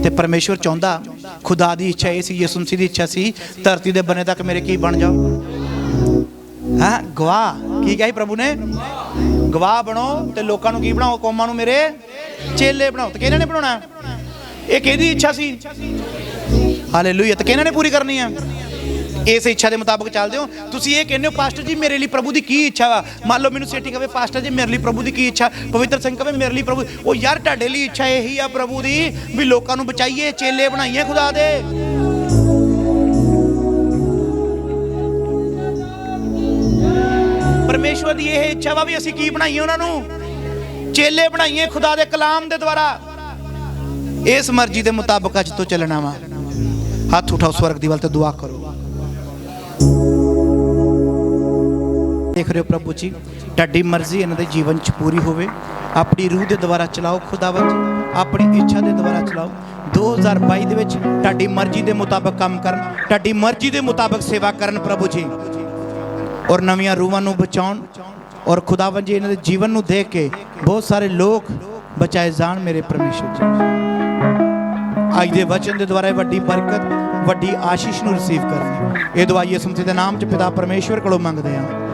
ते परमेश्वर चाहुंदा, खुदा की इच्छा ये सी, यीशु मसीह की इच्छा सी, धरती दे बने तक मेरे की बन जाओ। हाँ, गवाह की कहा प्रभु ने, गवाह बनो ते लोकां नूं की बनाओ, कौमां नूं मेरे चेले बनाओ। ते किहने ने बनाउणा? ये किहदी इच्छा सी? हालेलुया। ते किहने ने पूरी करनी है? इस इच्छा के मुताबिक चलते हो। तुसीं ये कहते हो पास्टर जी मेरे लिए प्रभु की की इच्छा वा? मान लो मैनूं सेठी कहे पास्टर जी मेरे लिए प्रभु की की इच्छा, पवित्र सिंह कहे मेरे लिए प्रभु, ओ यार तुहाडे लिए इच्छा यही आ प्रभु की भी लोकां नूं बचाइए, चेले बनाइए खुदा दे। परमेश्वर की यह इच्छा वा भी असीं की बनाइए, उन्होंने चेले बनाइए खुदा दे कलाम दे द्वारा। इस मर्जी के मुताबिक अज तो चलना वा। हाथ उठाओ स्वर्ग दी वाल ते दुआ करो। देख रहे हो प्रभु जी, तुहाडी मर्जी इन्हां दे जीवन च पूरी होवे। ਆਪਣੀ ਰੂਹ ਦੇ ਦੁਆਰਾ ਚਲਾਓ ਖੁਦਾਵੰਦ ਜੀ, ਆਪਣੀ ਇੱਛਾ ਦੇ ਦੁਆਰਾ ਚਲਾਓ। 2022 ਦੇ ਵਿੱਚ ਤੁਹਾਡੀ ਮਰਜ਼ੀ ਦੇ ਮੁਤਾਬਕ ਕੰਮ ਕਰਨ, ਤੁਹਾਡੀ ਮਰਜ਼ੀ ਦੇ ਮੁਤਾਬਕ ਸੇਵਾ ਕਰਨ ਪ੍ਰਭੂ ਜੀ, ਔਰ ਨਵੀਆਂ ਰੂਹਾਂ ਨੂੰ ਬਚਾਉਣ। ਔਰ ਖੁਦਾਵੰਦ ਜੀ ਇਹਨਾਂ ਦੇ ਜੀਵਨ ਨੂੰ ਦੇਖ ਕੇ ਬਹੁਤ ਸਾਰੇ ਲੋਕ ਬਚਾਏ ਜਾਣ ਮੇਰੇ ਪਰਮੇਸ਼ਰ ਜੀ। ਅੱਜ ਦੇ ਵਚਨ ਦੇ ਦੁਆਰਾ ਵੱਡੀ ਬਰਕਤ, ਵੱਡੀ ਆਸ਼ੀਸ਼ ਨੂੰ ਰਿਸੀਵ ਕਰਨ। ਇਹ ਦੁਆ ਯਿਸੂ ਮਸੀਹ ਦੇ ਨਾਮ 'ਚ ਪਿਤਾ ਪਰਮੇਸ਼ਵਰ ਕੋਲੋਂ ਮੰਗਦੇ ਹਾਂ।